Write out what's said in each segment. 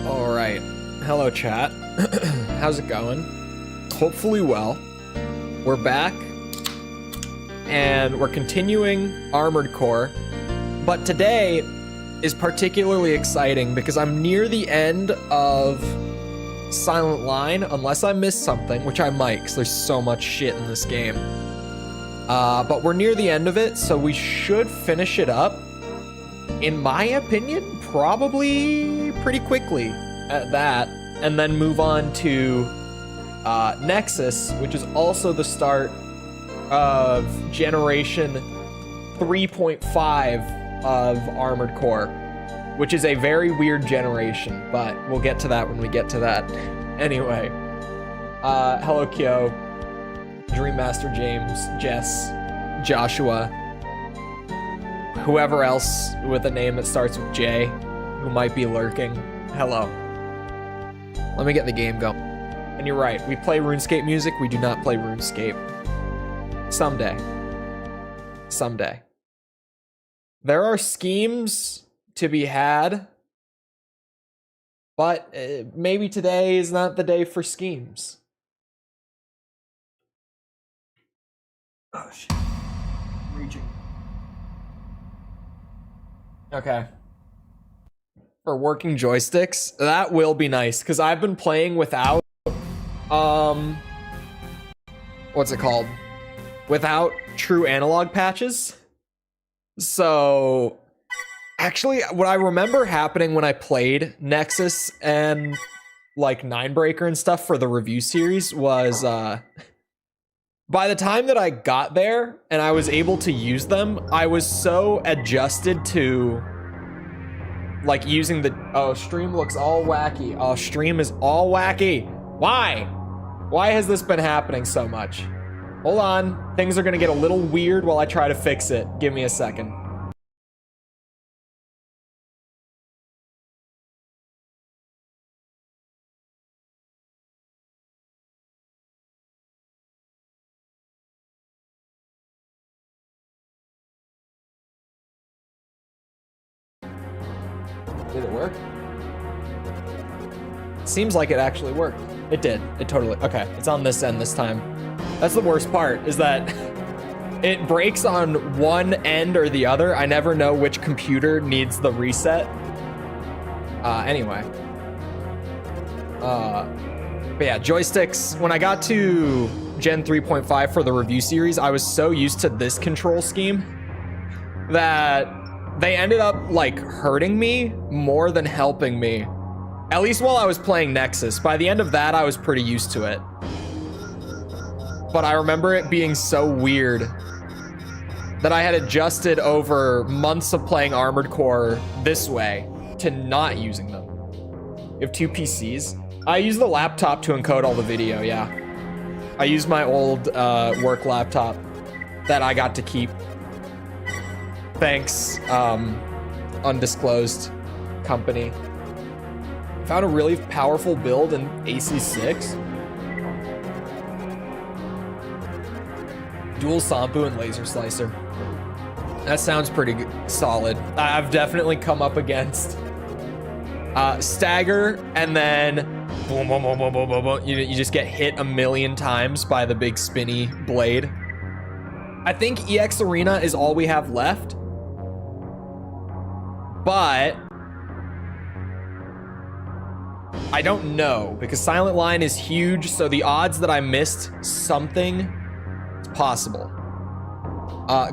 All right. Hello, chat. How's it going? Hopefully well. We're back, and we're continuing Armored Core. But today is particularly exciting because I'm near the end of Silent Line, unless I missed something, which I might, because there's so much shit in this game. But we're near the end of it, so we should finish it up. In my opinion, probably pretty quickly at that, and then move on to Nexus, which is also the start of generation 3.5 of Armored Core, which is a very weird generation, but we'll get to that when we get to that. Anyway, hello Kyo, Dream Master James, Jess, Joshua, whoever else with a name that starts with J who might be lurking. Hello. Let me get the game going. And you're right, we play RuneScape music, we do not play RuneScape. Someday. Someday. There are schemes to be had, but maybe today is not the day for schemes. Oh shit. Reaching. Okay. For working joysticks, that will be nice, because I've been playing without, what's it called? Without true analog patches. So, actually, what I remember happening when I played Nexus and, like, Ninebreaker and stuff for the review series was, by the time that I got there and I was able to use them, I was so adjusted to, like, using the... Oh, stream looks all wacky. Oh, stream is all wacky. Why? Why has this been happening so much? Hold on. Things are gonna get a little weird while I try to fix it. Give me a second. Did it work? Seems like it actually worked. It did. It totally... Okay, it's on this end this time. That's the worst part, is that it breaks on one end or the other. I never know which computer needs the reset. Anyway. But yeah, joysticks. When I got to Gen 3.5 for the review series, I was so used to this control scheme that they ended up, like, hurting me more than helping me. At least while I was playing Nexus. By the end of that, I was pretty used to it. But I remember it being so weird that I had adjusted over months of playing Armored Core this way to not using them. You have two PCs? I use the laptop to encode all the video, yeah. I use my old work laptop that I got to keep. Thanks, undisclosed company. Found a really powerful build in AC6. Dual Sampu and Laser Slicer. That sounds pretty solid. I've definitely come up against stagger and then boom, boom, boom, boom, boom, boom, boom. You just get hit a million times by the big spinny blade. I think EX Arena is all we have left. But I don't know, because Silent Line is huge, so the odds that I missed something is possible.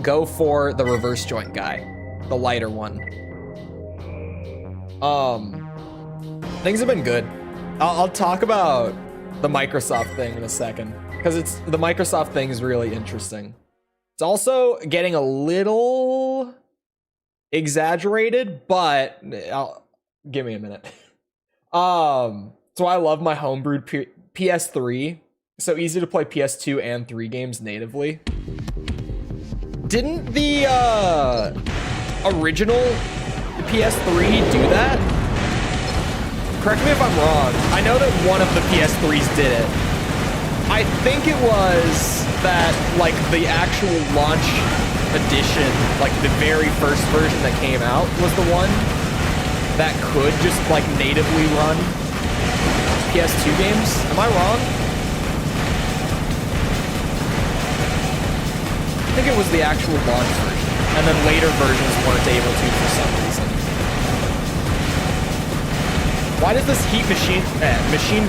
Go for the reverse joint guy, the lighter one. Things have been good. I'll talk about the Microsoft thing in a second, because the Microsoft thing is really interesting. It's also getting a little exaggerated, but give me a minute. So I love my homebrewed PS3. So easy to play PS2 and 3 games natively. Didn't the original PS3 do that? Correct me if I'm wrong. I know that one of the PS3s did it. I think it was that, like, the actual launch edition, like the very first version that came out, was the one that could just like natively run PS2 games. Am I wrong? I think it was the actual launch version, and then later versions weren't able to for some reason. Why does this heat machine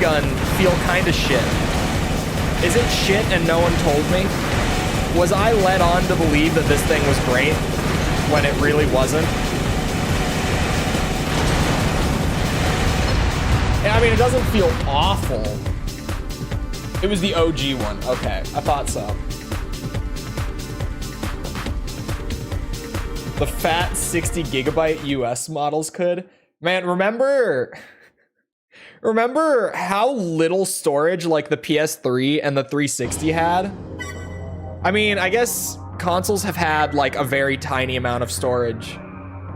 gun feel kind of shit? Is it shit and no one told me? Was I led on to believe that this thing was great when it really wasn't? I mean, it doesn't feel awful. It was the OG one. Okay, I thought so. The fat 60 gigabyte US models could. Man, remember how little storage like the PS3 and the 360 had? I mean, I guess consoles have had like a very tiny amount of storage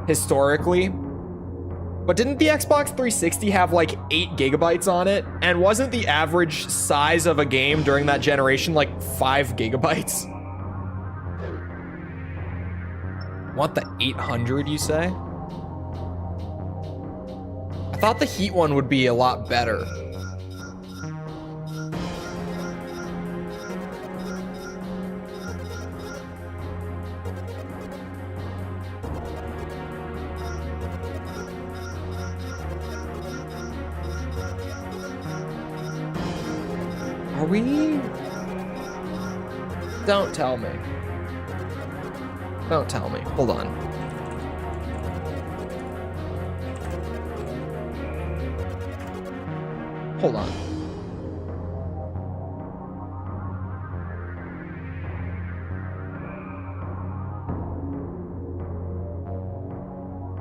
historically. But didn't the Xbox 360 have like 8 gigabytes on it? And wasn't the average size of a game during that generation like 5 gigabytes? Want the 800, you say? I thought the Heat one would be a lot better. Are we? Don't tell me. Don't tell me. Hold on. Hold on.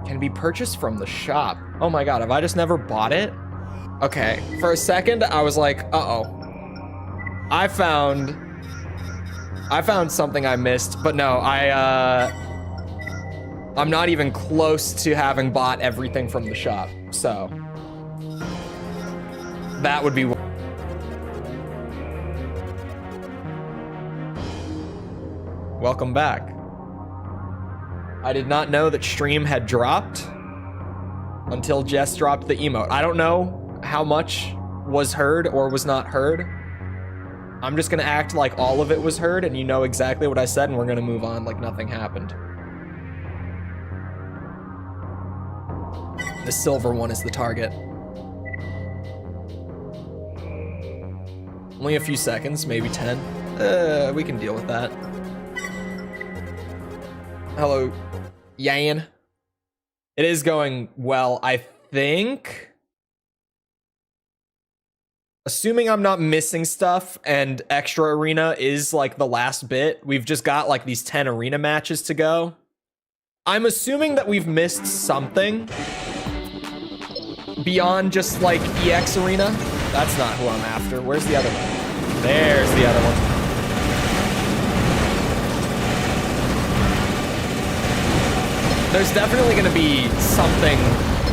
Can be purchased from the shop. Oh my god, have I just never bought it? Okay, for a second I was like, uh-oh. I found something I missed, but no, I'm not even close to having bought everything from the shop, so that would be. Welcome back. I did not know that stream had dropped until Jess dropped the emote. I don't know how much was heard or was not heard. I'm just gonna act like all of it was heard and you know exactly what I said and we're gonna move on like nothing happened. The silver one is the target. Only a few seconds, maybe 10. We can deal with that. Hello, Yan. It is going well, I think. Assuming I'm not missing stuff and extra arena is like the last bit, we've just got like these 10 arena matches to go. I'm assuming that we've missed something beyond just like EX arena. That's not who I'm after. Where's the other one? There's the other one. There's definitely gonna be something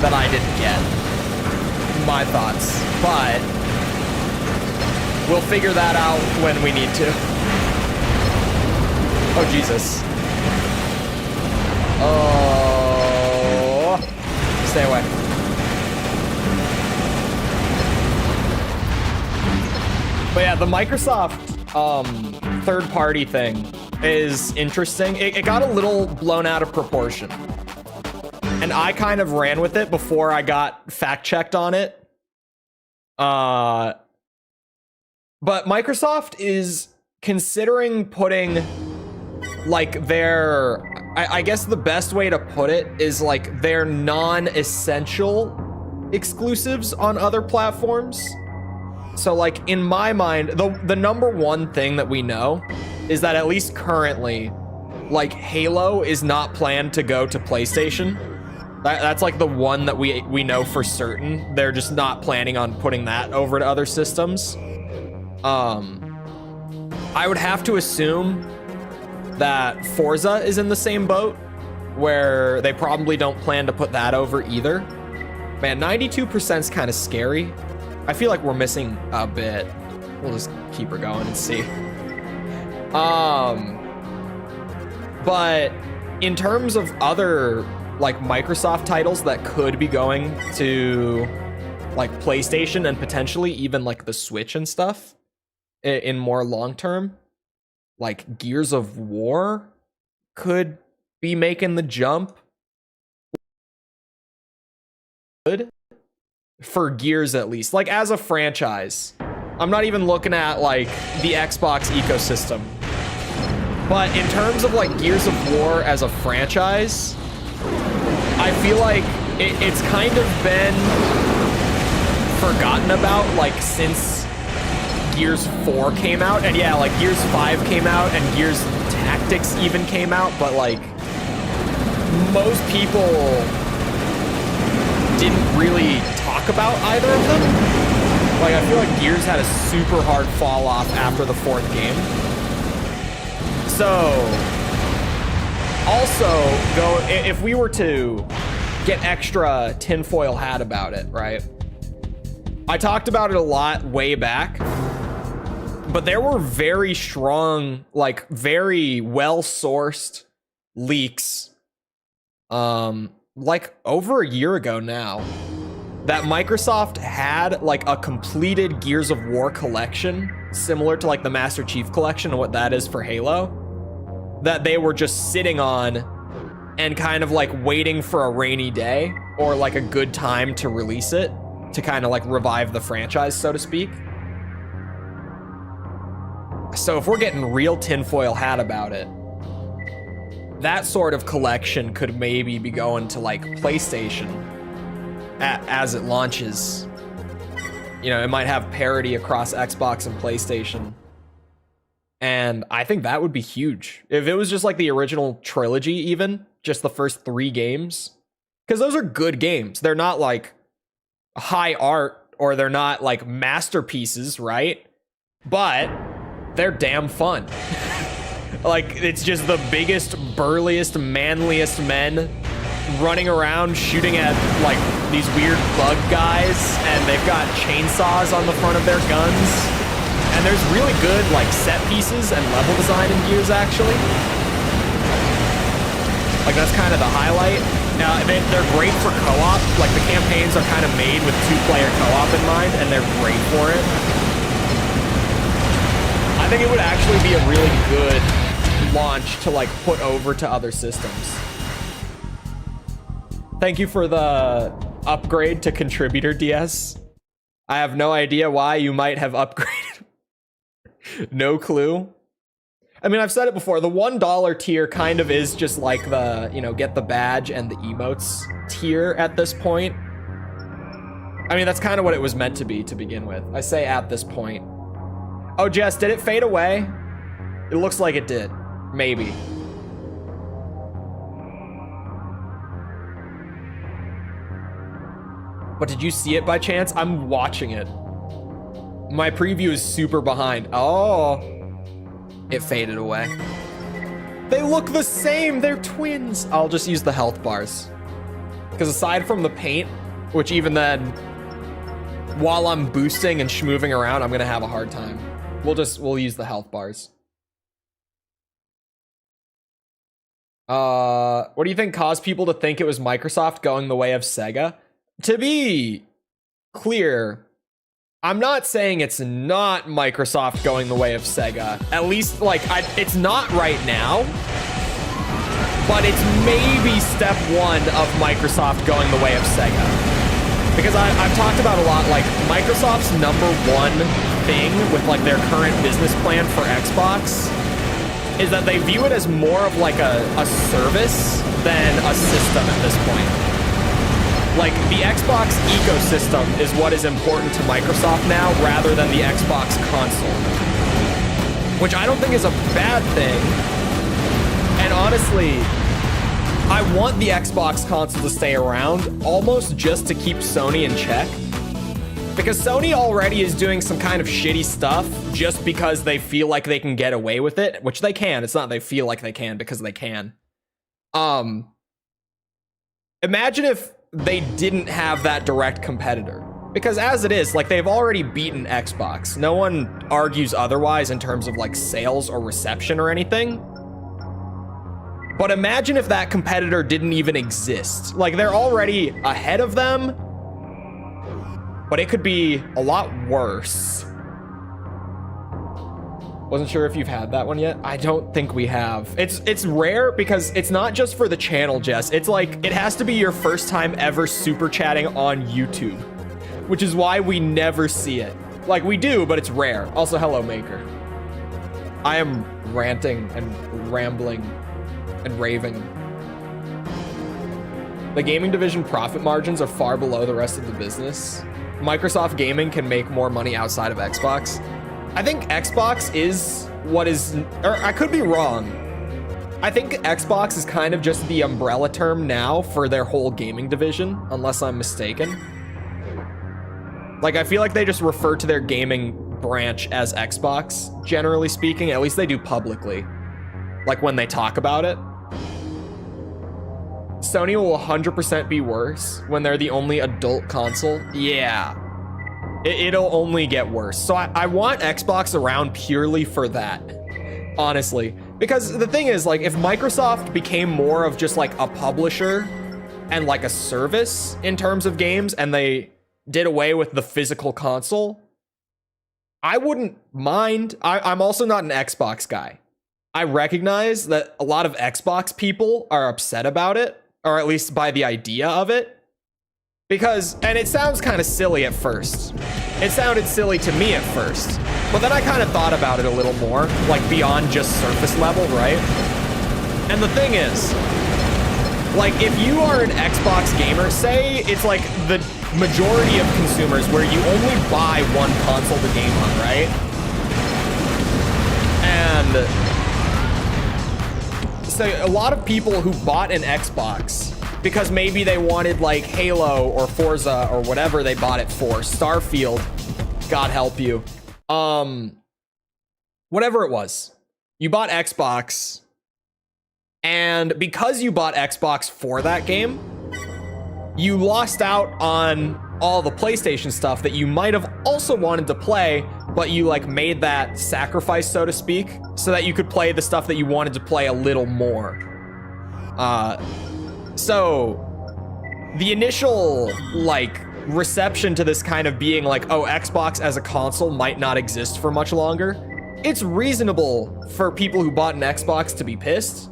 that I didn't get. My thoughts, but we'll figure that out when we need to. Oh, Jesus. Oh. Stay away. But yeah, the Microsoft third-party thing is interesting. It got a little blown out of proportion. And I kind of ran with it before I got fact-checked on it. But Microsoft is considering putting like their, I guess the best way to put it is like their non-essential exclusives on other platforms. So like in my mind, the number one thing that we know is that at least currently, like Halo is not planned to go to PlayStation. That's like the one that we know for certain. They're just not planning on putting that over to other systems. I would have to assume that Forza is in the same boat, where they probably don't plan to put that over either. Man, 92% is kind of scary. I feel like we're missing a bit. We'll just keep her going and see. But in terms of other like Microsoft titles that could be going to like PlayStation and potentially even like the Switch and stuff in more long term. Like Gears of War could be making the jump. Good for Gears, at least, like as a franchise. I'm not even looking at like the Xbox ecosystem, but in terms of like Gears of War as a franchise, I feel like it's kind of been forgotten about like since Gears 4 came out. And yeah, like Gears 5 came out and Gears Tactics even came out, but like most people didn't really talk about either of them. Like I feel like Gears had a super hard fall off after the 4th game. So also if we were to get extra tinfoil hat about it, right? I talked about it a lot way back, but there were very strong, like very well-sourced leaks, like over a year ago now, that Microsoft had like a completed Gears of War collection, similar to like the Master Chief collection and what that is for Halo, that they were just sitting on and kind of like waiting for a rainy day or like a good time to release it, to kind of like revive the franchise, so to speak. So if we're getting real tinfoil hat about it, that sort of collection could maybe be going to like PlayStation as it launches. You know, it might have parity across Xbox and PlayStation. And I think that would be huge. If it was just like the original trilogy, even just the first 3 games, because those are good games. They're not like high art or they're not like masterpieces, right? But they're damn fun. Like it's just the biggest, burliest, manliest men running around shooting at like these weird bug guys, and they've got chainsaws on the front of their guns. And there's really good like set pieces and level design in Gears, actually. Like that's kind of the highlight. They're great for co-op. Like the campaigns are kind of made with 2-player co-op in mind, and they're great for it. I think it would actually be a really good launch to like put over to other systems. Thank you for the upgrade to contributor, DS. I have no idea why you might have upgraded. No clue. I mean, I've said it before, the $1 tier kind of is just like the, you know, get the badge and the emotes tier at this point. I mean, that's kind of what it was meant to be to begin with. I say at this point. Oh, Jess, did it fade away? It looks like it did. Maybe. But did you see it by chance? I'm watching it. My preview is super behind. Oh. It faded away. They look the same. They're twins. I'll just use the health bars. Because aside from the paint, which even then, while I'm boosting and schmoving around, I'm going to have a hard time. We'll use the health bars. What do you think caused people to think it was Microsoft going the way of Sega? To be clear, I'm not saying it's not Microsoft going the way of Sega. At least, like, it's not right now. But it's maybe step 1 of Microsoft going the way of Sega. Because I've talked about a lot, like, Microsoft's #1 thing with, like, their current business plan for Xbox is that they view it as more of, like, a service than a system at this point. Like, the Xbox ecosystem is what is important to Microsoft now, rather than the Xbox console. Which I don't think is a bad thing. And honestly, I want the Xbox console to stay around, almost just to keep Sony in check. Because Sony already is doing some kind of shitty stuff just because they feel like they can get away with it, which they can. It's not they feel like they can, because they can. Imagine if they didn't have that direct competitor. Because as it is, like, they've already beaten Xbox. No one argues otherwise in terms of, like, sales or reception or anything. But imagine if that competitor didn't even exist. Like, they're already ahead of them, but it could be a lot worse. Wasn't sure if you've had that one yet. I don't think we have. It's rare because it's not just for the channel, Jess. It's like, it has to be your first time ever super chatting on YouTube, which is why we never see it. Like, we do, but it's rare. Also, hello, Maker. I am ranting and rambling and raving. The gaming division profit margins are far below the rest of the business. Microsoft Gaming can make more money outside of Xbox. I think Xbox is what is, or I could be wrong. I think Xbox is kind of just the umbrella term now for their whole gaming division, unless I'm mistaken. Like, I feel like they just refer to their gaming branch as Xbox, generally speaking. At least they do publicly, like when they talk about it. Sony will 100% be worse when they're the only adult console. Yeah. It'll only get worse. So I want Xbox around purely for that, honestly. Because the thing is, like, if Microsoft became more of just like a publisher and like a service in terms of games, and they did away with the physical console, I wouldn't mind. I'm also not an Xbox guy. I recognize that a lot of Xbox people are upset about it, or at least by the idea of it. Because, and it sounds kind of silly at first. It sounded silly to me at first. But then I kind of thought about it a little more, like beyond just surface level, right? And the thing is, like, if you are an Xbox gamer, say it's like the majority of consumers where you only buy one console to game on, right? And so a lot of people who bought an Xbox because maybe they wanted like Halo or Forza or whatever they bought it for, Starfield, God help you. Whatever it was, you bought Xbox, and because you bought Xbox for that game, you lost out on all the PlayStation stuff that you might have also wanted to play, but you like made that sacrifice, so to speak, so that you could play the stuff that you wanted to play a little more. So the initial like reception to this kind of being like, oh, Xbox as a console might not exist for much longer. It's reasonable for people who bought an Xbox to be pissed,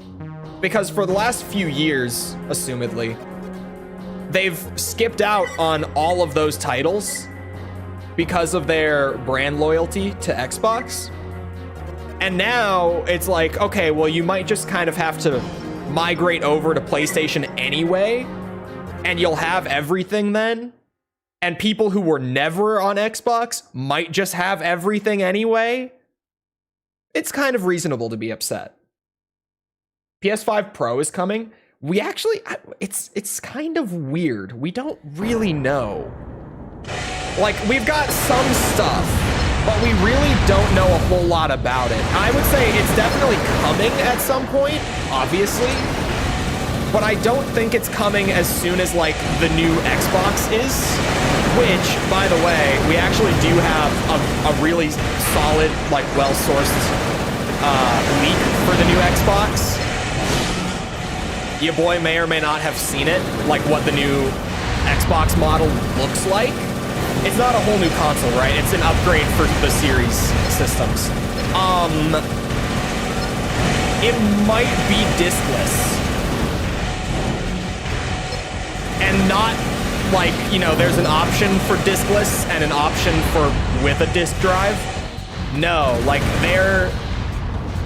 because for the last few years, assumedly, they've skipped out on all of those titles because of their brand loyalty to Xbox. And now it's like, okay, well, you might just kind of have to migrate over to PlayStation anyway, and you'll have everything then. And people who were never on Xbox might just have everything anyway. It's kind of reasonable to be upset. PS5 Pro is coming. We actually, it's kind of weird. We don't really know. Like, we've got some stuff, but we really don't know a whole lot about it. I would say it's definitely coming at some point, obviously, but I don't think it's coming as soon as like the new Xbox is, which, by the way, we actually do have a really solid, like, well-sourced leak for the new Xbox. Your boy may or may not have seen it, like what the new Xbox model looks like. It's not a whole new console, right? It's an upgrade for the series systems. It might be diskless. And not like, you know, there's an option for diskless and an option for with a disk drive. No, like they're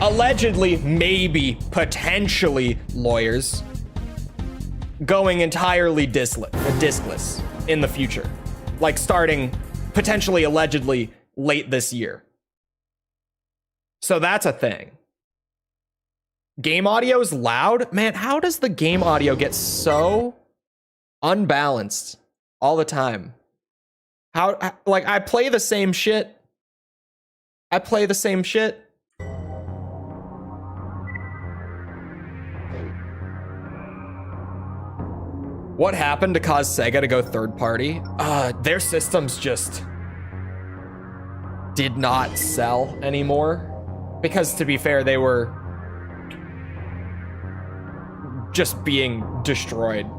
allegedly, maybe, potentially, lawyers going entirely diskless in the future. Like starting potentially, allegedly, late this year. So that's a thing. Game audio is loud? Man, how does the game audio get so unbalanced all the time? How, like, I play the same shit. What happened to cause Sega to go third party? Their systems just did not sell anymore. Because to be fair, they were just being destroyed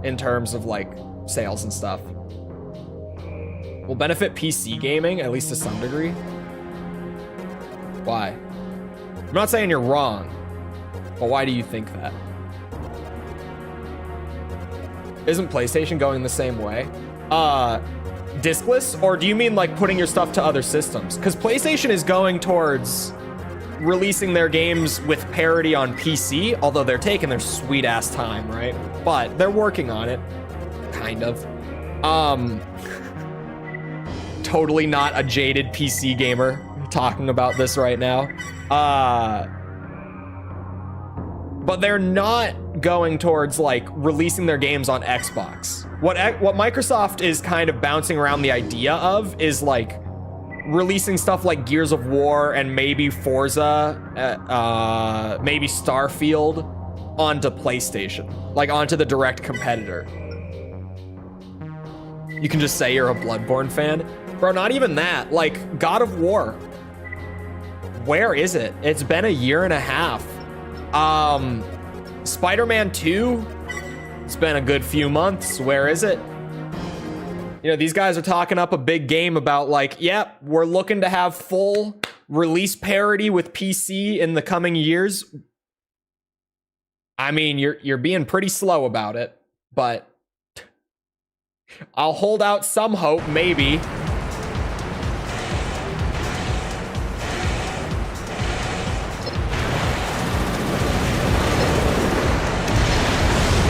in terms of like sales and stuff. Will benefit PC gaming, at least to some degree. Why? I'm not saying you're wrong, but why do you think that? Isn't PlayStation going the same way? Diskless? Or do you mean like putting your stuff to other systems? Because PlayStation is going towards releasing their games with parity on PC, although they're taking their sweet ass time, right? But they're working on it, kind of. Totally not a jaded PC gamer talking about this right now. But they're not going towards like releasing their games on Xbox. What Microsoft is kind of bouncing around the idea of is like releasing stuff like Gears of War and maybe Forza, maybe Starfield onto PlayStation, like onto the direct competitor. You can just say you're a Bloodborne fan. Bro, not even that. Like, God of War. Where is it? It's been a year and a half. Spider-Man 2. It's been a good few months. Where is it? You know, these guys are talking up a big game about like, yep, we're looking to have full release parity with PC in the coming years. I mean, you're being pretty slow about it, but I'll hold out some hope, maybe.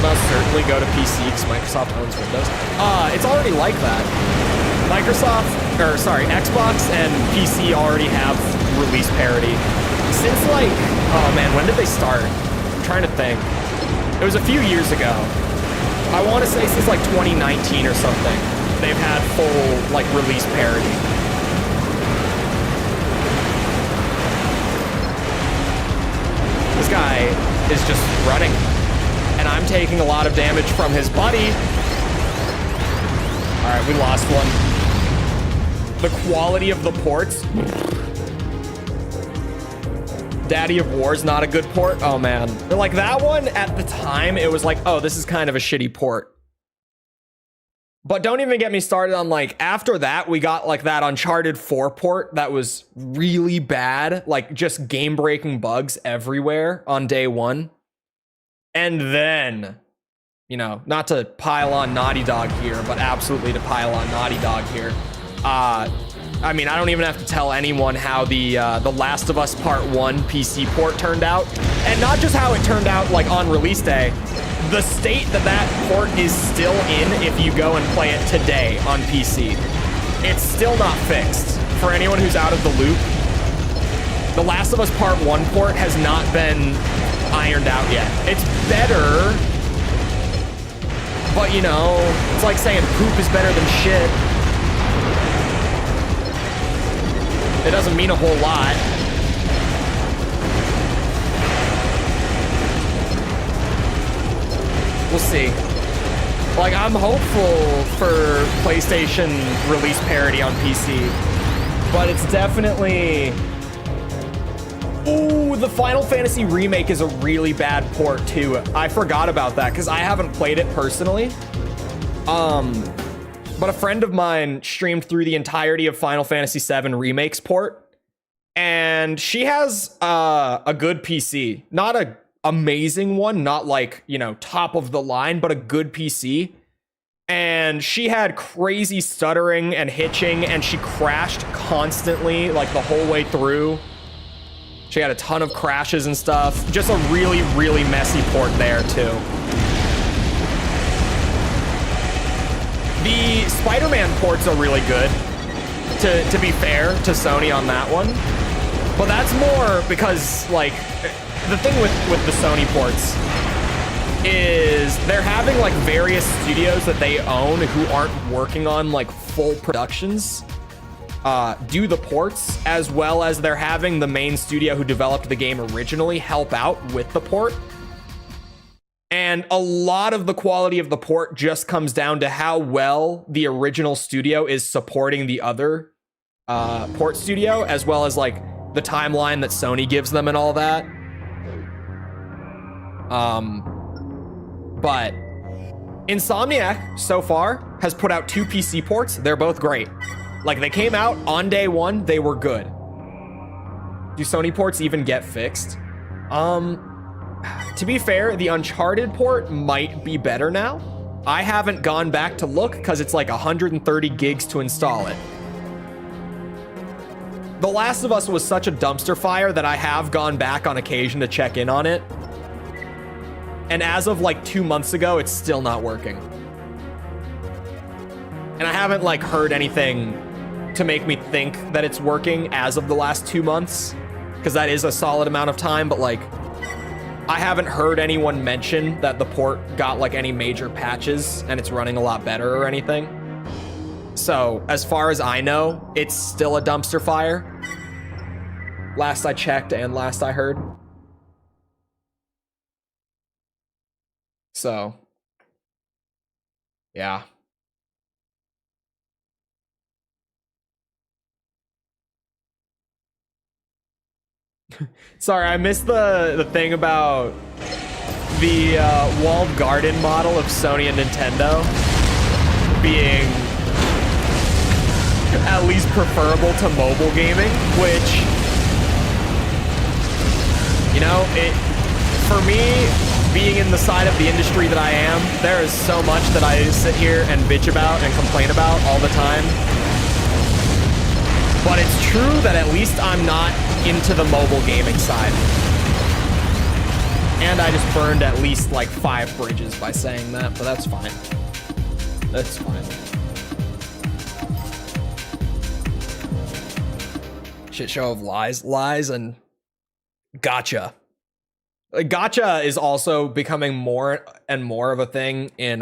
Must certainly go to PC because Microsoft owns Windows. It's already like that. Xbox and PC already have release parity. Since like, oh man, when did they start? I'm trying to think. It was a few years ago. I want to say since like 2019 or something, they've had full like release parity. This guy is just running, and I'm taking a lot of damage from his buddy. All right, we lost one. The quality of the ports. Daddy of War's not a good port. Oh man, like that one at the time, it was like, oh, this is kind of a shitty port. But don't even get me started on like, after that, we got like that Uncharted 4 port that was really bad, like just game-breaking bugs everywhere on day one. And then, you know, not to pile on Naughty Dog here, but absolutely to pile on Naughty Dog here. I mean, I don't even have to tell anyone how the Last of Us Part 1 PC port turned out. And not just how it turned out like on release day, the state that port is still in if you go and play it today on PC. It's still not fixed. For anyone who's out of the loop, the Last of Us Part 1 port has not been ironed out yet. It's better, but you know, it's like saying poop is better than shit. It doesn't mean a whole lot. We'll see. Like, I'm hopeful for PlayStation release parity on PC, but it's definitely... Ooh, the Final Fantasy Remake is a really bad port too. I forgot about that because I haven't played it personally. But a friend of mine streamed through the entirety of Final Fantasy VII Remake's port, and she has a good PC. Not a amazing one, not like, you know, top of the line, but a good PC. And she had crazy stuttering and hitching, and she crashed constantly, like the whole way through. She had a ton of crashes and stuff. Just a really, really messy port there too. The Spider-Man ports are really good, to be fair to Sony on that one. But that's more because, like, the thing with the Sony ports is they're having, like, various studios that they own who aren't working on, like, full productions do the ports, as well as they're having the main studio who developed the game originally help out with the port. And a lot of the quality of the port just comes down to how well the original studio is supporting the other port studio, as well as like the timeline that Sony gives them and all that. but Insomniac so far has put out 2 PC ports. They're both great. Like, they came out on day 1, they were good. Do Sony ports even get fixed? To be fair, the Uncharted port might be better now. I haven't gone back to look because it's like 130 gigs to install it. The Last of Us was such a dumpster fire that I have gone back on occasion to check in on it. And as of like 2 months ago, it's still not working. And I haven't like heard anything to make me think that it's working as of the last 2 months, because that is a solid amount of time, but like I haven't heard anyone mention that the port got like any major patches and it's running a lot better or anything. So as far as I know, it's still a dumpster fire. Last I checked and last I heard. So, yeah. Sorry, I missed the thing about the walled garden model of Sony and Nintendo being at least preferable to mobile gaming, which, you know, for me, being in the side of the industry that I am, there is so much that I sit here and bitch about and complain about all the time. But it's true that at least I'm not into the mobile gaming side. And I just burned at least like 5 bridges by saying that, but that's fine. That's fine. Shit show of lies and gotcha. Gotcha is also becoming more and more of a thing in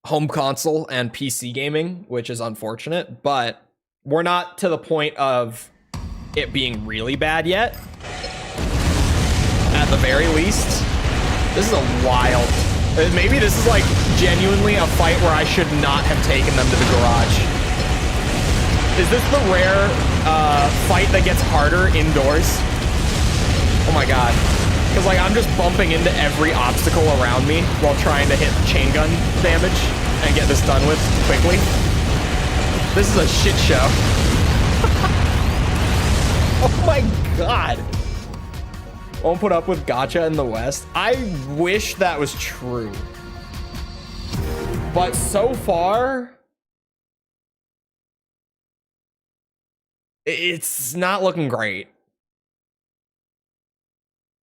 home console and PC gaming, which is unfortunate, but we're not to the point of it being really bad yet. At the very least, this is a wild. Maybe this is like genuinely a fight where I should not have taken them to the garage. Is this the rare fight that gets harder indoors? Oh my god. Because like I'm just bumping into every obstacle around me while trying to hit chain gun damage and get this done with quickly. This is a shit show. Oh my god. Won't put up with gotcha in the West. I wish that was true. But so far, it's not looking great.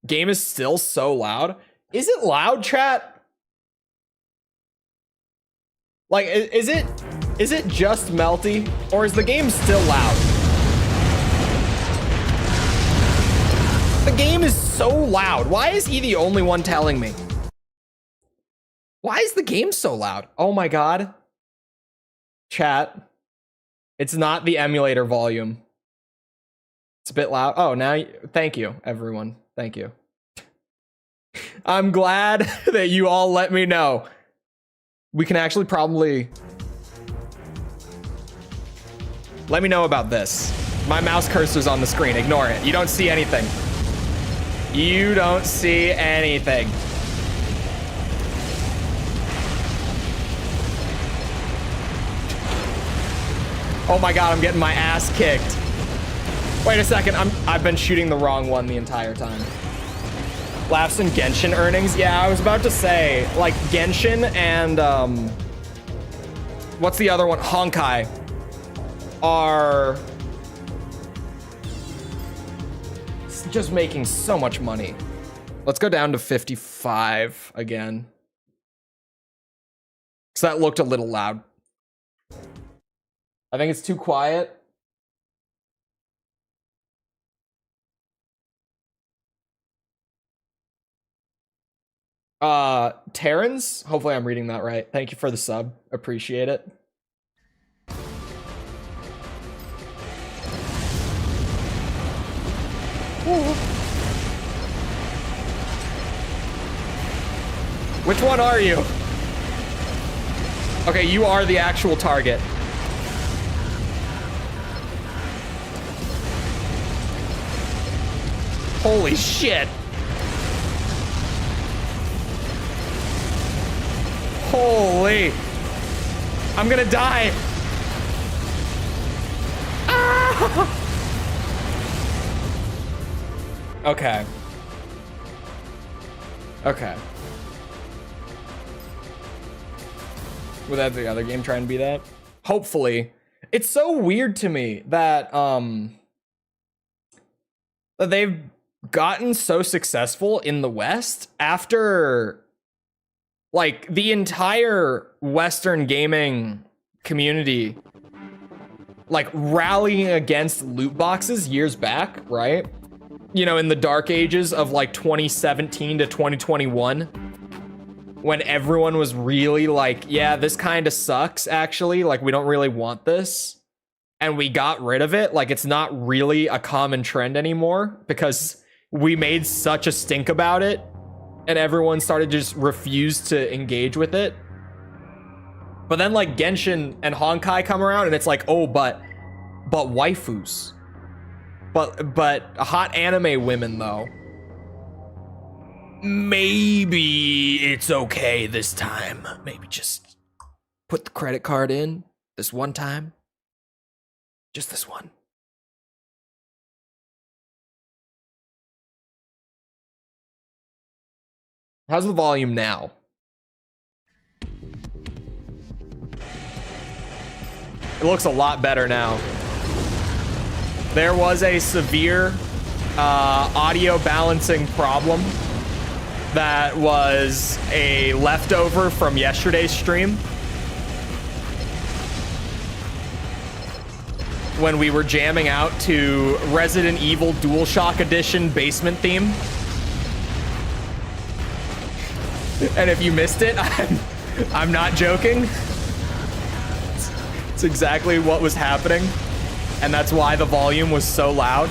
Game is still so loud. Is it loud, chat? Like, is it just melty, or is the game still loud? The game is so loud. Why is he the only one telling me? Why is the game so loud? Oh my god. Chat. It's not the emulator volume. It's a bit loud. Oh, now, thank you, everyone. Thank you. I'm glad that you all let me know. We can actually probably... Let me know about this. My mouse cursor's on the screen. Ignore it. You don't see anything. You don't see anything. Oh my god, I'm getting my ass kicked. Wait a second, I've been shooting the wrong one the entire time. Laughs and Genshin earnings? Yeah, I was about to say, like, Genshin and, what's the other one? Honkai are just making so much money. Let's go down to 55 again. Because that looked a little loud. I think it's too quiet. Terrence, hopefully I'm reading that right. Thank you for the sub. Appreciate it. Ooh. Which one are you? Okay, you are the actual target. Holy shit. Holy. I'm gonna die. Ah! Okay. Okay. Would that the other game try and be that? Hopefully. It's so weird to me that that they've gotten so successful in the West after like the entire Western gaming community like rallying against loot boxes years back, right? You know, in the dark ages of like 2017 to 2021, when everyone was really like, yeah, this kind of sucks actually, like we don't really want this. And we got rid of it. Like it's not really a common trend anymore because we made such a stink about it and everyone started to just refuse to engage with it. But then like Genshin and Honkai come around and it's like, oh, but waifus. But hot anime women though. Maybe it's okay this time. Maybe just put the credit card in this one time. Just this one. How's the volume now? It looks a lot better now. There was a severe audio balancing problem that was a leftover from yesterday's stream when we were jamming out to Resident Evil DualShock Edition basement theme. And if you missed it, I'm not joking. It's exactly what was happening. And that's why the volume was so loud.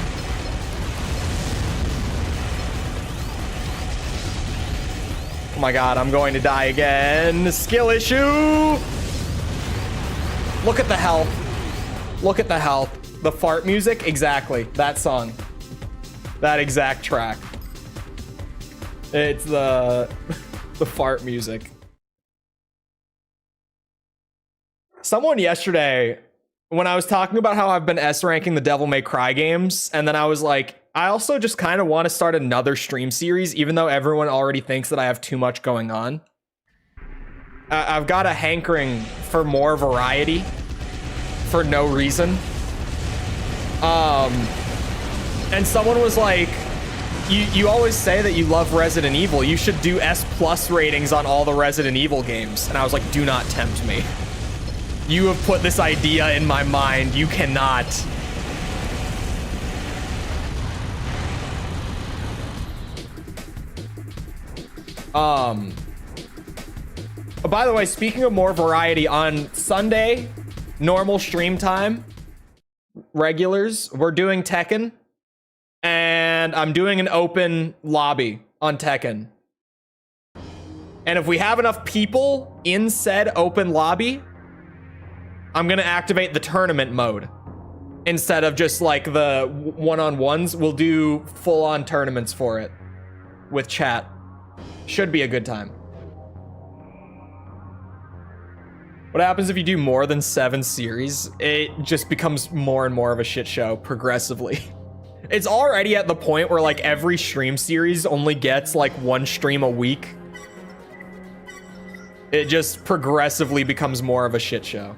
Oh my god, I'm going to die again. Skill issue! Look at the health. Look at the health. The fart music? Exactly. That song. That exact track. It's the fart music. Someone yesterday, when I was talking about how I've been S-ranking the Devil May Cry games, and then I was like, I also just kind of want to start another stream series, even though everyone already thinks that I have too much going on. I've got a hankering for more variety for no reason. And someone was like, you always say that you love Resident Evil. You should do S+ ratings on all the Resident Evil games. And I was like, do not tempt me. You have put this idea in my mind. You cannot. By the way, speaking of more variety, on Sunday, normal stream time, regulars, we're doing Tekken. And I'm doing an open lobby on Tekken. And if we have enough people in said open lobby, I'm gonna activate the tournament mode. Instead of just like the one-on-ones, we'll do full-on tournaments for it with chat. Should be a good time. What happens if you do more than 7 series? It just becomes more and more of a shit show progressively. It's already at the point where like every stream series only gets like 1 stream a week. It just progressively becomes more of a shit show.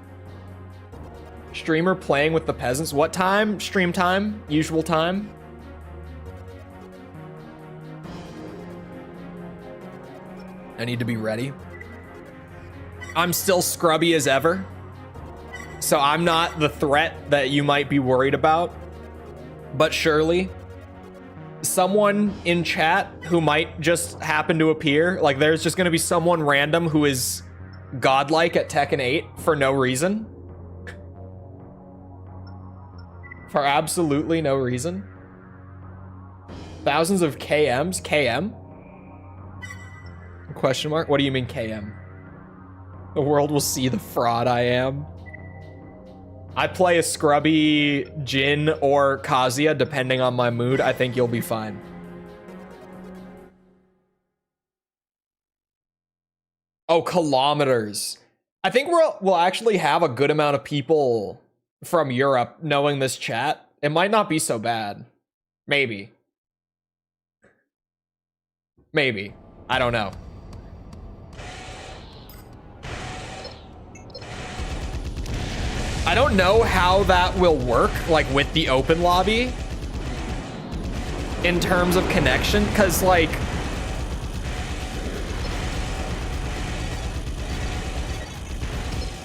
Streamer playing with the peasants. What time? Stream time? Usual time? I need to be ready. I'm still scrubby as ever. So I'm not the threat that you might be worried about. But surely, someone in chat who might just happen to appear, like there's just gonna be someone random who is godlike at Tekken 8 for no reason. For absolutely no reason. Thousands of KMs? KM? Question mark? What do you mean KM? The world will see the fraud I am. I play a scrubby Jin or Kazuya, depending on my mood. I think you'll be fine. Oh, kilometers. I think we'll actually have a good amount of people from Europe knowing this chat. It might not be so bad. Maybe. Maybe. I don't know. I don't know how that will work, like, with the open lobby in terms of connection, because, like,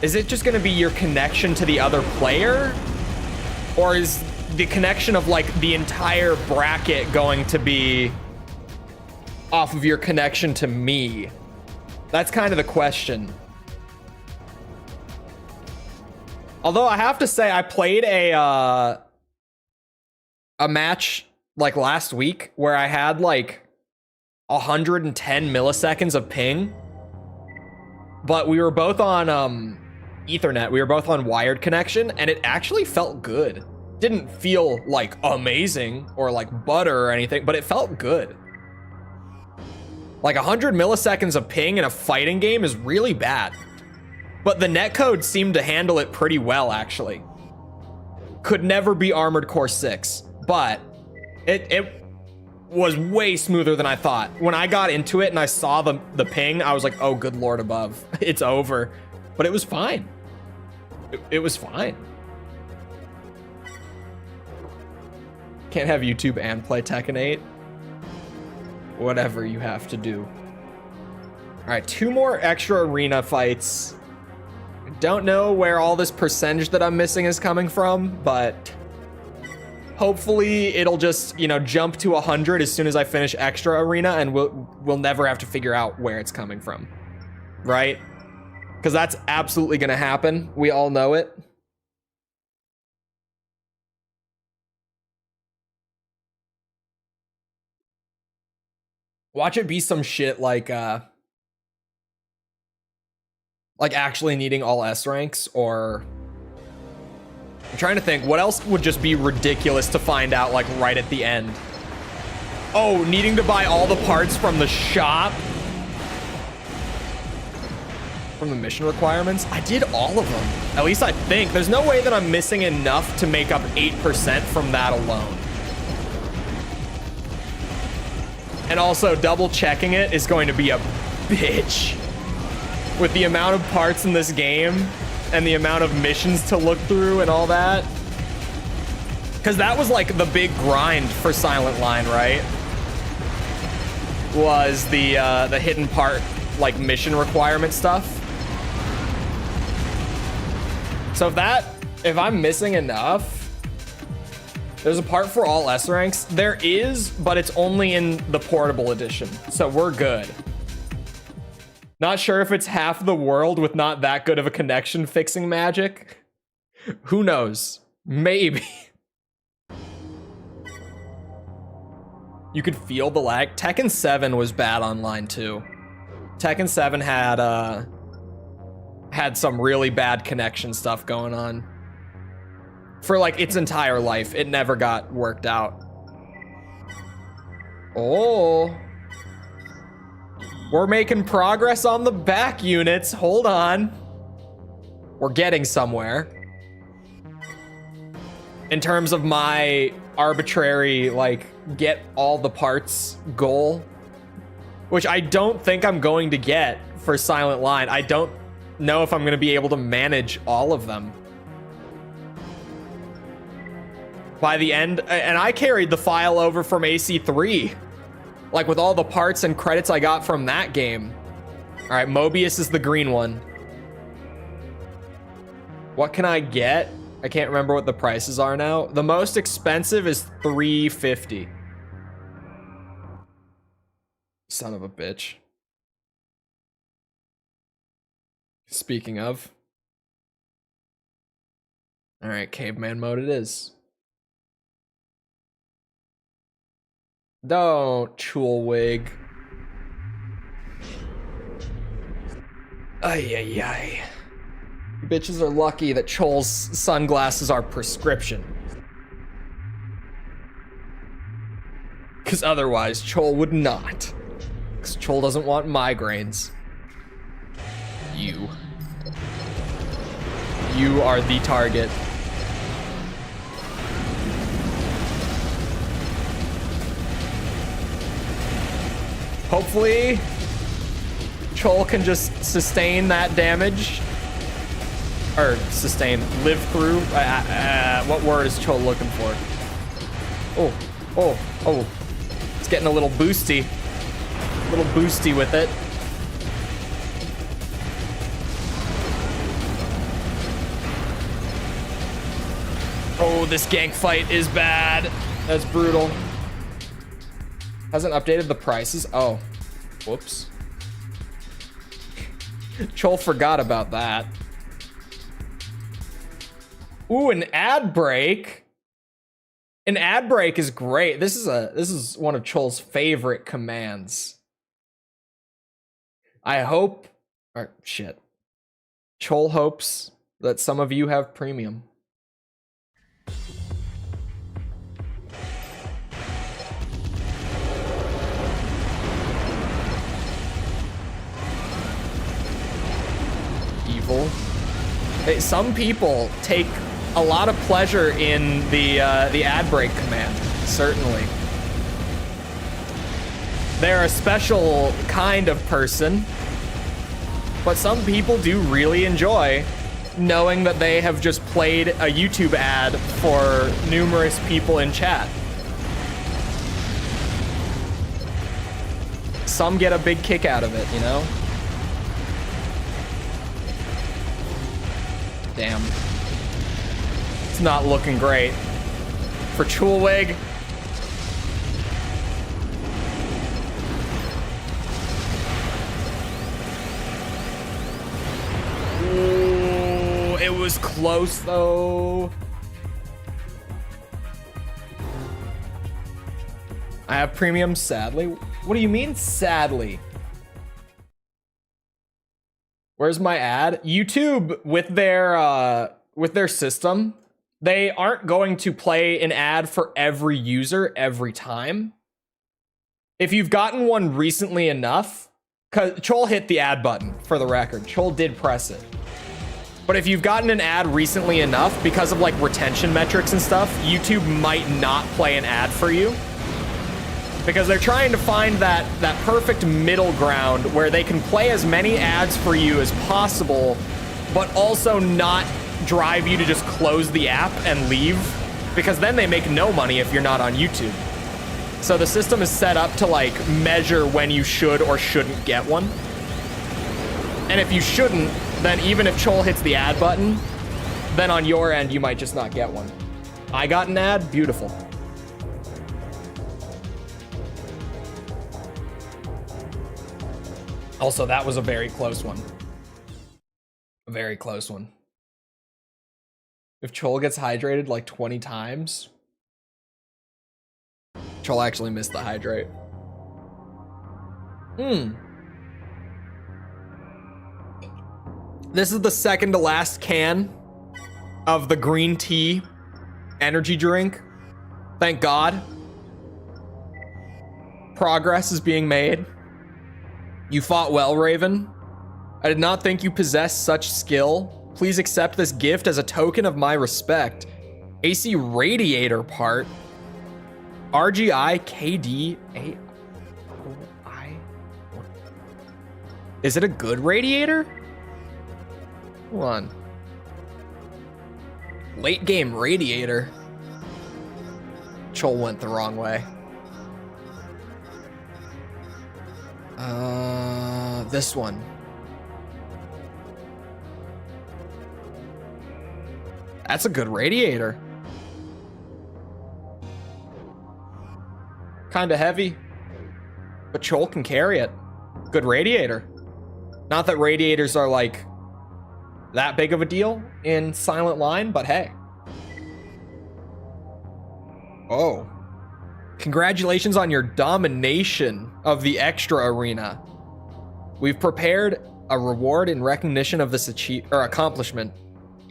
is it just going to be your connection to the other player? Or is the connection of, like, the entire bracket going to be off of your connection to me? That's kind of the question. Although I have to say, I played a match like last week where I had like 110 milliseconds of ping, but we were both on Ethernet. We were both on wired connection, and it actually felt good. Didn't feel like amazing or like butter or anything, but it felt good. Like 100 milliseconds of ping in a fighting game is really bad. But the netcode seemed to handle it pretty well, actually. Could never be Armored Core 6, but it was way smoother than I thought. When I got into it and I saw the ping, I was like, oh, good lord above. It's over. But it was fine. It was fine. Can't have YouTube and play Tekken 8. Whatever you have to do. All right, 2 more extra arena fights. Don't know where all this percentage that I'm missing is coming from, but hopefully it'll just, you know, jump to 100 as soon as I finish extra arena, and we'll never have to figure out where it's coming from, right? Because that's absolutely gonna happen. We all know it. Watch it be some shit like actually needing all S ranks, or I'm trying to think what else would just be ridiculous to find out like right at the end. Oh, needing to buy all the parts from the shop, from the mission requirements. I did all of them. At least I think. There's no way that I'm missing enough to make up 8% from that alone. And also double checking it is going to be a bitch. With the amount of parts in this game and the amount of missions to look through and all that. Because that was like the big grind for Silent Line, right? Was the hidden part, like mission requirement stuff. So if I'm missing enough, there's a part for all S ranks. There is, but it's only in the portable edition. So we're good. Not sure if it's half the world with not that good of a connection fixing magic. Who knows? Maybe. You could feel the lag. Tekken 7 was bad online too. Tekken 7 had some really bad connection stuff going on. For like its entire life, it never got worked out. Oh. We're making progress on the back units. Hold on. We're getting somewhere. In terms of my arbitrary, like, get all the parts goal. Which I don't think I'm going to get for Silent Line. I don't know if I'm going to be able to manage all of them. By the end, and I carried the file over from AC3. Like with all the parts and credits I got from that game. All right, Mobius is the green one. What can I get? I can't remember what the prices are now. The most expensive is $350. Son of a bitch. Speaking of. All right, caveman mode it is. Don't, Chole. Ay, ay, ay. You bitches are lucky that Chole's sunglasses are prescription. Because otherwise, Chole would not. Because Chole doesn't want migraines. You. You are the target. Hopefully, Chole can just sustain that damage. Or sustain, live through. What word is Chole looking for? Oh. It's getting a little boosty. A little boosty with it. Oh, this gank fight is bad. That's brutal. Hasn't updated the prices. Oh, whoops. Chole forgot about that. Ooh, an ad break. An ad break is great. This is one of Chole's favorite commands. I hope, or shit. Chole hopes that some of you have premium. Evil. Hey, some people take a lot of pleasure in the ad break command, certainly. They're a special kind of person, but some people do really enjoy knowing that they have just played a YouTube ad for numerous people in chat. Some get a big kick out of it, you know? Damn. It's not looking great for Chulewig. Ooh, it was close though. I have premium, sadly. What do you mean, sadly? Where's my ad? YouTube, with their system, they aren't going to play an ad for every user every time. If you've gotten one recently enough, because Chole hit the ad button, for the record. Chole did press it. But if you've gotten an ad recently enough, because of like retention metrics and stuff, YouTube might not play an ad for you. Because they're trying to find that perfect middle ground where they can play as many ads for you as possible, but also not drive you to just close the app and leave, because then they make no money if you're not on YouTube. So the system is set up to like measure when you should or shouldn't get one. And if you shouldn't, then even if Chole hits the ad button, then on your end, you might just not get one. I got an ad, beautiful. Also, that was a very close one. A very close one. If Chole gets hydrated like 20 times, Chole actually missed the hydrate. This is the second to last can of the green tea energy drink. Thank God. Progress is being made. You fought well, Raven. I did not think you possessed such skill. Please accept this gift as a token of my respect. AC radiator part. RGI KD AI. Is it a good radiator? Hold on. Late game radiator. Chole went the wrong way. This one. That's a good radiator. Kinda heavy, but Chole can carry it. Good radiator. Not that radiators are like that big of a deal in Silent Line, but hey. Oh. Congratulations on your domination of the extra arena. We've prepared a reward in recognition of this accomplishment.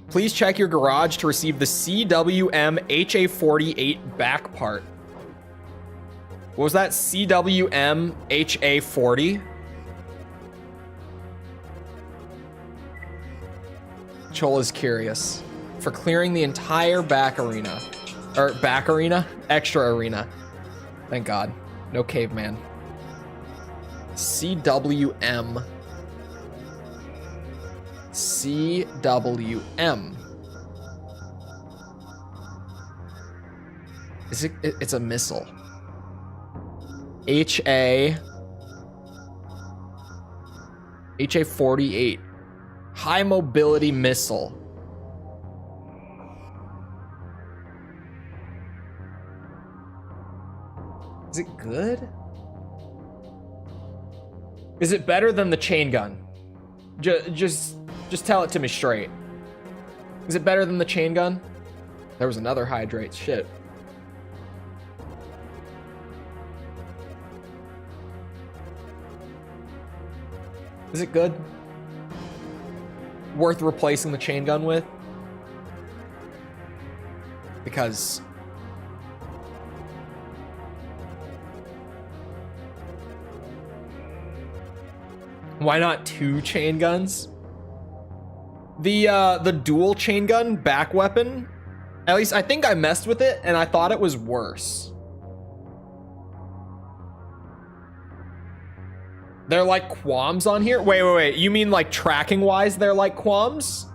Please check your garage to receive the CWM HA48 back part. What was that? CWM HA40? Chole is curious. For clearing the entire back arena. Or back arena? Extra arena. Thank God. No caveman. CWM. CWM. Is it? It's a missile. HA 48. High mobility missile. Is it good? Is it better than the chain gun? Just tell it to me straight. Is it better than the chain gun? There was another hydrate. Shit. Is it good? Worth replacing the chain gun with? Because why not 2 chain guns? The dual chain gun back weapon, at least I think I messed with it and I thought it was worse. They're like qualms on here? Wait. You mean like tracking wise they're like qualms?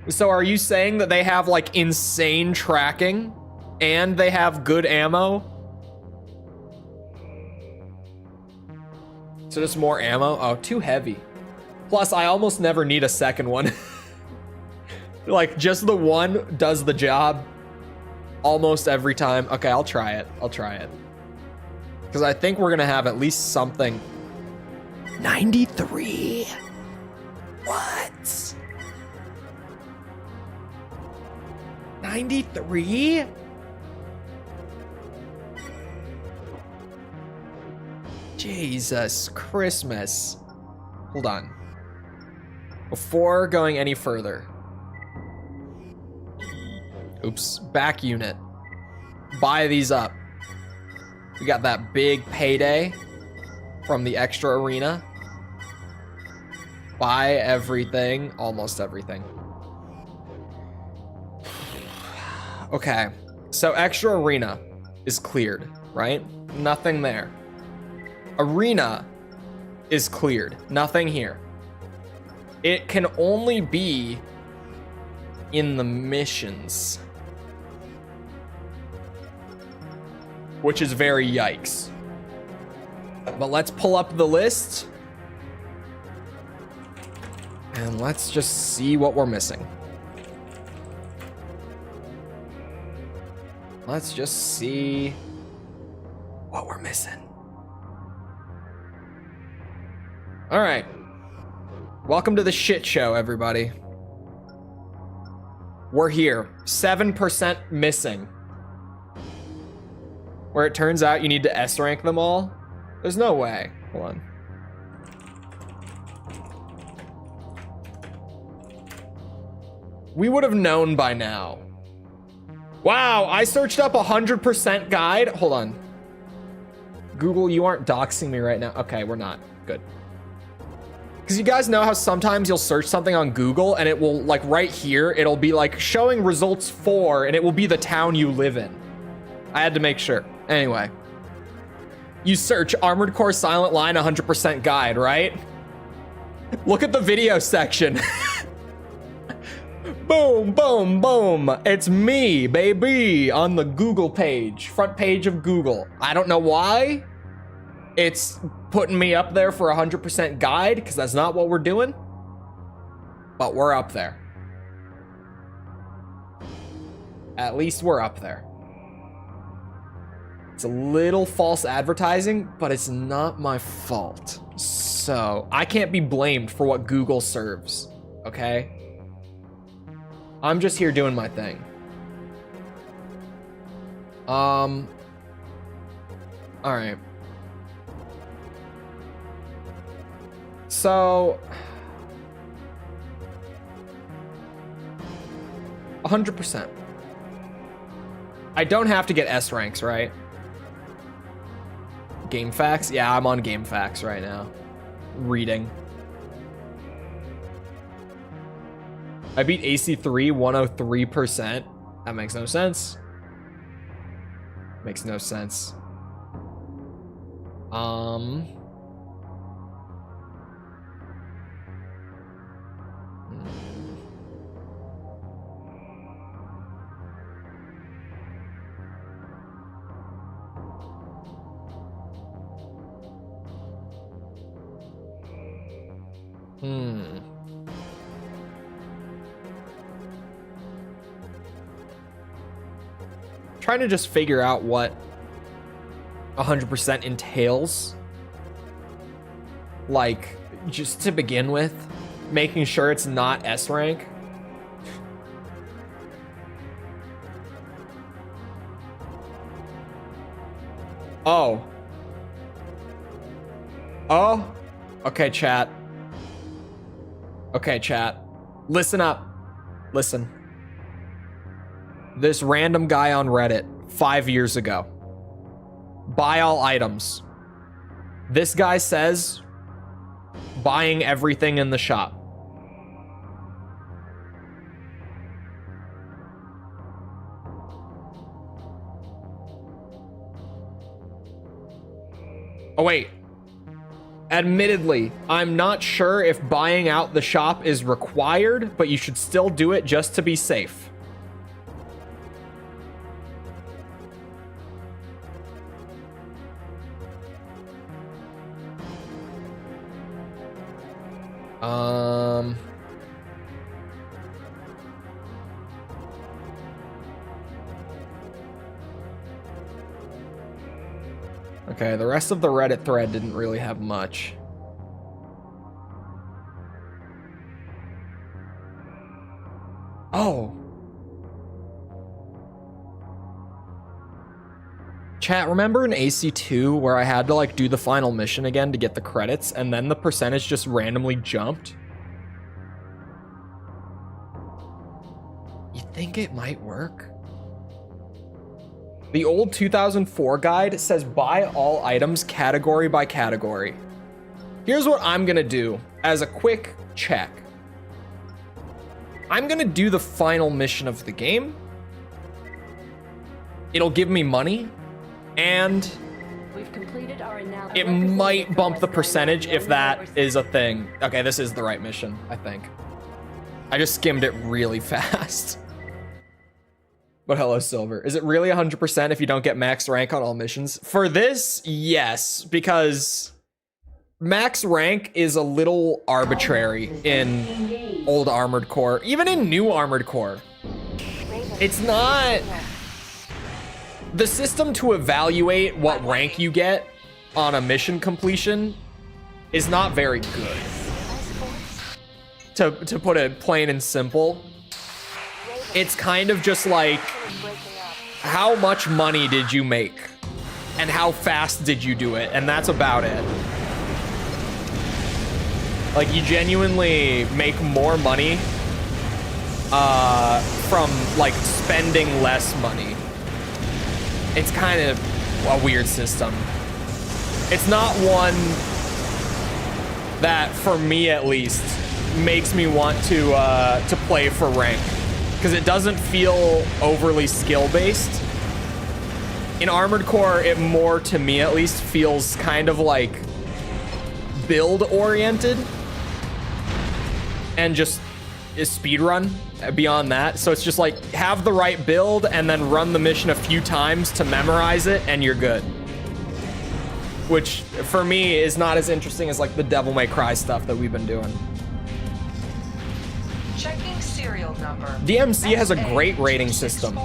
So are you saying that they have like insane tracking and they have good ammo? So just more ammo? Oh, too heavy. Plus, I almost never need a second one. Like, just the one does the job almost every time. Okay, I'll try it. Because I think we're going to have at least something. 93? What? 93? Jesus Christmas. Hold on. Before going any further. Oops. Back unit. Buy these up. We got that big payday from the extra arena. Buy everything. Almost everything. Okay. So extra arena is cleared, right? Nothing there. Arena is cleared. Nothing here. It can only be in the missions. Which is very yikes. But let's pull up the list. And let's just see what we're missing. Let's just see what we're missing. All right. Welcome to the shit show, everybody. We're here. 7% missing. Where it turns out you need to S rank them all. There's no way. Hold on. We would have known by now. Wow, I searched up 100% guide. Hold on. Google, you aren't doxing me right now. Okay, we're not. Good. Because you guys know how sometimes you'll search something on Google and it will, like right here, it'll be like showing results for, and it will be the town you live in. I had to make sure. Anyway. You search Armored Core Silent Line 100% guide, right? Look at the video section. Boom, boom, boom. It's me, baby, on the Google page, front page of Google. I don't know why it's putting me up there for 100% guide, because that's not what we're doing. But we're up there. At least we're up there. It's a little false advertising, but it's not my fault. So I can't be blamed for what Google serves, okay? I'm just here doing my thing. All right. So 100%. I don't have to get S ranks, right? Game facts? Yeah, I'm on game facts right now. Reading. I beat AC3 103%. That makes no sense. Makes no sense. Trying to just figure out what 100% entails. Like, just to begin with, making sure it's not S rank. Oh. Oh. Okay, chat. Okay, chat. Listen up. Listen. This random guy on Reddit 5 years ago. Buy all items. This guy says buying everything in the shop. Oh, wait. Admittedly, I'm not sure if buying out the shop is required, but you should still do it just to be safe. Okay, the rest of the Reddit thread didn't really have much. Oh. Chat, remember in AC2 where I had to like do the final mission again to get the credits and then the percentage just randomly jumped? You think it might work? The old 2004 guide says buy all items category by category. Here's what I'm gonna do as a quick check. I'm gonna do the final mission of the game. It'll give me money, and it might bump the percentage if that is a thing. Okay, this is the right mission, I think. I just skimmed it really fast. But hello, Silver. Is it really 100% if you don't get max rank on all missions? For this, yes, because max rank is a little arbitrary in old Armored Core, even in new Armored Core. It's not... The system to evaluate what rank you get on a mission completion is not very good. To put it plain and simple. It's kind of just like, how much money did you make? And how fast did you do it? And that's about it. Like, you genuinely make more money from, like, spending less money. It's kind of a weird system. It's not one that, for me at least, makes me want to play for rank. Because it doesn't feel overly skill-based. In Armored Core, it more, to me at least, feels kind of like build-oriented. And just is speedrun beyond that. So it's just like, have the right build and then run the mission a few times to memorize it and you're good. Which, for me, is not as interesting as like the Devil May Cry stuff that we've been doing. Checking serial number. DMC has a great rating system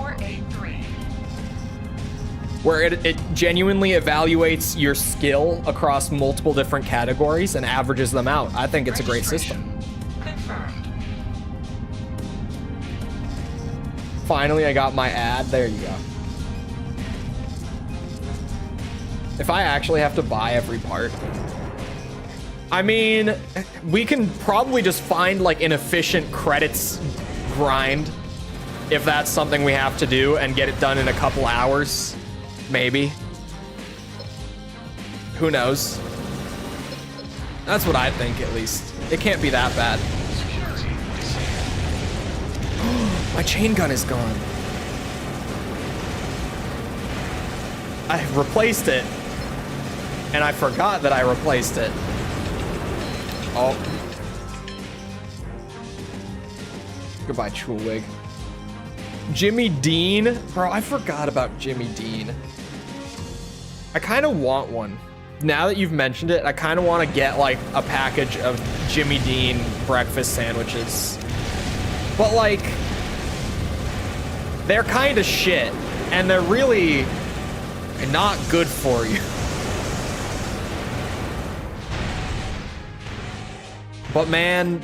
where it genuinely evaluates your skill across multiple different categories and averages them out. I think it's a great system. Confirmed. Finally, I got my ad. There you go. If I actually have to buy every part, I mean, we can probably just find like an efficient credits grind if that's something we have to do and get it done in a couple hours, maybe. Who knows? That's what I think, at least. It can't be that bad. My chain gun is gone. I replaced it. And I forgot that I replaced it. Oh. Goodbye, Chole. Jimmy Dean? Bro, I forgot about Jimmy Dean. I kind of want one. Now that you've mentioned it, I kind of want to get like a package of Jimmy Dean breakfast sandwiches. But like, they're kind of shit. And they're really not good for you. But man,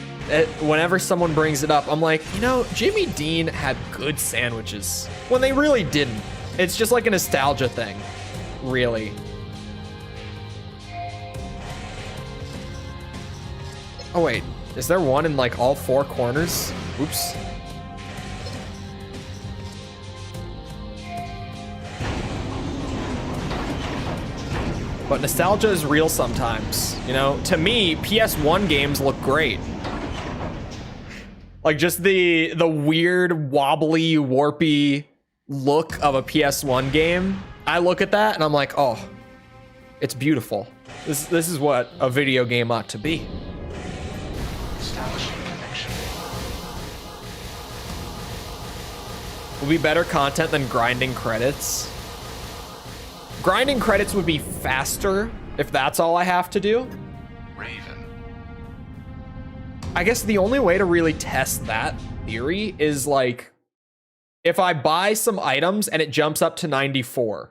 whenever someone brings it up, I'm like, you know, Jimmy Dean had good sandwiches when they really didn't. It's just like a nostalgia thing, really. Oh wait, is there one in like all four corners? Oops. But nostalgia is real sometimes, you know? To me, PS1 games look great. Like just the weird, wobbly, warpy look of a PS1 game. I look at that and I'm like, oh, it's beautiful. This is what a video game ought to be. Establishing connection. Will be better content than grinding credits. Grinding credits would be faster if that's all I have to do. Raven. I guess the only way to really test that theory is like, if I buy some items and it jumps up to 94,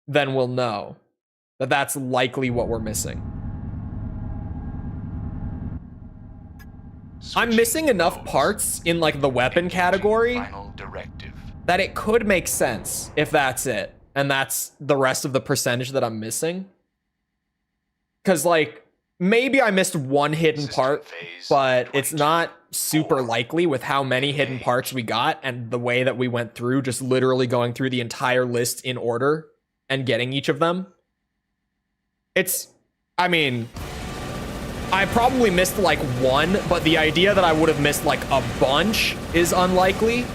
then we'll know that that's likely what we're missing. I'm missing enough parts in like the weapon category Final directive. that it could make sense if that's it. And that's the rest of the percentage that I'm missing. Because, like, maybe I missed one hidden part, but it's not super likely with how many hidden parts we got and the way that we went through, just literally going through the entire list in order and getting each of them. I mean, I probably missed, like, one, but the idea that I would have missed, like, a bunch is unlikely.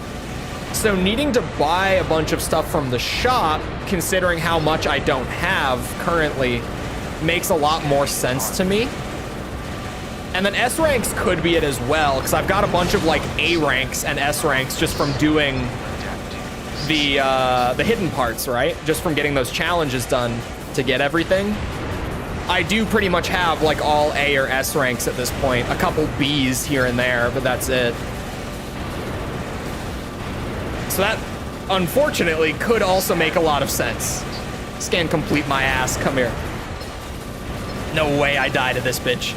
So needing to buy a bunch of stuff from the shop, considering how much I don't have currently, makes a lot more sense to me. And then S ranks could be it as well, because I've got a bunch of like A ranks and S ranks just from doing the hidden parts, right? Just from getting those challenges done to get everything. I do pretty much have like all A or S ranks at this point. A couple Bs here and there, but that's it. So that, unfortunately, could also make a lot of sense. Scan complete my ass, come here. No way I die to this bitch.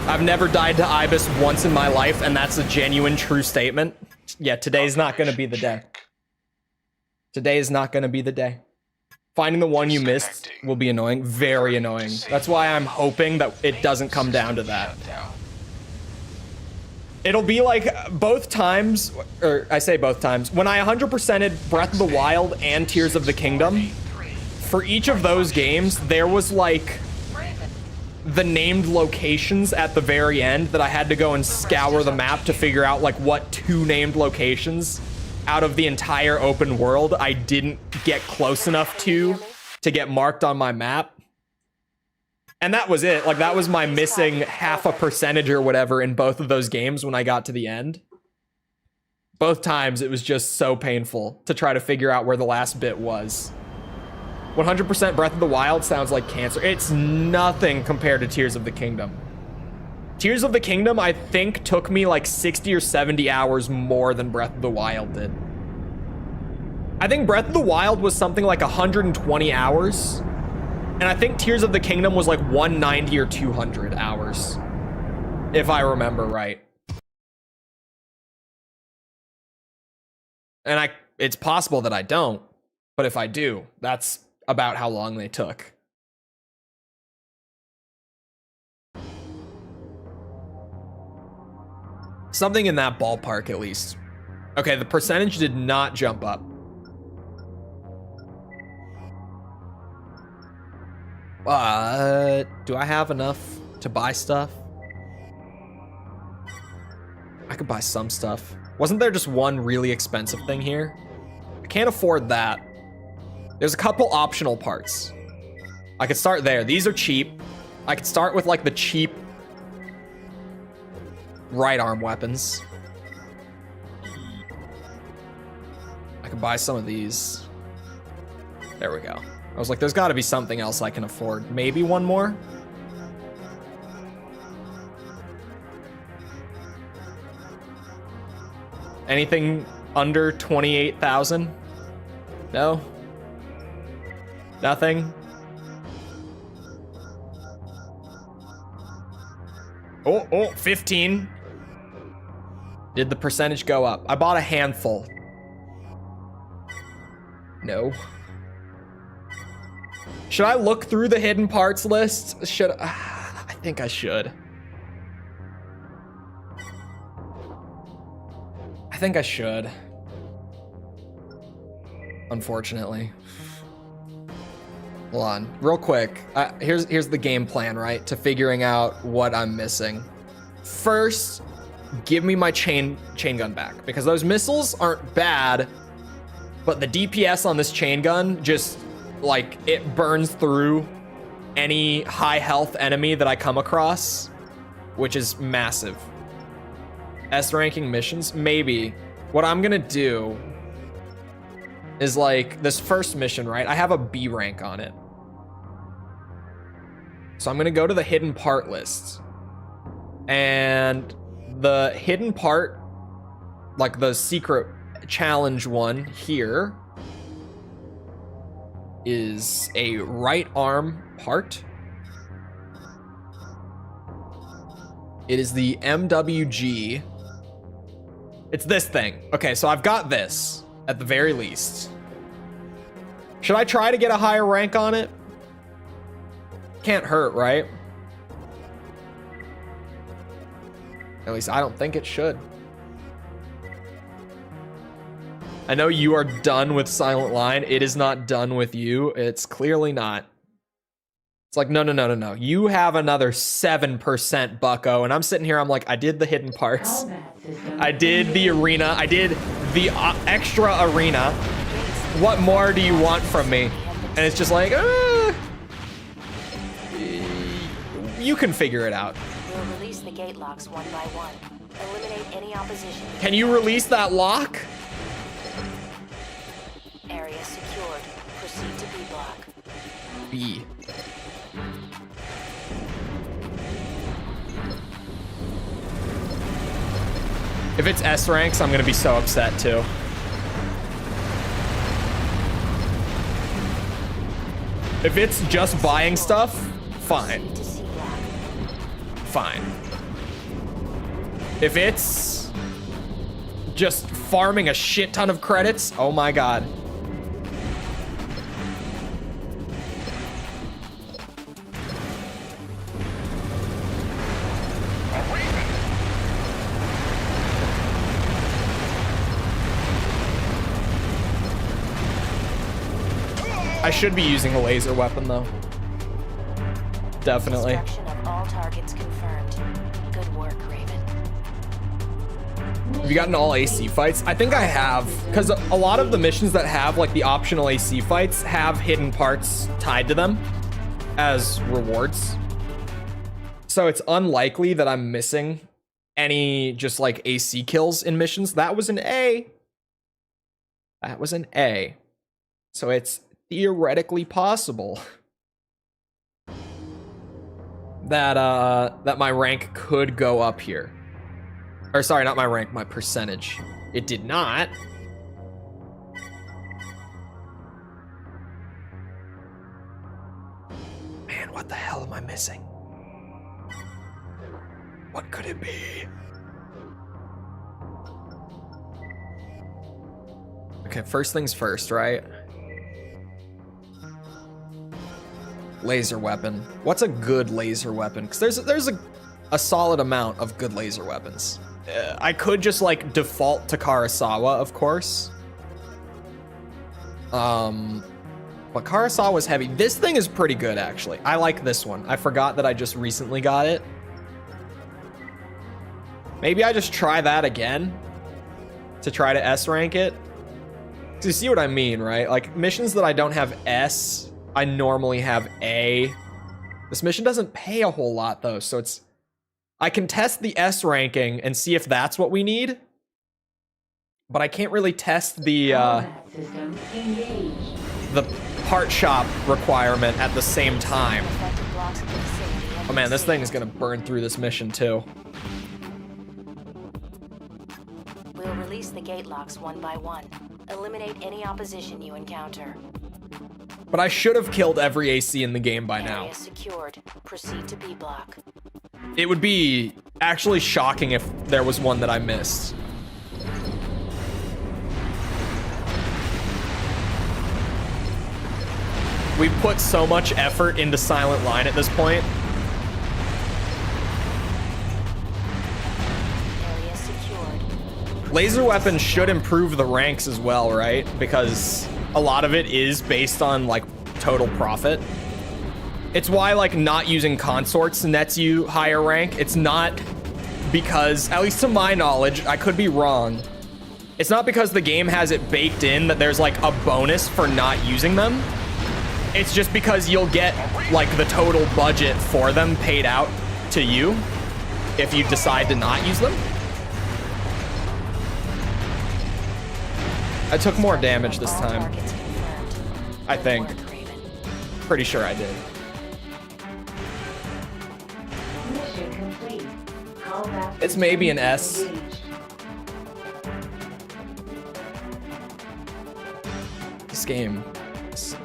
I've never died to Ibis once in my life, and that's a genuine, true statement. Yeah, today's not gonna be the day. Today is not gonna be the day. Finding the one you missed will be annoying, very annoying. That's why I'm hoping that it doesn't come down to that. It'll be like both times, or I say both times, when I 100%ed Breath of the Wild and Tears of the Kingdom, for each of those games, there was like the named locations at the very end that I had to go and scour the map to figure out like what two named locations out of the entire open world I didn't get close enough to get marked on my map. And that was it. Like, that was my missing half a percentage or whatever in both of those games when I got to the end. Both times, it was just so painful to try to figure out where the last bit was. 100% Breath of the Wild sounds like cancer. It's nothing compared to Tears of the Kingdom. Tears of the Kingdom, I think, took me like 60 or 70 hours more than Breath of the Wild did. I think Breath of the Wild was something like 120 hours. And I think Tears of the Kingdom was like 190 or 200 hours, if I remember right. And it's possible that I don't, but if I do, that's about how long they took. Something in that ballpark, at least. Okay, the percentage did not jump up. But do I have enough to buy stuff? I could buy some stuff. Wasn't there just one really expensive thing here? I can't afford that. There's a couple optional parts. I could start there. These are cheap. I could start with like the cheap right arm weapons. I could buy some of these. There we go. I was like, there's got to be something else I can afford. Maybe one more? Anything under 28,000? No? Nothing? Oh, 15. Did the percentage go up? I bought a handful. No. Should I look through the hidden parts list? I think I should. I think I should. Unfortunately. Hold on, real quick. Here's the game plan, right? To figuring out what I'm missing. First, give me my chain gun back, because those missiles aren't bad, but the DPS on this chain gun just like it burns through any high health enemy that I come across, which is massive. S ranking missions, maybe. What I'm gonna do is like this first mission, right? I have a B rank on it. So I'm gonna go to the hidden part list. And the hidden part, like the secret challenge one here, is a right arm part. It is the MWG. It's this thing. Okay, so I've got this. At the very least. Should I try to get a higher rank on it? Can't hurt, right? At least I don't think it should. I know you are done with Silent Line. It is not done with you. It's clearly not. It's like, no. You have another 7%, bucko. And I'm sitting here, I'm like, I did the hidden parts. I did the arena. I did the extra arena. What more do you want from me? And it's just like, you can figure it out. We'll release the gate locks one by one. Eliminate any opposition. Can you release that lock? Area secured. Proceed to B block. B. If it's S ranks, I'm gonna be so upset too. If it's just buying stuff, fine. Fine. If it's just farming a shit ton of credits, oh my god. I should be using a laser weapon though. Definitely. Destruction of all targets confirmed. Good work, Raven. Have you gotten all AC fights? I think I have, because a lot of the missions that have like the optional AC fights have hidden parts tied to them as rewards. So it's unlikely that I'm missing any just like AC kills in missions. That was an A. That was an A. So it's theoretically possible that that my rank could go up here. Or sorry, not my rank, my percentage. It did not. Man, what the hell am I missing? What could it be? Okay, first things first, right? Laser weapon. What's a good laser weapon? Because there's a solid amount of good laser weapons. I could just like default to Karasawa, of course. But Karasawa's heavy. This thing is pretty good, actually. I like this one. I forgot that I just recently got it. Maybe I just try that again. to try to S rank it. So you see what I mean, right? Like missions that I don't have S, I normally have A. This mission doesn't pay a whole lot though, so it's, I can test the S ranking and see if that's what we need, but I can't really test the part shop requirement at the same time. Oh man, this thing is gonna burn through this mission too. We'll release the gate locks one by one. Eliminate any opposition you encounter. But I should have killed every AC in the game by now. Area secured. Proceed to B block. It would be actually shocking if there was one that I missed. We put so much effort into Silent Line at this point. Area secured. Laser weapons should improve the ranks as well, right? Because a lot of it is based on like total profit. It's why like not using consorts nets you higher rank. It's not because, at least to my knowledge, I could be wrong. It's not because the game has it baked in that there's like a bonus for not using them. It's just because you'll get like the total budget for them paid out to you if you decide to not use them. I took more damage this time. I think. Pretty sure I did. It's maybe an S. This game is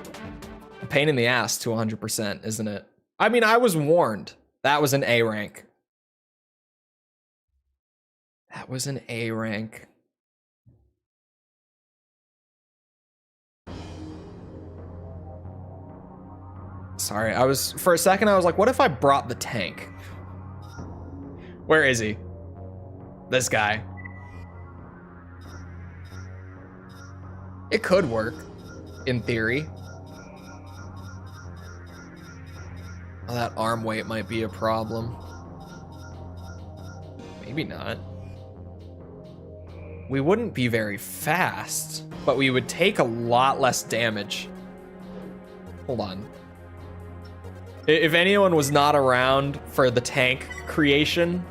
a pain in the ass to 100%, isn't it? I mean, I was warned. That was an A rank. That was an A rank. Sorry, for a second I was like, what if I brought the tank? Where is he? This guy. It could work, in theory. Oh, that arm weight might be a problem. Maybe not. We wouldn't be very fast, but we would take a lot less damage. Hold on. If anyone was not around for the tank creation,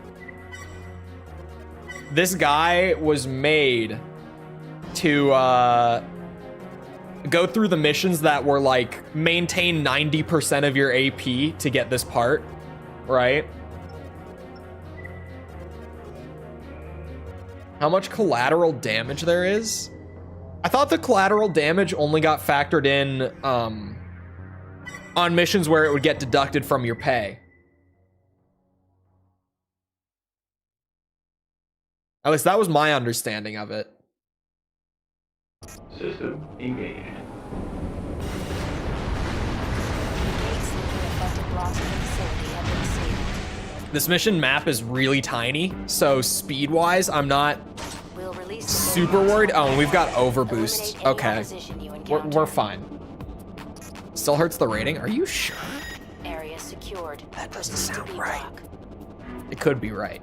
this guy was made to go through the missions that were like maintain 90% of your AP to get this part, right? How much collateral damage there is? I thought the collateral damage only got factored in on missions where it would get deducted from your pay. At least that was my understanding of it. System engaged. Gates linking affected blocks of the facility have been sealed. This mission map is really tiny, so speed-wise, I'm not We'll release the super worried. Oh, and we've got overboost. Eliminate any Okay. opposition you encounter. We're fine. Still hurts the rating? Are you sure? Area secured. That doesn't Proceed to sound B right. block. It could be right.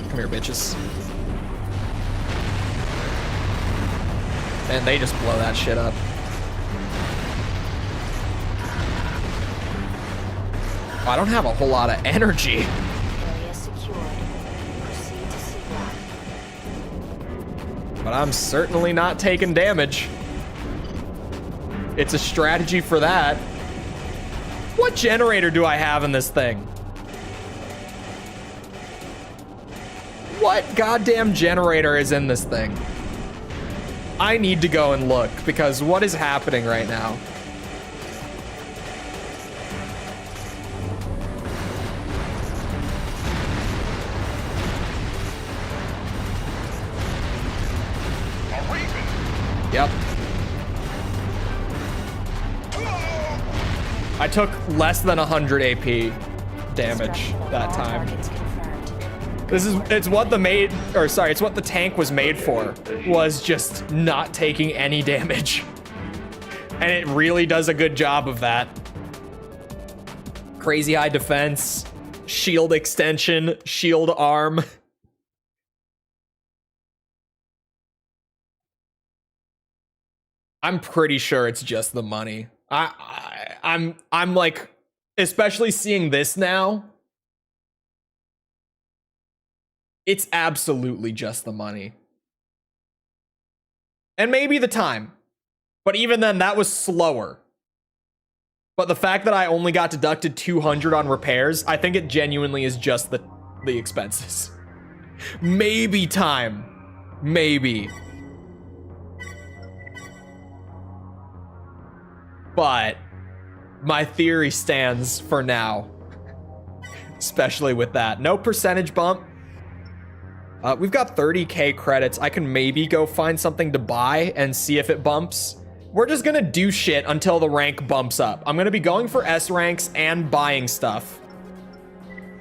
Come here, bitches. And they just blow that shit up. Oh, I don't have a whole lot of energy. Area secured. Proceed to C block. But I'm certainly not taking damage. It's a strategy for that. What generator do I have in this thing? What goddamn generator is in this thing? I need to go and look, because what is happening right now? Yep. I took less than 100 AP damage that time. Targets confirmed. It's what it's what the tank was made for, was just not taking any damage. And it really does a good job of that. Crazy high defense, Shield extension, shield arm. I'm pretty sure it's just the money. I'm like, especially seeing this now, it's absolutely just the money. And maybe the time. But even then, that was slower. But the fact that I only got deducted 200 on repairs, I think it genuinely is just the expenses. Maybe time. Maybe. But my theory stands for now. Especially with that. No percentage bump. We've got 30k credits. I can maybe go find something to buy and see if it bumps. We're just gonna do shit until the rank bumps up. I'm gonna be going for S ranks and buying stuff.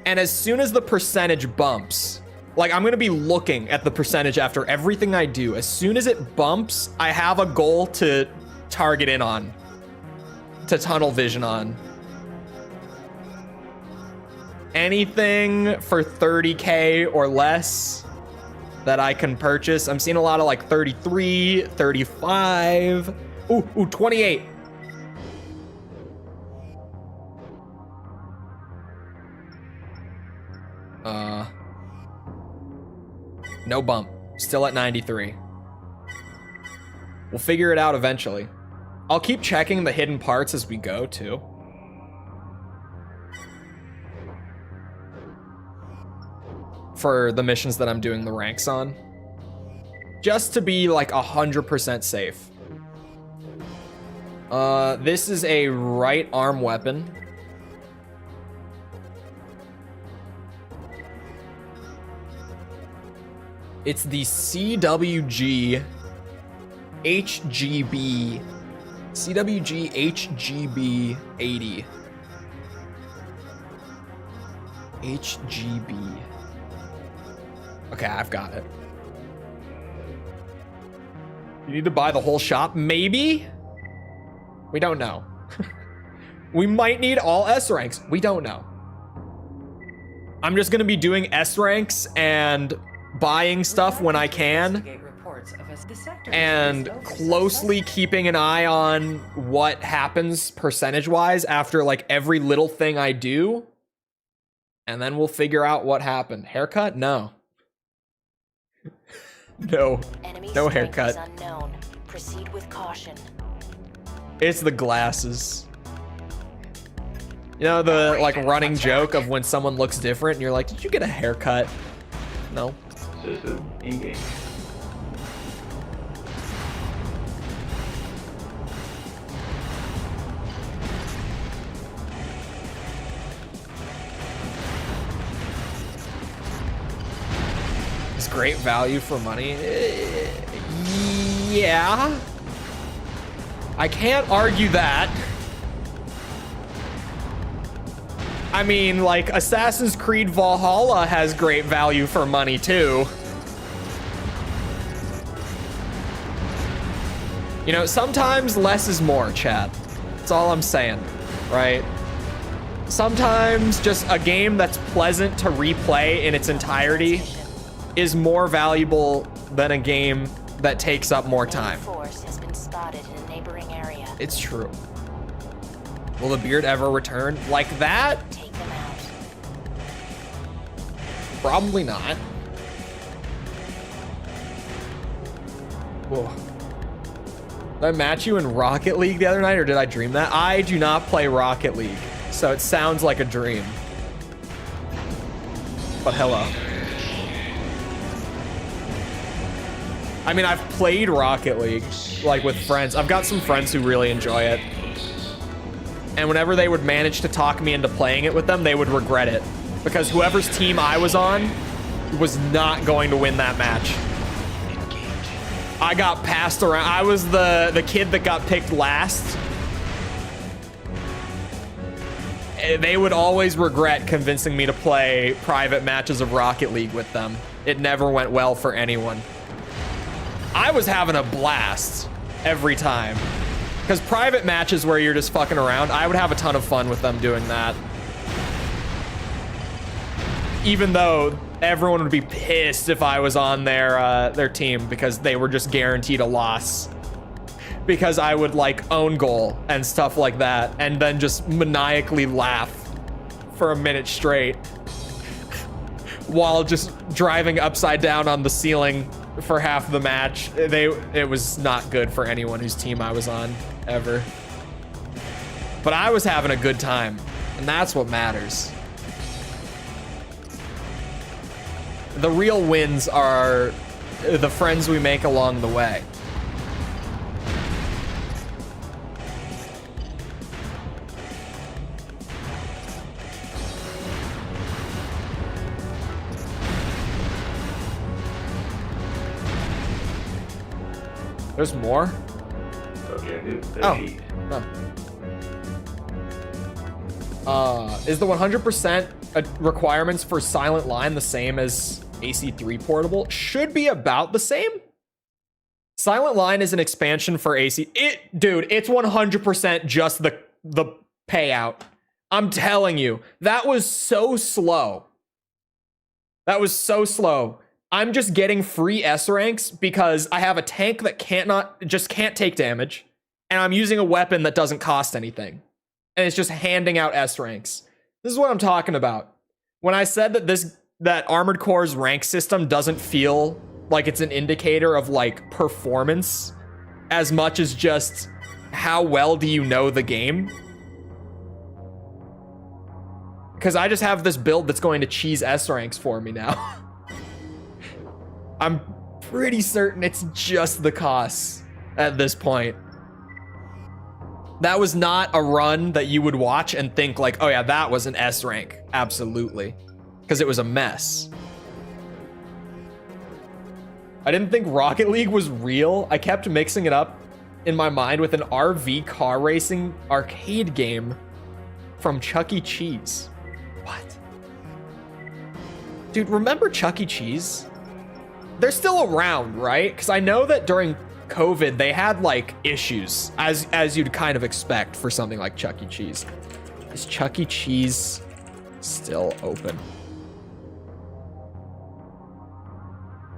And as soon as the percentage bumps, like I'm gonna be looking at the percentage after everything I do. As soon as it bumps, I have a goal to target in on. To tunnel vision on. Anything for 30k or less that I can purchase. I'm seeing a lot of like 33, 35. Ooh, 28. No bump. Still at 93. We'll figure it out eventually. I'll keep checking the hidden parts as we go too. For the missions that I'm doing the ranks on. Just to be like 100% safe. This is a right arm weapon. It's the CWG HGB. CWG HGB 80. HGB. Okay, I've got it. You need to buy the whole shop? Maybe? We don't know. We might need all S ranks. We don't know. I'm just gonna be doing S ranks and buying stuff when I can. And closely keeping an eye on what happens percentage-wise after like every little thing I do. And then we'll figure out what happened. Haircut? No. No haircut. Proceed with caution. It's the glasses. You know the like running joke of when someone looks different and you're like, did you get a haircut? No. Just an in-game. It's great value for money. Yeah. I can't argue that. I mean, like, Assassin's Creed Valhalla has great value for money, too. You know, sometimes less is more, chat. That's all I'm saying, right? Sometimes just a game that's pleasant to replay in its entirety is more valuable than a game that takes up more time. Force has been spotted in a neighboring area. It's true. Will the beard ever return? Like that? Take them out. Probably not. Whoa. Did I match you in Rocket League the other night, or did I dream that? I do not play Rocket League, so it sounds like a dream. But hello. I mean, I've played Rocket League, like with friends. I've got some friends who really enjoy it. And whenever they would manage to talk me into playing it with them, they would regret it. Because whoever's team I was on was not going to win that match. I got passed around. I was the kid that got picked last. They would always regret convincing me to play private matches of Rocket League with them. It never went well for anyone. I was having a blast every time. Because private matches where you're just fucking around, I would have a ton of fun with them doing that. even though everyone would be pissed if I was on their team because they were just guaranteed a loss. Because I would like own goal and stuff like that, and then just maniacally laugh for a minute straight while just driving upside down on the ceiling for half the match. It was not good for anyone whose team I was on ever. But I was having a good time, and that's what matters. The real wins are the friends we make along the way. There's more? Is the 100% requirements for Silent Line the same as AC3 Portable? Should be about the same. Silent Line is an expansion for AC. Dude, it's 100% just the payout. I'm telling you, that was so slow. That was so slow. I'm just getting free S ranks because I have a tank that can't take damage, and I'm using a weapon that doesn't cost anything. And it's just handing out S ranks. This is what I'm talking about. When I said that Armored Core's rank system doesn't feel like it's an indicator of like performance as much as just how well do you know the game? Because I just have this build that's going to cheese S ranks for me now. I'm pretty certain it's just the costs at this point. That was not a run that you would watch and think like, oh yeah, that was an S rank. Absolutely. Because it was a mess. I didn't think Rocket League was real. I kept mixing it up in my mind with an RV car racing arcade game from Chuck E. Cheese. What? Dude, remember Chuck E. Cheese? They're still around, right? Because I know that during COVID, they had like issues, as you'd kind of expect for something like Chuck E. Cheese. Is Chuck E. Cheese still open?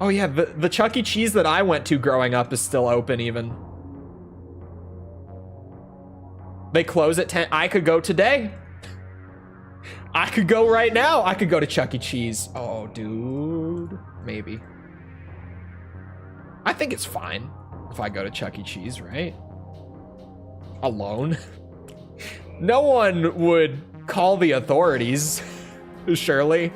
Oh yeah, the Chuck E. Cheese that I went to growing up is still open even. They close at 10. I could go today. I could go right now. I could go to Chuck E. Cheese. Oh, dude. Maybe. I think it's fine if I go to Chuck E. Cheese, right? Alone? No one would call the authorities, surely.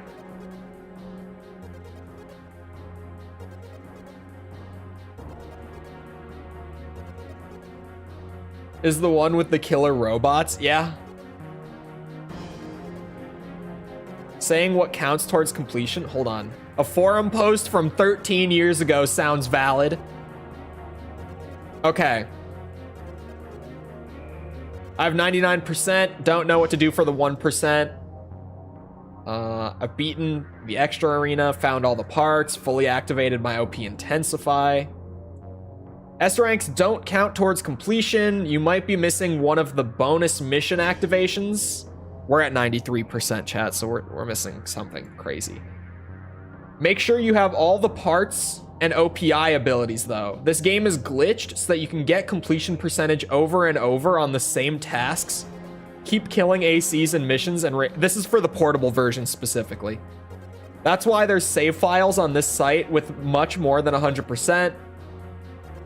Is the one with the killer robots? Yeah. Saying what counts towards completion? Hold on. A forum post from 13 years ago sounds valid. Okay. I have 99%. Don't know what to do for the 1%. I've beaten the extra arena, found all the parts, fully activated my OP Intensify. S ranks don't count towards completion. You might be missing one of the bonus mission activations. We're at 93% chat, so we're missing something crazy. Make sure you have all the parts and OPI abilities though. This game is glitched so that you can get completion percentage over and over on the same tasks. Keep killing ACs and missions, and this is for the portable version specifically. That's why there's save files on this site with much more than 100%.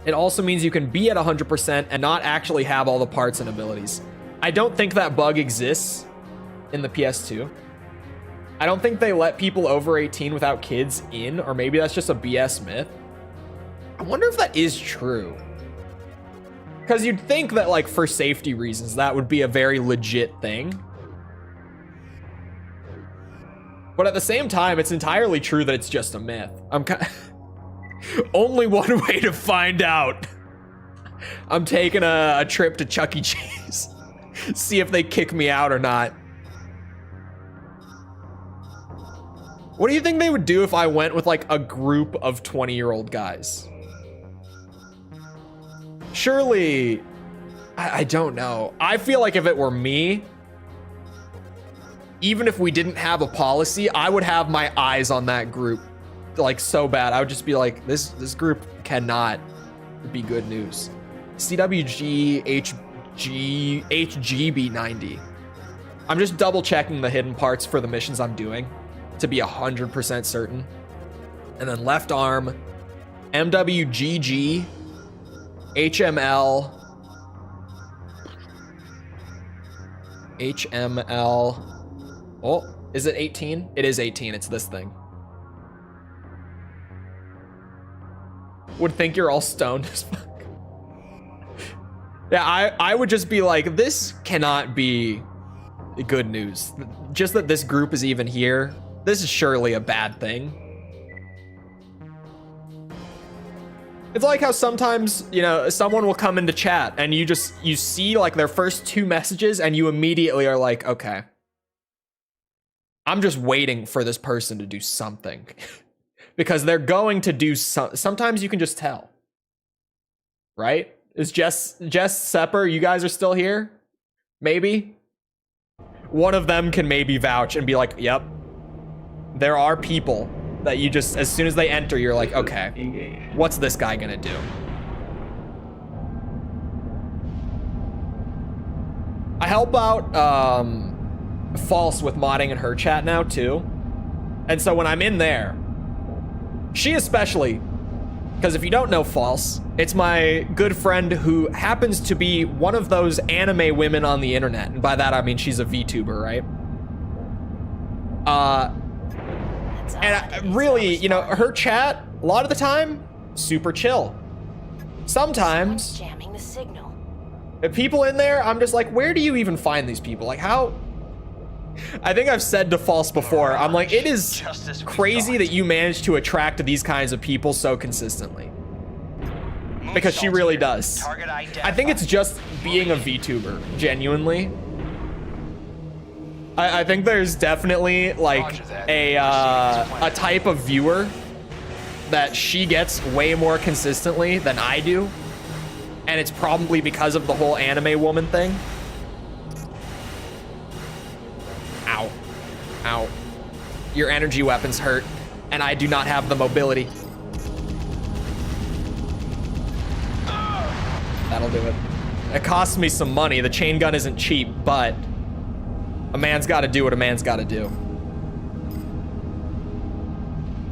It also means you can be at 100% and not actually have all the parts and abilities. I don't think that bug exists in the PS2. I don't think they let people over 18 without kids in, or maybe that's just a BS myth. I wonder if that is true. Because you'd think that, like, for safety reasons, that would be a very legit thing. But at the same time, it's entirely true that it's just a myth. Only one way to find out. I'm taking a trip to Chuck E. Cheese. See if they kick me out or not. What do you think they would do if I went with like a group of 20-year-old guys? Surely, I don't know. I feel like if it were me, even if we didn't have a policy, I would have my eyes on that group like so bad. I would just be like, this group cannot be good news. CWG HGB90. I'm just double checking the hidden parts for the missions I'm doing to be 100% certain. And then left arm, MWGG, HML, oh, is it 18? It is 18, it's this thing. Would think you're all stoned as fuck. Yeah, I would just be like, this cannot be good news. Just that this group is even here, this is surely a bad thing. It's like how sometimes, you know, someone will come into chat and you see like their first 2 messages and you immediately are like, okay, I'm just waiting for this person to do something. Because they're going to do sometimes you can just tell. Right? Is Jess Sepper, you guys are still here? Maybe? One of them can maybe vouch and be like, yep. There are people that you just, as soon as they enter, you're like, okay, what's this guy gonna do? I help out False with modding in her chat now too. And so when I'm in there, she especially, because if you don't know False, it's my good friend who happens to be one of those anime women on the internet. And by that, I mean she's a VTuber, right? And really, you know, her chat, a lot of the time, super chill. Sometimes, Jamming the signal. the people in there, I'm just like, where do you even find these people? Like, how? I think I've said to False before, I'm like, it is crazy that you manage to attract these kinds of people so consistently. Because she really does. I think it's just being a VTuber, genuinely. I think there's definitely like a type of viewer that she gets way more consistently than I do. And it's probably because of the whole anime woman thing. Ow. Ow. Your energy weapons hurt, and I do not have the mobility. That'll do it. It costs me some money. The chain gun isn't cheap, but a man's got to do what a man's got to do.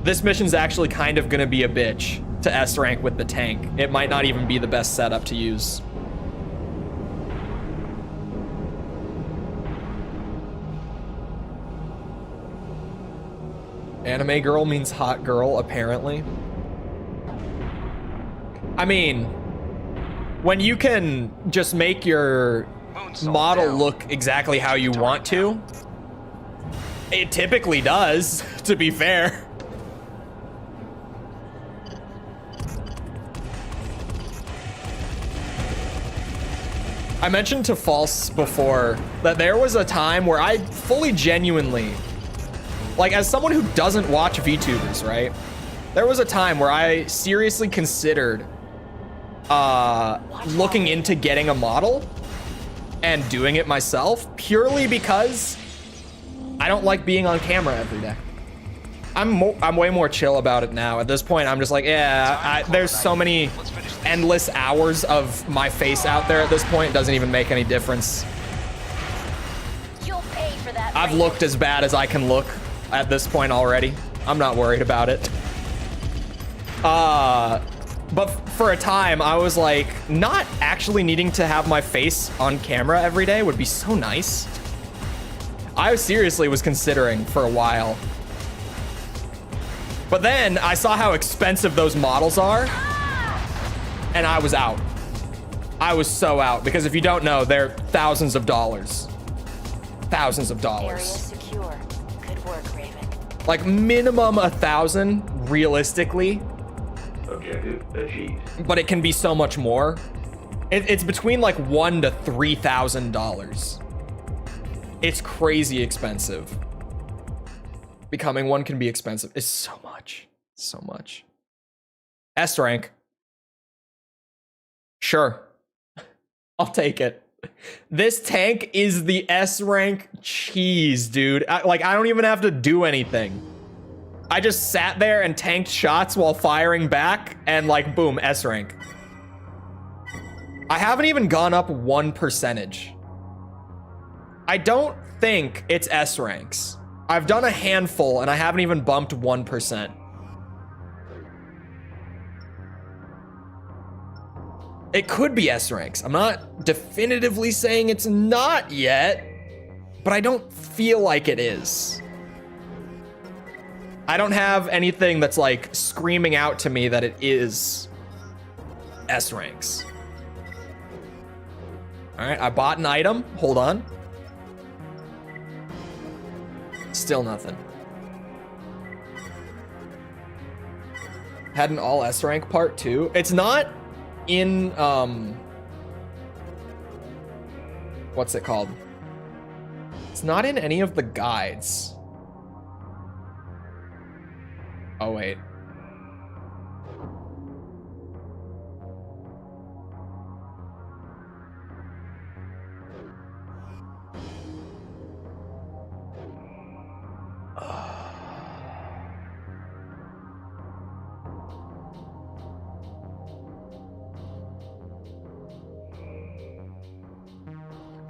This mission's actually kind of going to be a bitch to S rank with the tank. It might not even be the best setup to use. Anime girl means hot girl, apparently. I mean, when you can just make your model look exactly how you want to, it typically does, to be fair. I mentioned to False before that there was a time where I fully genuinely, like as someone who doesn't watch VTubers, right? There was a time where I seriously considered looking into getting a model and doing it myself purely because I don't like being on camera every day. I'm way more chill about it now. At this point, I'm just like, yeah, there's so many endless hours of my face out there at this point. It doesn't even make any difference. You'll pay for that. I've looked as bad as I can look at this point already. I'm not worried about it. But for a time, I was like, not actually needing to have my face on camera every day would be so nice. I seriously was considering for a while. But then I saw how expensive those models are, and I was out. I was so out, because if you don't know, they're thousands of dollars. Thousands of Area dollars. secure. Good work, Raven. Like minimum 1,000, realistically. Objective achieved. But it can be so much more. It's between like $1,000 to $3,000. It's crazy expensive. Becoming one can be expensive. It's so much. So much. S rank. Sure. I'll take it. This tank is the S rank cheese, dude. I don't even have to do anything. I just sat there and tanked shots while firing back, and like, boom, S rank. I haven't even gone up 1%. I don't think it's S ranks. I've done a handful and I haven't even bumped 1%. It could be S ranks. I'm not definitively saying it's not yet, but I don't feel like it is. I don't have anything that's like screaming out to me that it is S ranks. All right, I bought an item. Hold on. Still nothing. Had an all S rank part too. It's not in, what's it called? It's not in any of the guides. Oh, wait.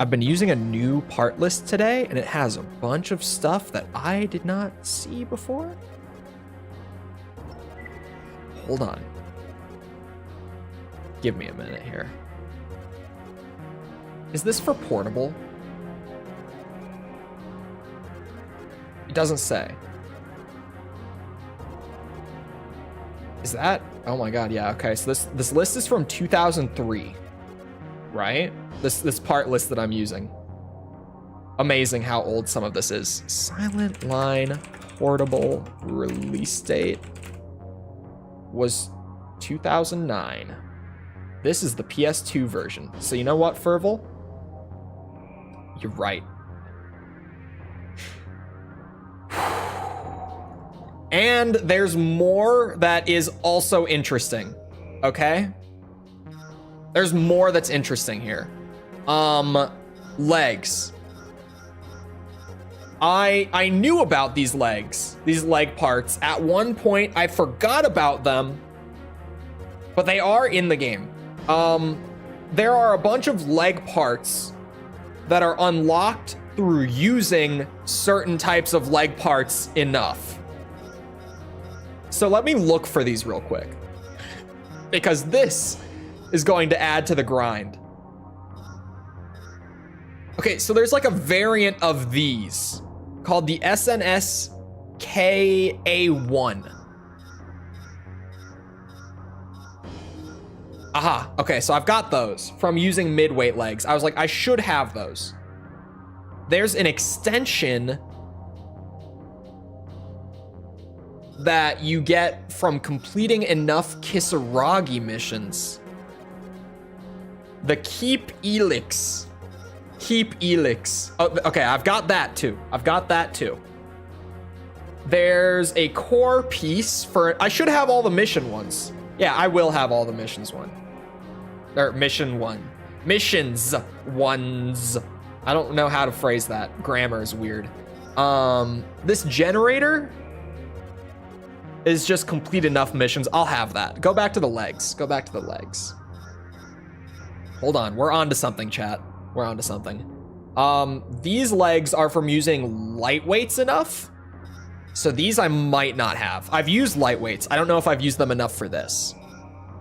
I've been using a new part list today, and it has a bunch of stuff that I did not see before. Hold on. Give me a minute here. Is this for portable? It doesn't say. Is that? Oh my god, yeah, okay. So this list is from 2003, right? This part list that I'm using. Amazing how old some of this is. Silent Line portable release date was 2009. This is the PS2 version. So you know what, Fervil? You're right. And there's more that is also interesting, okay? There's more that's interesting here. Legs. I knew about these legs, these leg parts. At one point, I forgot about them, but they are in the game. There are a bunch of leg parts that are unlocked through using certain types of leg parts enough. So let me look for these real quick, because this is going to add to the grind. Okay, so there's like a variant of these called the SNS KA1. Aha, okay, so I've got those from using mid-weight legs. I was like, I should have those. There's an extension that you get from completing enough Kisaragi missions. The Keep Elix. Keep Elix. Oh, okay, I've got that too. There's a core piece for, I should have all the mission ones. Yeah, I will have all the missions one. Or mission one. Missions ones. I don't know how to phrase that. Grammar is weird. This generator is just complete enough missions. I'll have that. Go back to the legs. Hold on, we're on to something, chat. We're on to something. These legs are from using lightweights enough. So these I might not have. I've used lightweights. I don't know if I've used them enough for this.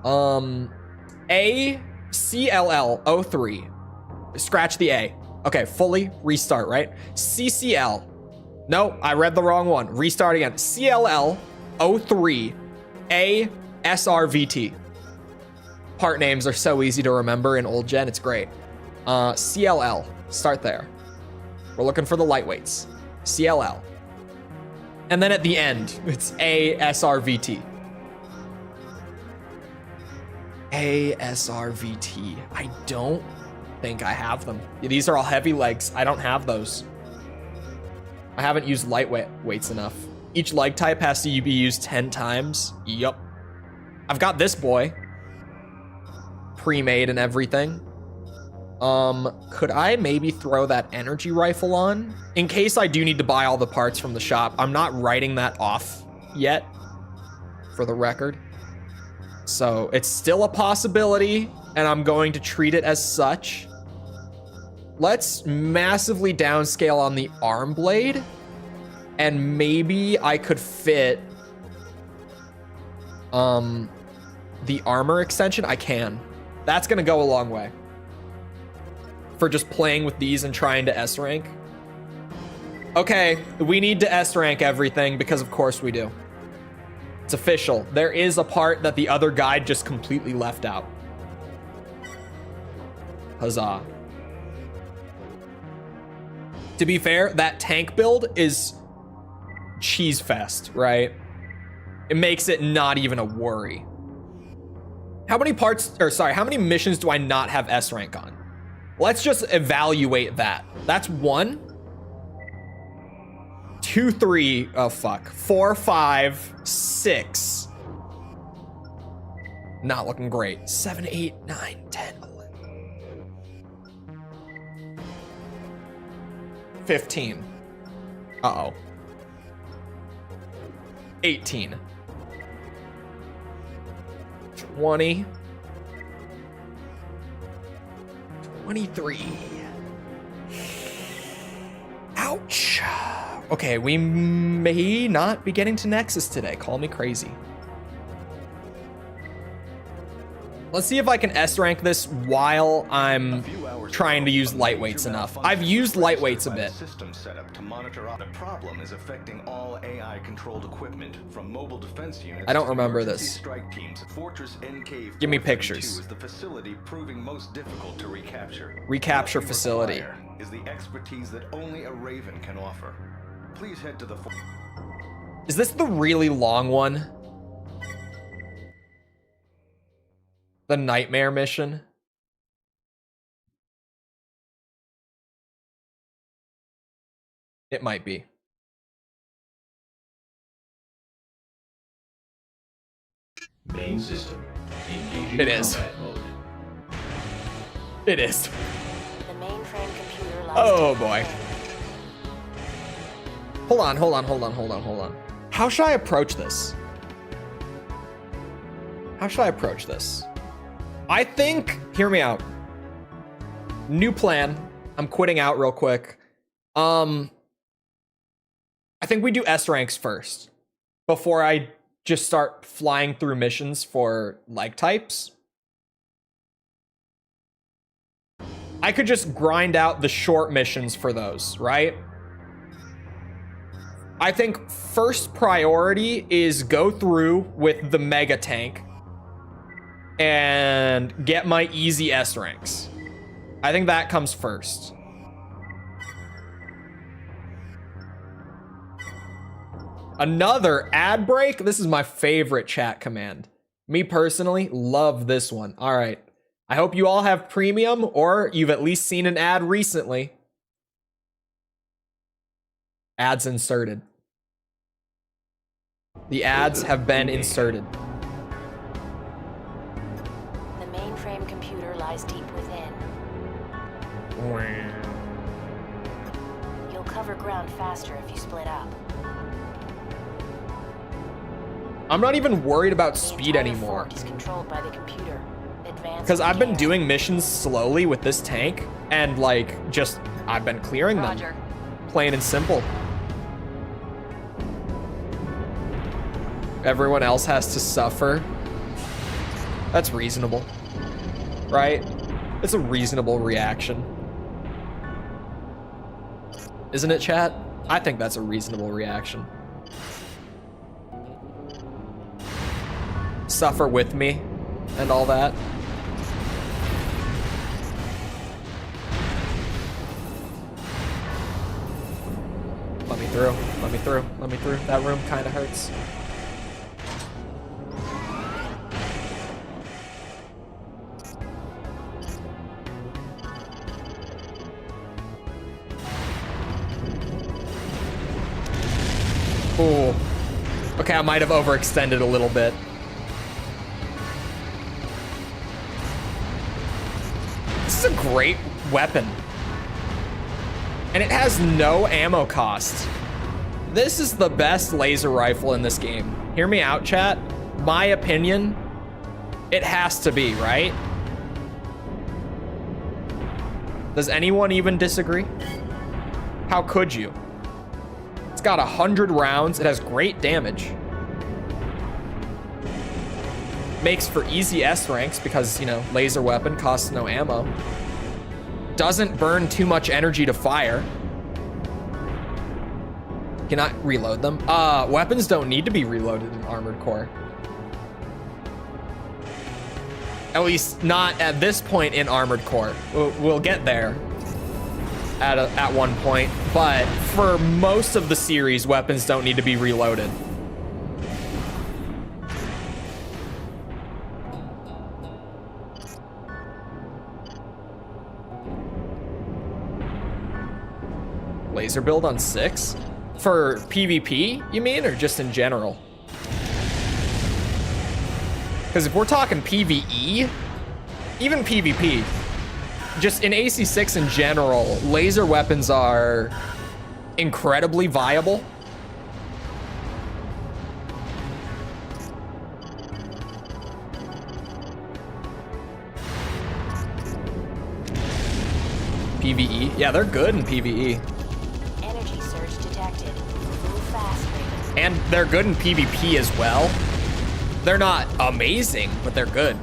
A CLL03. Scratch the A. Okay, fully restart, right? CCL. No, I read the wrong one. Restart again. CLL03 A SRVT. Part names are so easy to remember in old gen, it's great. CLL, start there. We're looking for the lightweights. CLL. And then at the end, it's ASRVT. ASRVT. I don't think I have them. These are all heavy legs. I don't have those. I haven't used lightweight weights enough. Each leg type has to be used 10 times. Yup. I've got this boy. Pre-made and everything. Could I maybe throw that energy rifle on? In case I do need to buy all the parts from the shop. I'm not writing that off yet, for the record. So it's still a possibility, and I'm going to treat it as such. Let's massively downscale on the arm blade, and maybe I could fit the armor extension. I can. That's gonna go a long way for just playing with these and trying to S rank. Okay, we need to S rank everything because of course we do. It's official. There is a part that the other guide just completely left out. Huzzah. To be fair, that tank build is cheese fest, right? It makes it not even a worry. How many parts, or sorry, how many missions do I not have S rank on? Let's just evaluate that. That's 1, 2, 3, oh fuck, 4, 5, 6. Not looking great. 7, 8, 9, 10, 11. 15. Uh-oh. 18. 20. 23. Ouch. Okay, we may not be getting to Nexus today. Call me crazy. Let's see if I can S rank this while I'm trying to use lightweights enough. I've used lightweights a bit. System setup to monitor the problem is affecting all AI-controlled equipment from mobile defense units. I don't to remember emergency this. Strike teams. Fortress NK Give me 432 pictures. is the facility proving most difficult to recapture. Recapture What we facility. require is the expertise that only a Raven can offer. Please head to the. Is this the really long one? The nightmare mission? It might be. Main system. Engaging It is. combat mode. It is. The mainframe computer lies Oh deep boy. within. Hold on. How should I approach this? I think, hear me out. New plan. I'm quitting out real quick. I think we do S ranks first before I just start flying through missions for like types. I could just grind out the short missions for those, right? I think first priority is go through with the mega tank and get my easy S ranks. I think that comes first. Another ad break? This is my favorite chat command. Me personally, love this one. All right. I hope you all have premium or you've at least seen an ad recently. Ads inserted. The ads have been inserted. The mainframe computer lies deep within. You'll cover ground faster if you split up. I'm not even worried about The speed entire anymore. fort is controlled by the computer. Advance Because with I've been care. doing missions slowly with this tank and like just I've been clearing Roger. them. Plain and simple. Everyone else has to suffer. That's reasonable. Right? It's a reasonable reaction. Isn't it, chat? I think that's a reasonable reaction. Suffer with me and all that. Let me through. Let me through. Let me through. That room kind of hurts. Ooh. Okay, I might have overextended a little bit. This is a great weapon. And it has no ammo cost. This is the best laser rifle in this game. Hear me out, chat. My opinion, it has to be, right? Does anyone even disagree? How could you? It's got 100 rounds. It has great damage. Makes for easy S ranks because, you know, laser weapon costs no ammo. Doesn't burn too much energy to fire. Cannot reload them. Weapons don't need to be reloaded in Armored Core. At least not at this point in Armored Core. We'll get there at one point, but for most of the series, weapons don't need to be reloaded. Laser build on 6? For PvP, you mean, or just in general? Because if we're talking PvE, even PvP, just in AC6 in general, laser weapons are incredibly viable. PvE? Yeah, they're good in PvE. Energy surge detected. Move fast, Raven. And they're good in PvP as well. They're not amazing, but they're good.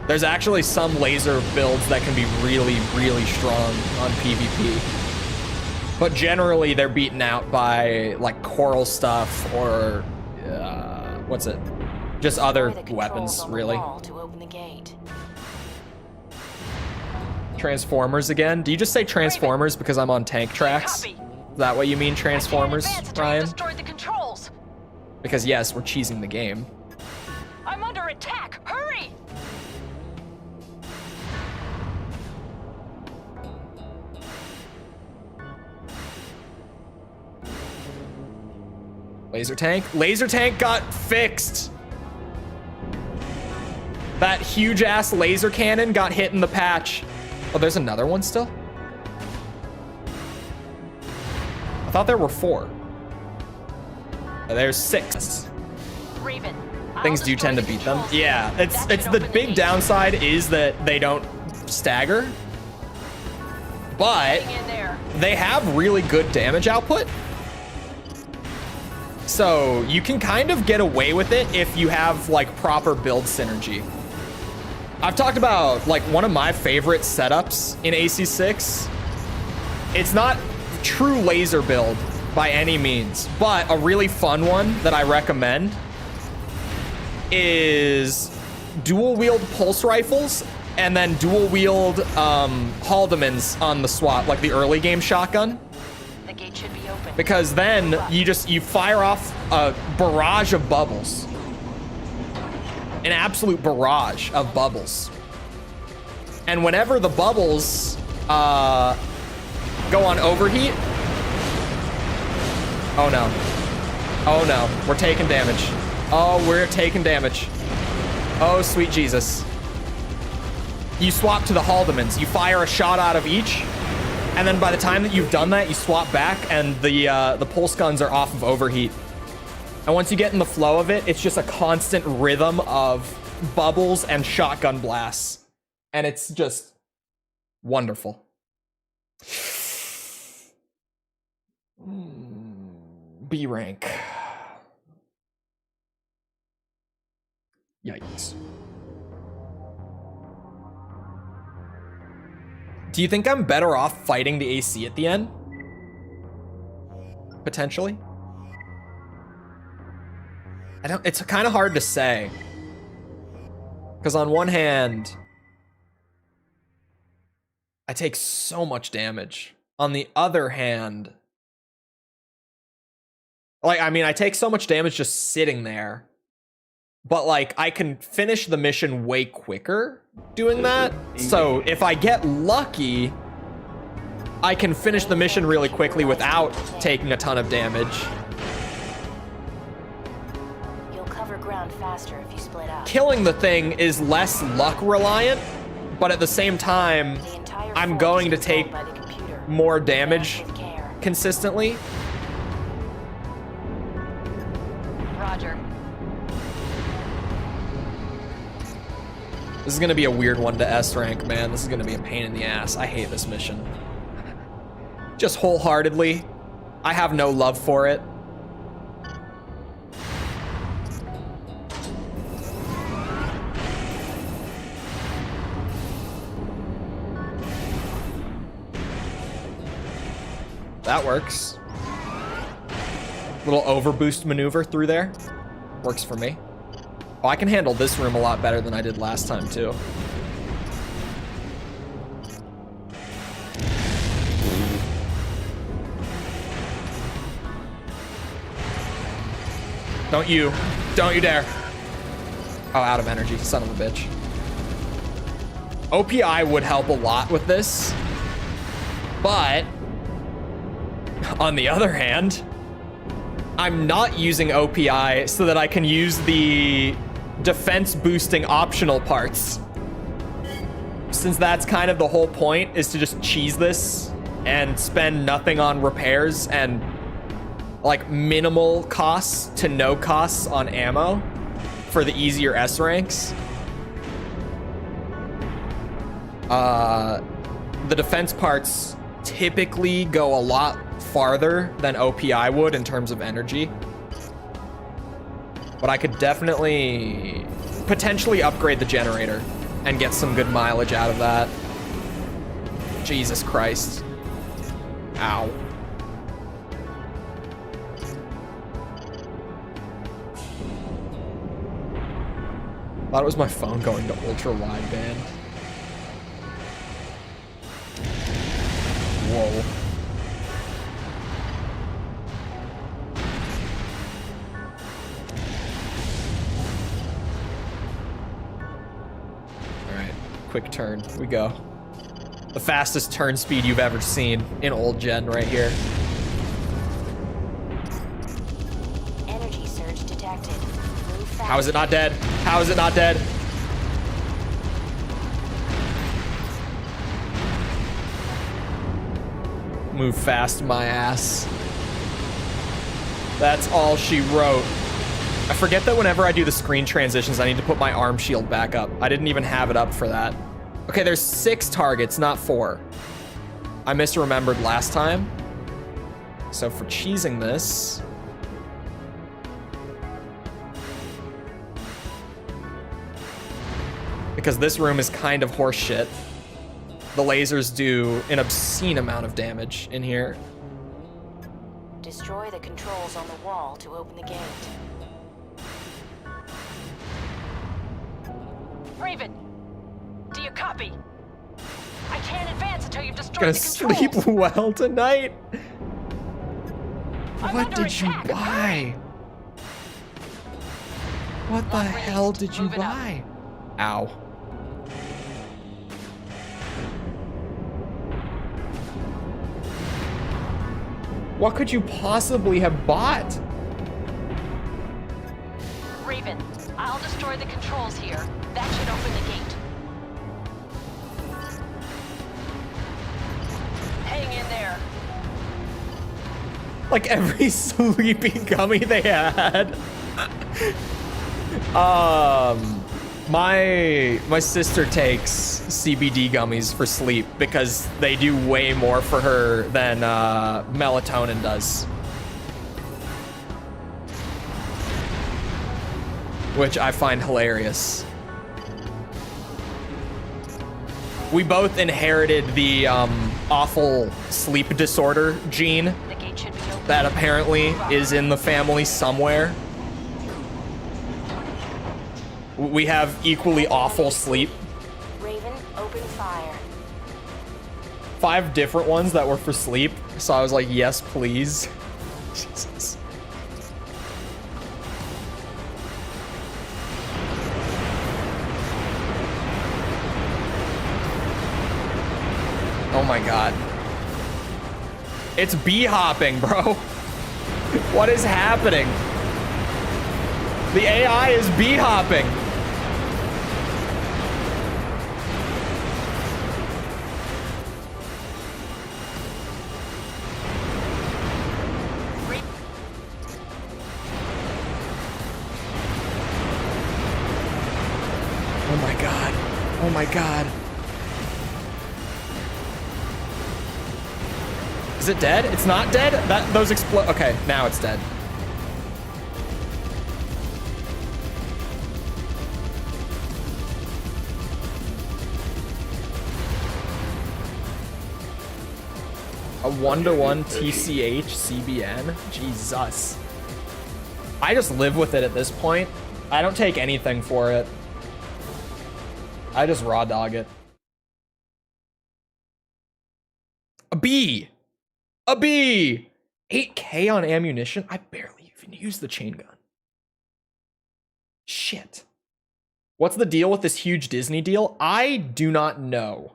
There's actually some laser builds that can be really, really strong on PvP. But generally, they're beaten out by, like, coral stuff or, what's it? Just other weapons, really. To open the gate. Transformers again? Do you just say Transformers because I'm on tank tracks? Is that what you mean, Transformers, Ryan? Destroyed the controls. Because yes, we're cheesing the game. I'm under attack. Hurry! Laser tank? Laser tank got fixed. That huge ass laser cannon got hit in the patch. Oh, there's another one still? I thought there were 4. There's 6. Raven. Things do tend to beat them. Yeah, it's the big downside is that they don't stagger. But they have really good damage output. So you can kind of get away with it if you have like proper build synergy. I've talked about like one of my favorite setups in AC6. It's not true laser build by any means, but a really fun one that I recommend is dual wield pulse rifles and then dual wield Haldemans on the SWAT, like the early game shotgun. The gate should be open. Because then you fire off a barrage of bubbles. An absolute barrage of bubbles. And whenever the bubbles go on overheat, oh no. Oh no, we're taking damage. Oh, we're taking damage. Oh, sweet Jesus. You swap to the Haldemans. You fire a shot out of each, and then by the time that you've done that, you swap back, and the pulse guns are off of overheat. And once you get in the flow of it, it's just a constant rhythm of bubbles and shotgun blasts. And it's just wonderful. B rank. Yikes. Do you think I'm better off fighting the AC at the end? Potentially? It's kind of hard to say. Because on one hand, I take so much damage. On the other hand, like, I mean, I take so much damage just sitting there. But like, I can finish the mission way quicker doing that. So if I get lucky, I can finish the mission really quickly without taking a ton of damage. You'll cover ground faster if you split up. Killing the thing is less luck reliant But at the same time, The entire I'm fort going is to controlled take by the computer. more damage Manage with care. consistently. Roger. This is gonna be a weird one to S rank, man. This is gonna be a pain in the ass. I hate this mission. Just wholeheartedly, I have no love for it. That works. Little overboost maneuver through there. Works for me. Oh, I can handle this room a lot better than I did last time, too. Don't you dare. Oh, out of energy, son of a bitch. OPI would help a lot with this, but on the other hand, I'm not using OPI so that I can use the defense boosting optional parts. Since that's kind of the whole point, is to just cheese this and spend nothing on repairs and like minimal costs to no costs on ammo for the easier S ranks. The defense parts typically go a lot farther than OPI would in terms of energy. But I could definitely potentially upgrade the generator and get some good mileage out of that. Jesus Christ. Ow. Thought it was my phone going to ultra wideband. Whoa. Alright, quick turn. We go. The fastest turn speed you've ever seen in old gen right here. Energy surge detected. Move fast. How is it not dead? How is it not dead? Move fast, my ass. That's all she wrote. I forget that whenever I do the screen transitions, I need to put my arm shield back up. I didn't even have it up for that. Okay, there's 6 targets, not 4. I misremembered last time. So for cheesing this... because this room is kind of horse shit. The lasers do an obscene amount of damage in here. Destroy the controls on the wall to open the gate. Raven, do you copy? I can't advance until you've destroyed Gonna the controls. sleep well tonight. I'm What under did you attack. buy? What the Lock hell released. did you Moving up. buy? Ow. What could you possibly have bought? Raven, I'll destroy the controls here. That should open the gate. Hang in there. Like every sleepy gummy they had. My sister takes CBD gummies for sleep because they do way more for her than melatonin does. Which I find hilarious. We both inherited the awful sleep disorder gene The gate should be open. that apparently is in the family somewhere. We have equally awful sleep. Raven, open fire. 5 different ones that were for sleep. So I was like, yes, please. Jesus. Oh my God. It's bee hopping, bro. What is happening? The AI is bee hopping. Oh my god. Is it dead? It's not dead? Those explode. Okay, now it's dead. A 1-to-1 TCH CBN? Jesus. I just live with it at this point. I don't take anything for it. I just raw dog it. A B! A B! 8K on ammunition? I barely even use the chain gun. Shit. What's the deal with this huge Disney deal? I do not know.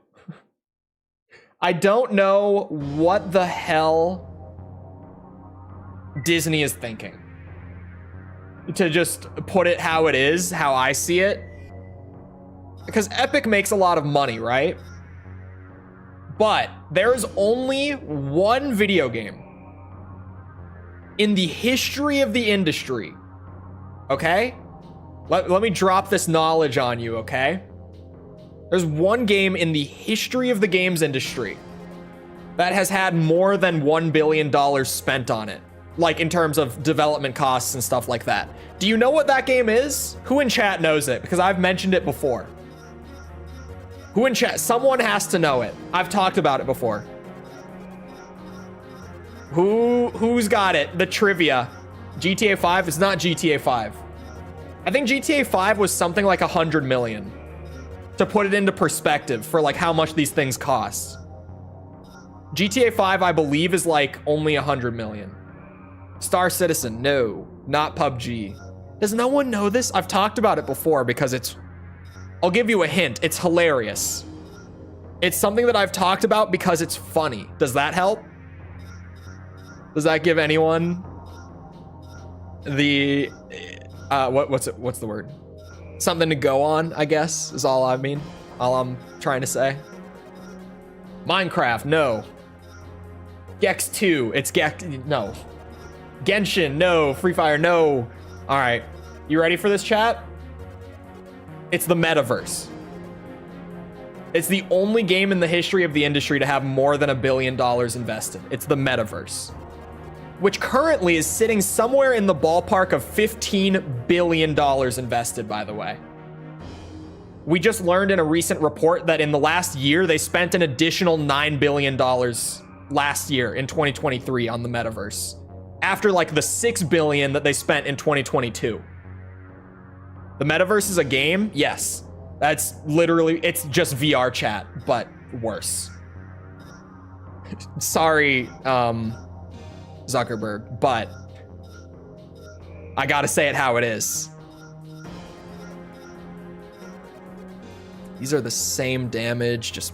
I don't know what the hell Disney is thinking. To just put it how it is, how I see it. Because Epic makes a lot of money, right? But there is only one video game in the history of the industry, okay? Let me drop this knowledge on you, okay? There's one game in the history of the games industry that has had more than $1 billion spent on it. Like in terms of development costs and stuff like that. Do you know what that game is? Who in chat knows it? Because I've mentioned it before. Who in chat? Someone has to know it. I've talked about it before. Who's got it? The trivia. GTA 5? It's not GTA 5. I think GTA 5 was something like 100 million. To put it into perspective for like how much these things cost. GTA 5, I believe, is like only 100 million. Star Citizen, no, not PUBG. Does no one know this? I've talked about it before because it's, I'll give you a hint. It's hilarious. It's something that I've talked about because it's funny. Does that help? Does that give anyone the, what's the word? Something to go on, I guess, is all I mean. All I'm trying to say. Minecraft, no. Gex 2, it's Gex, no. Genshin, no. Free Fire, no. All right, you ready for this, chat? It's the metaverse. It's the only game in the history of the industry to have more than $1 billion invested. It's the metaverse, which currently is sitting somewhere in the ballpark of $15 billion invested, by the way. We just learned in a recent report that in the last year, they spent an additional $9 billion last year in 2023 on the metaverse, after like the $6 billion that they spent in 2022. The metaverse is a game? Yes. That's literally, it's just VR chat, but worse. Sorry, Zuckerberg, but I gotta say it how it is. These are the same damage, just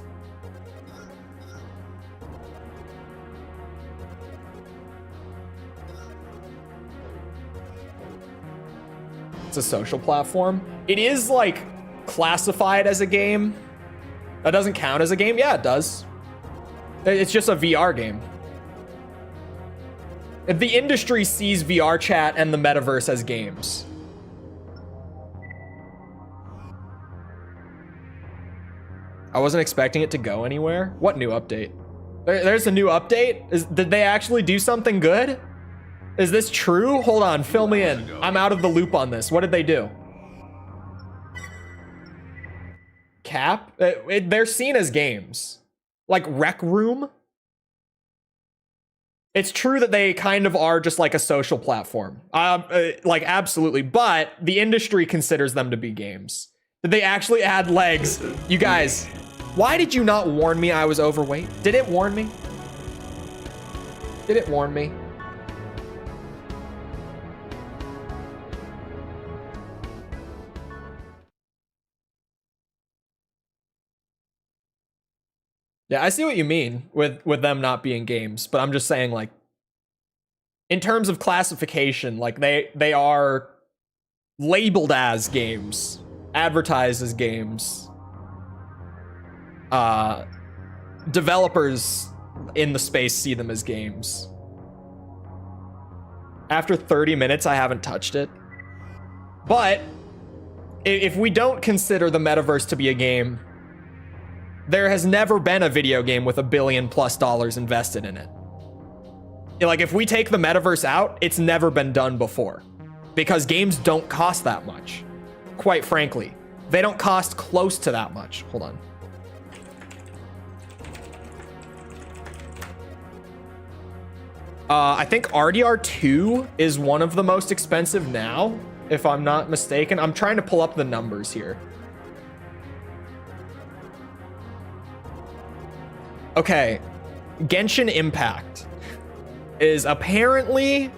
it's a social platform. It is like classified as a game. That doesn't count as a game. Yeah, it does. It's just a VR game. The industry sees VR chat and the metaverse as games. I wasn't expecting it to go anywhere. What new update? There's a new update? Did they actually do something good? Is this true? Hold on, fill me in. I'm out of the loop on this. What did they do? Cap? They're seen as games. Like Rec Room? It's true that they kind of are just like a social platform. Like, absolutely. But the industry considers them to be games. Did they actually add legs? You guys, why did you not warn me I was overweight? Did it warn me? Did it warn me? Yeah, I see what you mean with them not being games, but I'm just saying, like, in terms of classification, like they are labeled as games, advertised as games. Developers in the space see them as games. After 30 minutes, I haven't touched it. But if we don't consider the metaverse to be a game, there has never been a video game with $1 billion+ invested in it. Like, if we take the metaverse out, it's never been done before, because games don't cost that much. Quite frankly, they don't cost close to that much. Hold on. I think RDR2 is one of the most expensive now, if I'm not mistaken. I'm trying to pull up the numbers here. Okay, Genshin Impact is apparently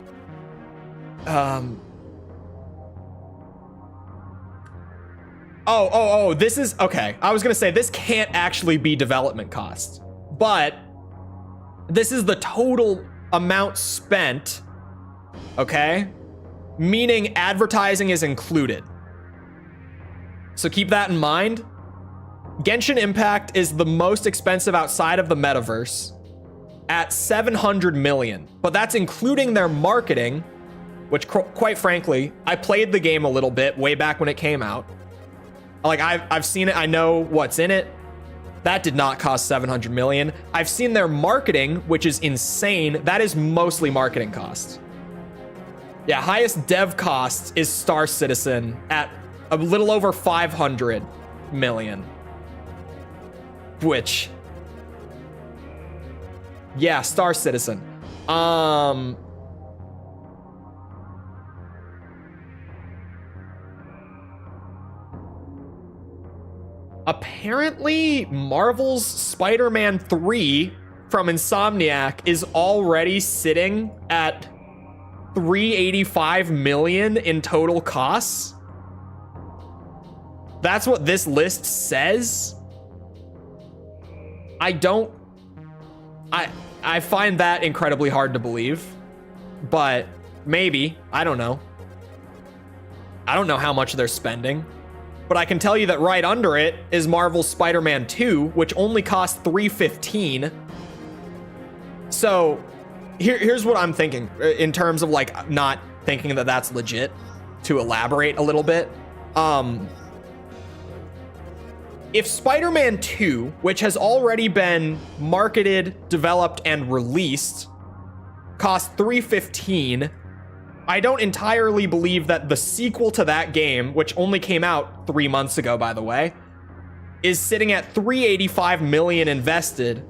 this is okay. I was gonna say this can't actually be development costs, but this is the total amount spent, okay? Meaning advertising is included. So keep that in mind. Genshin Impact is the most expensive outside of the metaverse at $700 million, but that's including their marketing, which quite frankly, I played the game a little bit way back when it came out. Like, I've seen it, I know what's in it. That did not cost $700 million. I've seen their marketing, which is insane. That is mostly marketing costs. Yeah, highest dev cost is Star Citizen at a little over $500 million. Which, yeah, Star Citizen. Apparently, Marvel's Spider-Man 3 from Insomniac is already sitting at $385 million in total costs. That's what this list says. I find that incredibly hard to believe, but maybe, I don't know. I don't know how much they're spending. But I can tell you that right under it is Marvel's Spider-Man 2, which only cost $315. So here's what I'm thinking in terms of like not thinking that that's legit, to elaborate a little bit. If Spider-Man 2, which has already been marketed, developed, and released, cost $315, I don't entirely believe that the sequel to that game, which only came out 3 months ago, by the way, is sitting at $385 million invested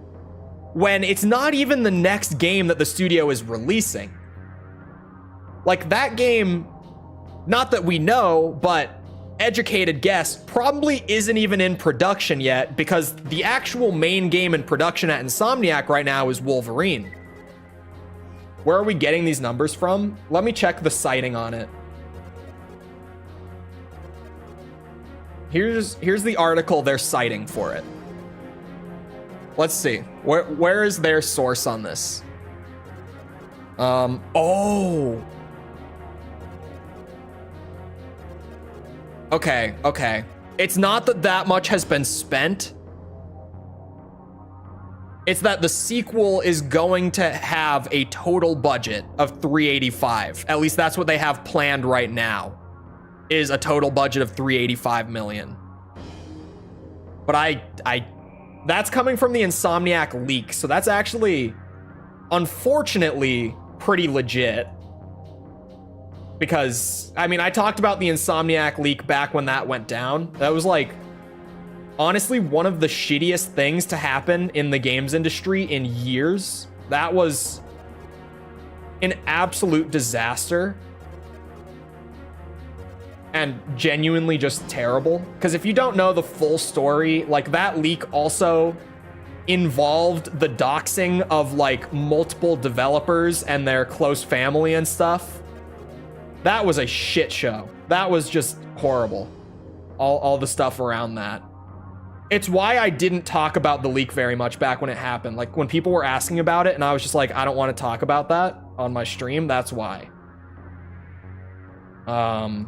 when it's not even the next game that the studio is releasing. Like, that game, not that we know, but educated guess, probably isn't even in production yet, because the actual main game in production at Insomniac right now is Wolverine. Where are we getting these numbers from? Let me check the citing on it. Here's the article they're citing for it. Let's see. Where is their source on this? Oh. Okay. It's not that much has been spent. It's that the sequel is going to have a total budget of $385. At least that's what they have planned right now, is a total budget of $385 million. But that's coming from the Insomniac leak, so that's actually, unfortunately, pretty legit. Because, I mean, I talked about the Insomniac leak back when that went down. That was like, honestly, one of the shittiest things to happen in the games industry in years. That was an absolute disaster. And genuinely just terrible. Because if you don't know the full story, like, that leak also involved the doxing of like multiple developers and their close family and stuff. That was a shit show. That was just horrible. All the stuff around that. It's why I didn't talk about the leak very much back when it happened. Like, when people were asking about it and I was just like, I don't want to talk about that on my stream. That's why. But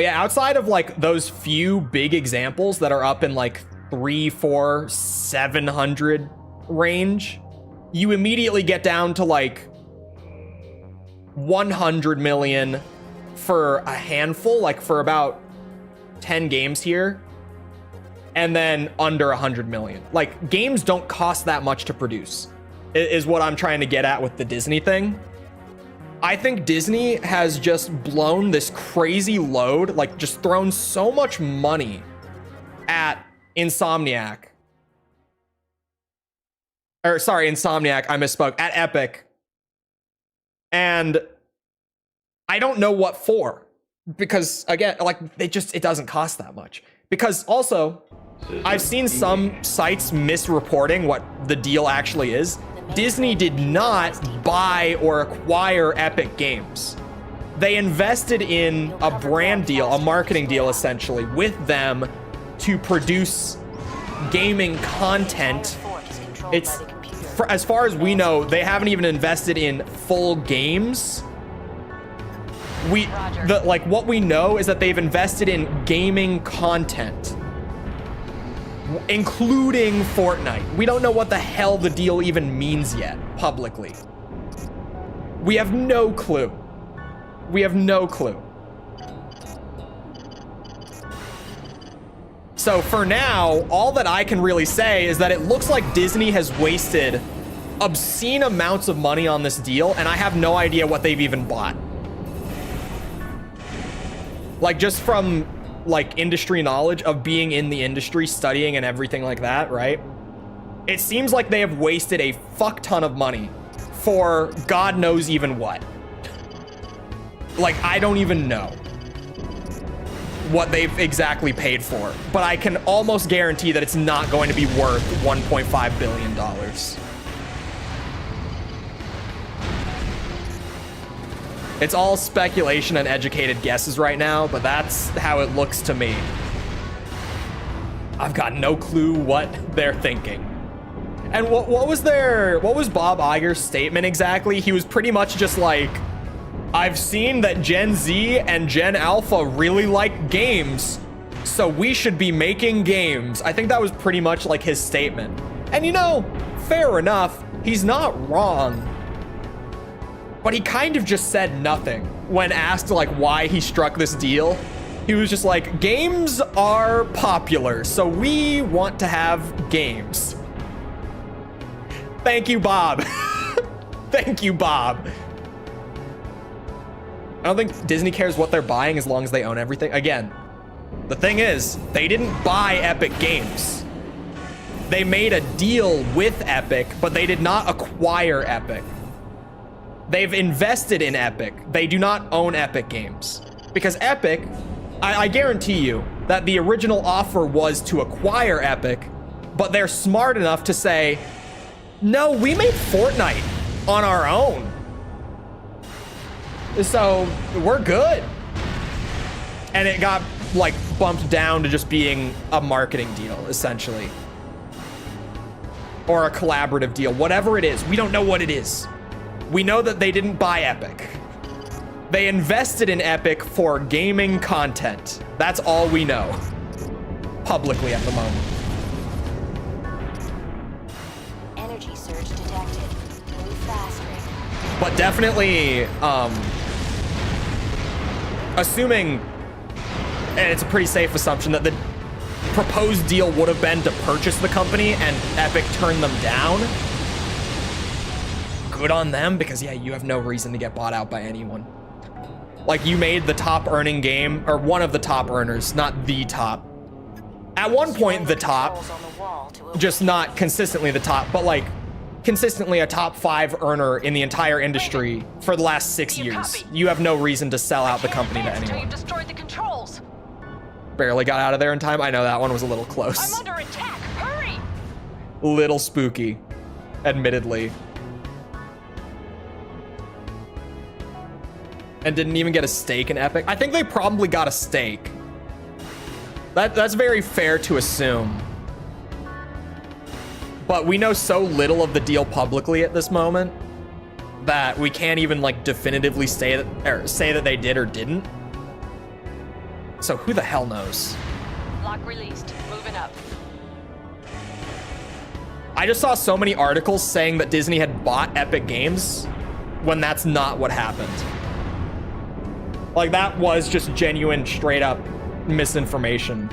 yeah, outside of like those few big examples that are up in like 300, 400, 700 range, you immediately get down to like 100 million, for a handful, like for about 10 games here, and then under 100 million. Like, games don't cost that much to produce, is what I'm trying to get at with the Disney thing. I think Disney has just blown this crazy load, like just thrown so much money at Insomniac. Or sorry, Insomniac, I misspoke, at Epic. And I don't know what for. Because again, like it doesn't cost that much. Because also, I've seen some sites misreporting what the deal actually is. Disney did not buy or acquire Epic Games. They invested in a brand deal, a marketing deal essentially, with them to produce gaming content. It's, as far as we know, they haven't even invested in full games. What we know is that they've invested in gaming content, including Fortnite. We don't know what the hell the deal even means yet, publicly. We have no clue. We have no clue. So for now, all that I can really say is that it looks like Disney has wasted obscene amounts of money on this deal, and I have no idea what they've even bought. Like, just from like industry knowledge of being in the industry, studying and everything like that, right? It seems like they have wasted a fuck ton of money for God knows even what. Like, I don't even know what they've exactly paid for, but I can almost guarantee that it's not going to be worth $1.5 billion. It's all speculation and educated guesses right now, but that's how it looks to me. I've got no clue what they're thinking. And what was Bob Iger's statement exactly? He was pretty much just like, I've seen that Gen Z and Gen Alpha really like games, so we should be making games. I think that was pretty much like his statement. And you know, fair enough, he's not wrong. But he kind of just said nothing when asked like why he struck this deal. He was just like, games are popular, so we want to have games. Thank you, Bob. Thank you, Bob. I don't think Disney cares what they're buying as long as they own everything. Again, the thing is, they didn't buy Epic Games. They made a deal with Epic, but they did not acquire Epic. They've invested in Epic. They do not own Epic Games. Because Epic, I guarantee you that the original offer was to acquire Epic, but they're smart enough to say, no, we made Fortnite on our own. So we're good. And it got like bumped down to just being a marketing deal, essentially. Or a collaborative deal, whatever it is. We don't know what it is. We know that they didn't buy Epic. They invested in Epic for gaming content. That's all we know. Publicly at the moment. Energy surge detected. Move faster. But definitely, assuming, and it's a pretty safe assumption, that the proposed deal would have been to purchase the company and Epic turned them down. Good on them, because yeah, you have no reason to get bought out by anyone. Like, you made the top earning game, or one of the top earners, not the top. At one point, the top, just not consistently the top, but like consistently a top 5 earner in the entire industry for the last 6 years. You have no reason to sell out the company to anyone. You've destroyed the controls. Barely got out of there in time. I know that one was a little I'm close. under attack. Hurry! Little spooky, admittedly. And didn't even get a stake in Epic. I think they probably got a stake. That's very fair to assume. But we know so little of the deal publicly at this moment that we can't even like definitively say that they did or didn't. So who the hell knows? Lock released. Moving up. I just saw so many articles saying that Disney had bought Epic Games when that's not what happened. Like, that was just genuine, straight up misinformation,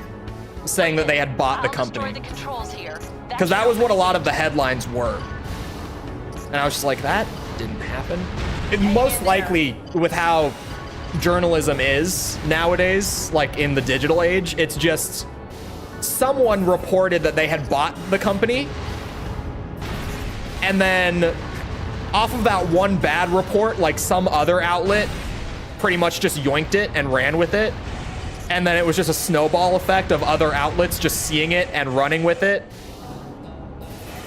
saying that they had bought the company. Destroy the controls here. Because that was what a lot of the headlines were. And I was just like, that didn't happen. Most likely, with how journalism is nowadays, like in the digital age, it's just someone reported that they had bought the company, and then off of that one bad report, like some other outlet pretty much just yoinked it and ran with it, and then it was just a snowball effect of other outlets just seeing it and running with it,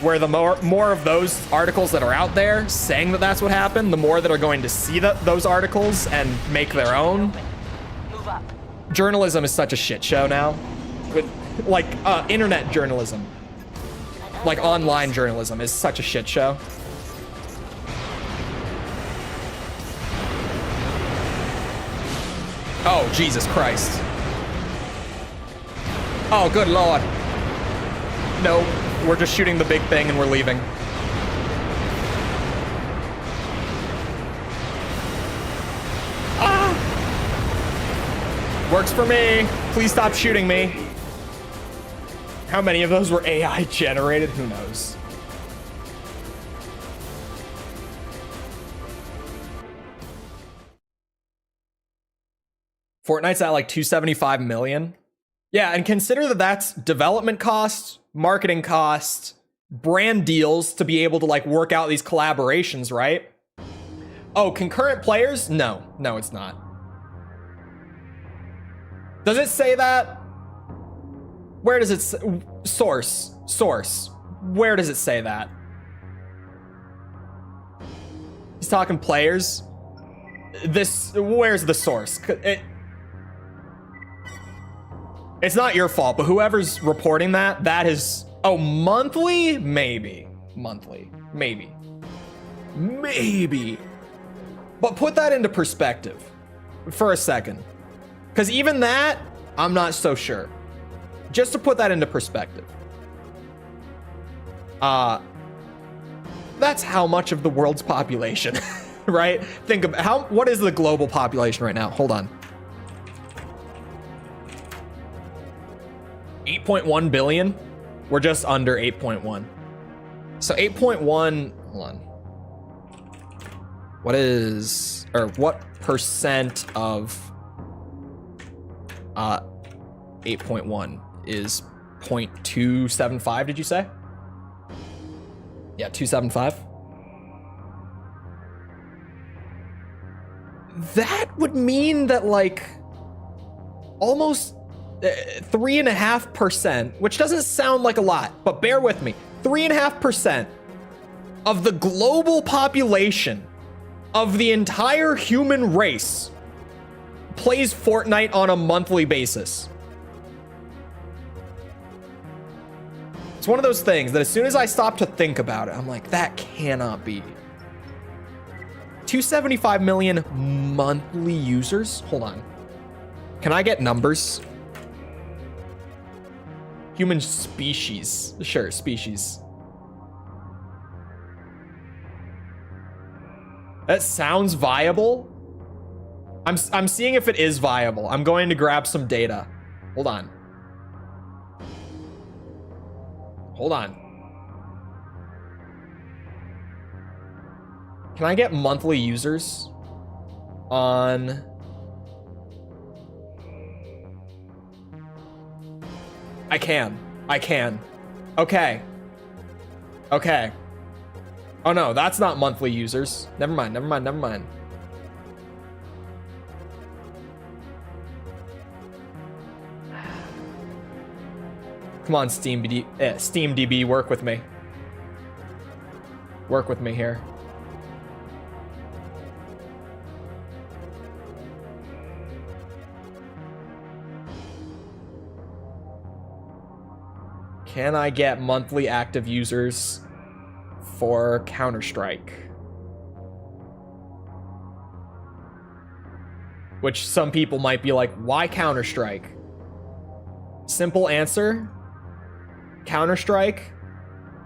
where the more of those articles that are out there saying that that's what happened, the more that are going to see those articles and make their own. Move up. Journalism is such a shit show now. With, like, internet journalism. Like, online journalism is such a shit show. Oh, Jesus Christ. Oh, good Lord. No, we're just shooting the big thing and we're leaving. Ah! Works for me. Please stop shooting me. How many of those were AI generated? Who knows? Fortnite's at like 275 million. Yeah, and consider that that's development costs, marketing costs, brand deals to be able to like work out these collaborations, right? Oh, concurrent players? No, it's not. Does it say that? Where does it say? Source. Where does it say that? He's talking players. Where's the source? It's not your fault, but whoever's reporting that is, oh, monthly? Maybe. Monthly. Maybe. But put that into perspective for a second. Because even that, I'm not so sure. Just to put that into perspective. That's how much of the world's population, right? Think of what is the global population right now? Hold on. 8.1 billion. We're just under 8.1. So 8.1, hold on. What percent of 8.1 is 0.275, did you say? Yeah, 275. That would mean that like almost 3.5%, which doesn't sound like a lot, but bear with me, 3.5% of the global population of the entire human race plays Fortnite on a monthly basis. It's one of those things that as soon as I stop to think about it, I'm like, that cannot be. 275 million monthly users? Hold on. Can I get numbers? Human species. Sure, species. That sounds viable. I'm seeing if it is viable. I'm going to grab some data. Hold on. Can I get monthly users on... I can. Okay. Oh no, that's not monthly users. Never mind. Come on, SteamDB, work with me. Work with me here. Can I get monthly active users for Counter-Strike? Which some people might be like, why Counter-Strike? Simple answer. Counter-Strike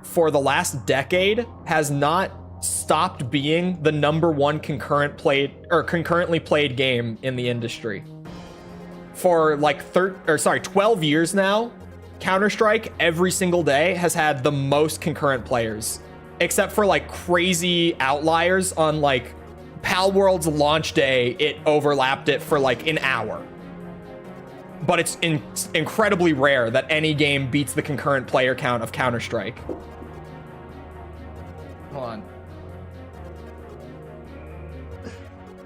for the last decade has not stopped being the #1 concurrently played game in the industry. For like 12 years now, Counter-Strike every single day has had the most concurrent players, except for like crazy outliers on like Pal World's launch day. It overlapped it for like an hour. But it's incredibly rare that any game beats the concurrent player count of Counter-Strike. Hold on.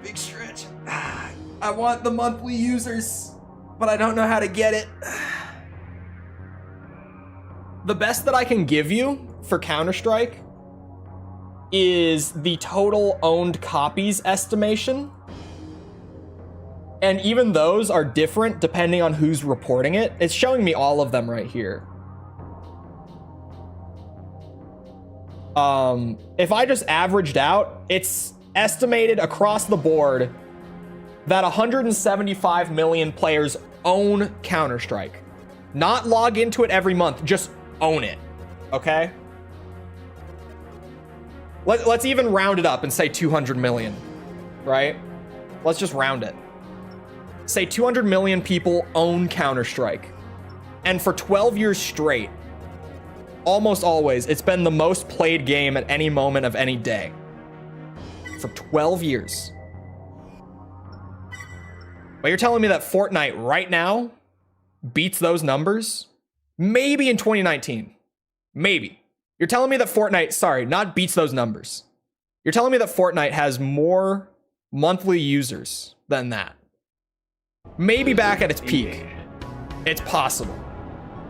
Big stretch. I want the monthly users, but I don't know how to get it. The best that I can give you for Counter-Strike is the total owned copies estimation. And even those are different depending on who's reporting it. It's showing me all of them right here. If I just averaged out, it's estimated across the board that 175 million players own Counter-Strike. Not log into it every month, just own it, okay? Let's even round it up and say 200 million, right? Let's just round it. Say 200 million people own Counter-Strike. And for 12 years straight, almost always, it's been the most played game at any moment of any day. For 12 years. But you're telling me that Fortnite right now beats those numbers? Maybe in 2019. Maybe. You're telling me that Fortnite, not beats those numbers. You're telling me that Fortnite has more monthly users than that. Maybe back at its peak. It's possible.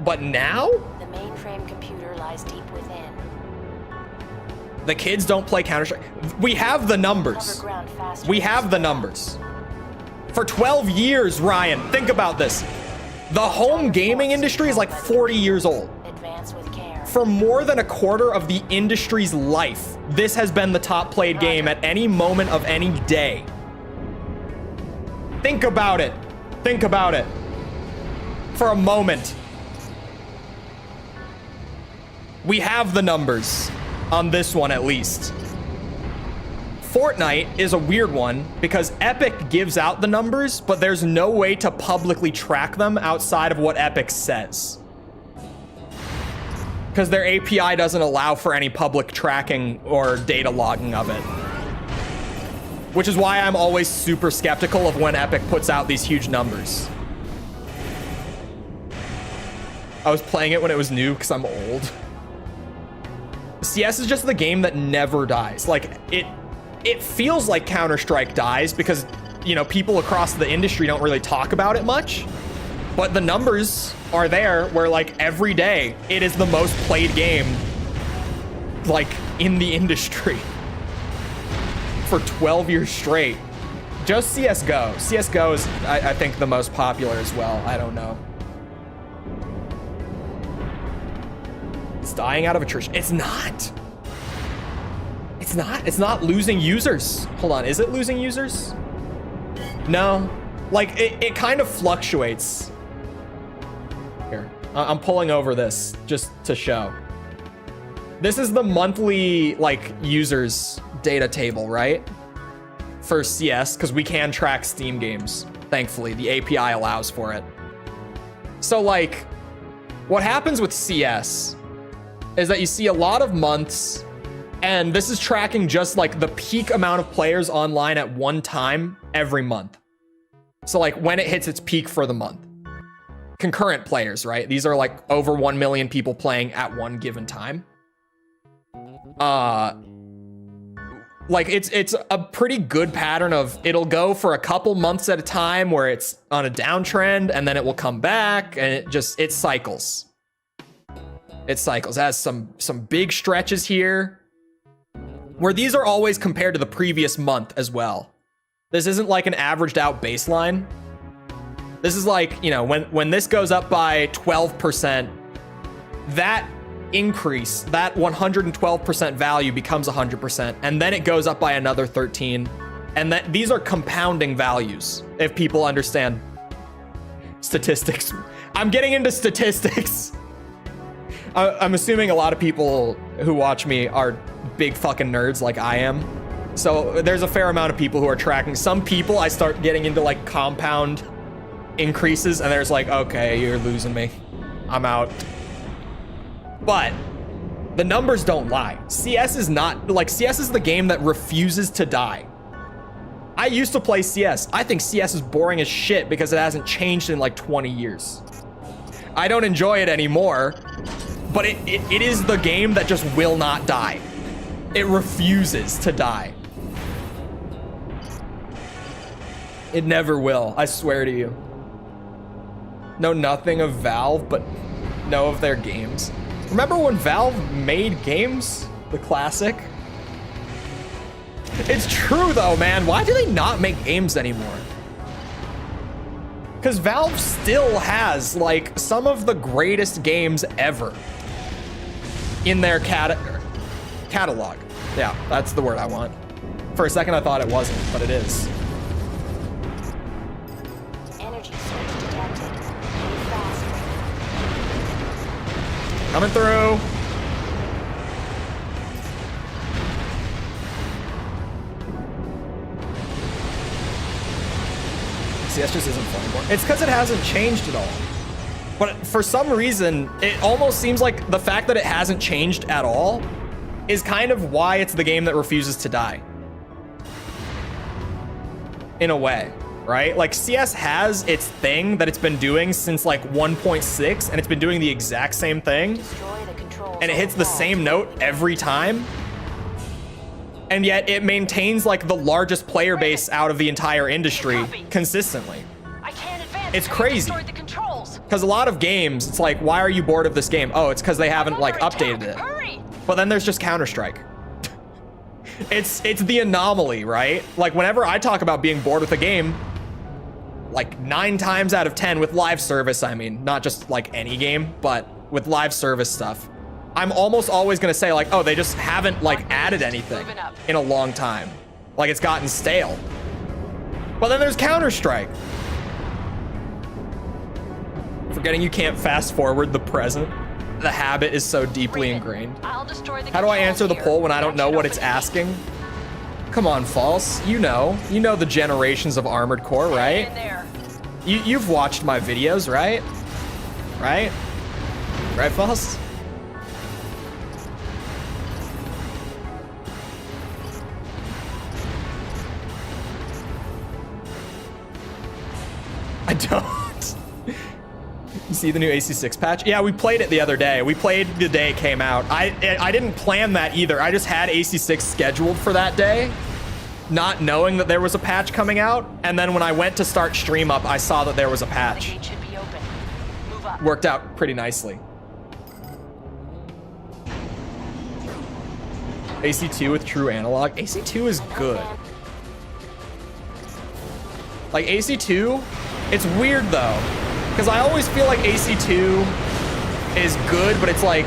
But now? The mainframe computer lies deep within. The kids don't play Counter-Strike. We have the numbers. Cover ground faster. We have the numbers. For 12 years, Ryan, think about this. The home gaming industry is like 40 years old. Advance with care. For more than a quarter of the industry's life, this has been the top played game at any moment of any day. Think about it. Think about it. For a moment. We have the numbers. On this one, at least. Fortnite is a weird one because Epic gives out the numbers, but there's no way to publicly track them outside of what Epic says. Because their API doesn't allow for any public tracking or data logging of it. Which is why I'm always super skeptical of when Epic puts out these huge numbers. I was playing it when it was new because I'm old. CS is just the game that never dies. Like, it feels like Counter-Strike dies because, you know, people across the industry don't really talk about it much. But the numbers are there where, like, every day it is the most played game, like, in the industry. For 12 years straight. Just CSGO. CSGO is, I think, the most popular as well. I don't know. It's dying out of attrition. It's not. It's not. It's not losing users. Hold on. Is it losing users? No. Like, it kind of fluctuates. Here. I'm pulling over this just to show. This is the monthly, like, users data table, right? For CS, because we can track Steam games. Thankfully, the API allows for it. So, like, what happens with CS is that you see a lot of months, and this is tracking just like the peak amount of players online at one time every month. So like when it hits its peak for the month. Concurrent players, right? These are like over 1 million people playing at one given time. Like it's a pretty good pattern of it'll go for a couple months at a time where it's on a downtrend and then it will come back and it cycles. It cycles. It has some big stretches here where these are always compared to the previous month as well. This isn't like an averaged out baseline. This is like, you know, when this goes up by 12%, that increase, that 112% value becomes 100%, and then it goes up by another 13. And that these are compounding values, if people understand statistics. I'm getting into statistics. I'm assuming a lot of people who watch me are big fucking nerds like I am. So there's a fair amount of people who are tracking. Some people I start getting into like compound increases and there's like, okay, you're losing me. I'm out. But the numbers don't lie. CS is not, like, CS is the game that refuses to die. I used to play CS. I think CS is boring as shit because it hasn't changed in like 20 years. I don't enjoy it anymore, but it is the game that just will not die. It refuses to die. It never will, I swear to you. Know nothing of Valve, but know of their games. Remember when Valve made games? The classic? It's true though, man. Why do they not make games anymore? Because Valve still has like some of the greatest games ever in their catalog. Yeah, that's the word I want. For a second I thought it wasn't, but it is. Energy surge detected. Move fast. Coming through. CS just isn't fun anymore. It's because it hasn't changed at all. But for some reason, it almost seems like the fact that it hasn't changed at all is kind of why it's the game that refuses to die. In a way, right? Like CS has its thing that it's been doing since like 1.6 and it's been doing the exact same thing. Destroy the controls And it hits the same note every time. And yet it maintains like the largest player base out of the entire industry consistently. I can't advance. It's until you crazy. destroy the controls. Because a lot of games, it's like, why are you bored of this game? Oh, it's because they haven't like Under updated attack. it. Hurry. But then there's just Counter-Strike. It's the anomaly, right? Like whenever I talk about being bored with a game, like 9 times out of 10 with live service, I mean, not just like any game, but with live service stuff, I'm almost always gonna say like, oh, they just haven't like added anything in a long time. Like it's gotten stale. But then there's Counter-Strike. Forgetting you can't fast forward the present. The habit is so deeply ingrained. I'll destroy the How do I controls answer the here. poll when I don't That know should what it's open the gate. asking? Come on, False. You know the generations of Armored Core, Get right? in there. You've watched my videos, right? Right? Right, False? I don't. You see the new AC6 patch? Yeah, we played it the other day. We played the day it came out. I didn't plan that either. I just had AC6 scheduled for that day, not knowing that there was a patch coming out. And then when I went to start stream up, I saw that there was a The patch. gate should be open. Move up. Worked out pretty nicely. AC2 with true analog. AC2 is good. Like AC2, it's weird though, because I always feel like AC2 is good, but it's like,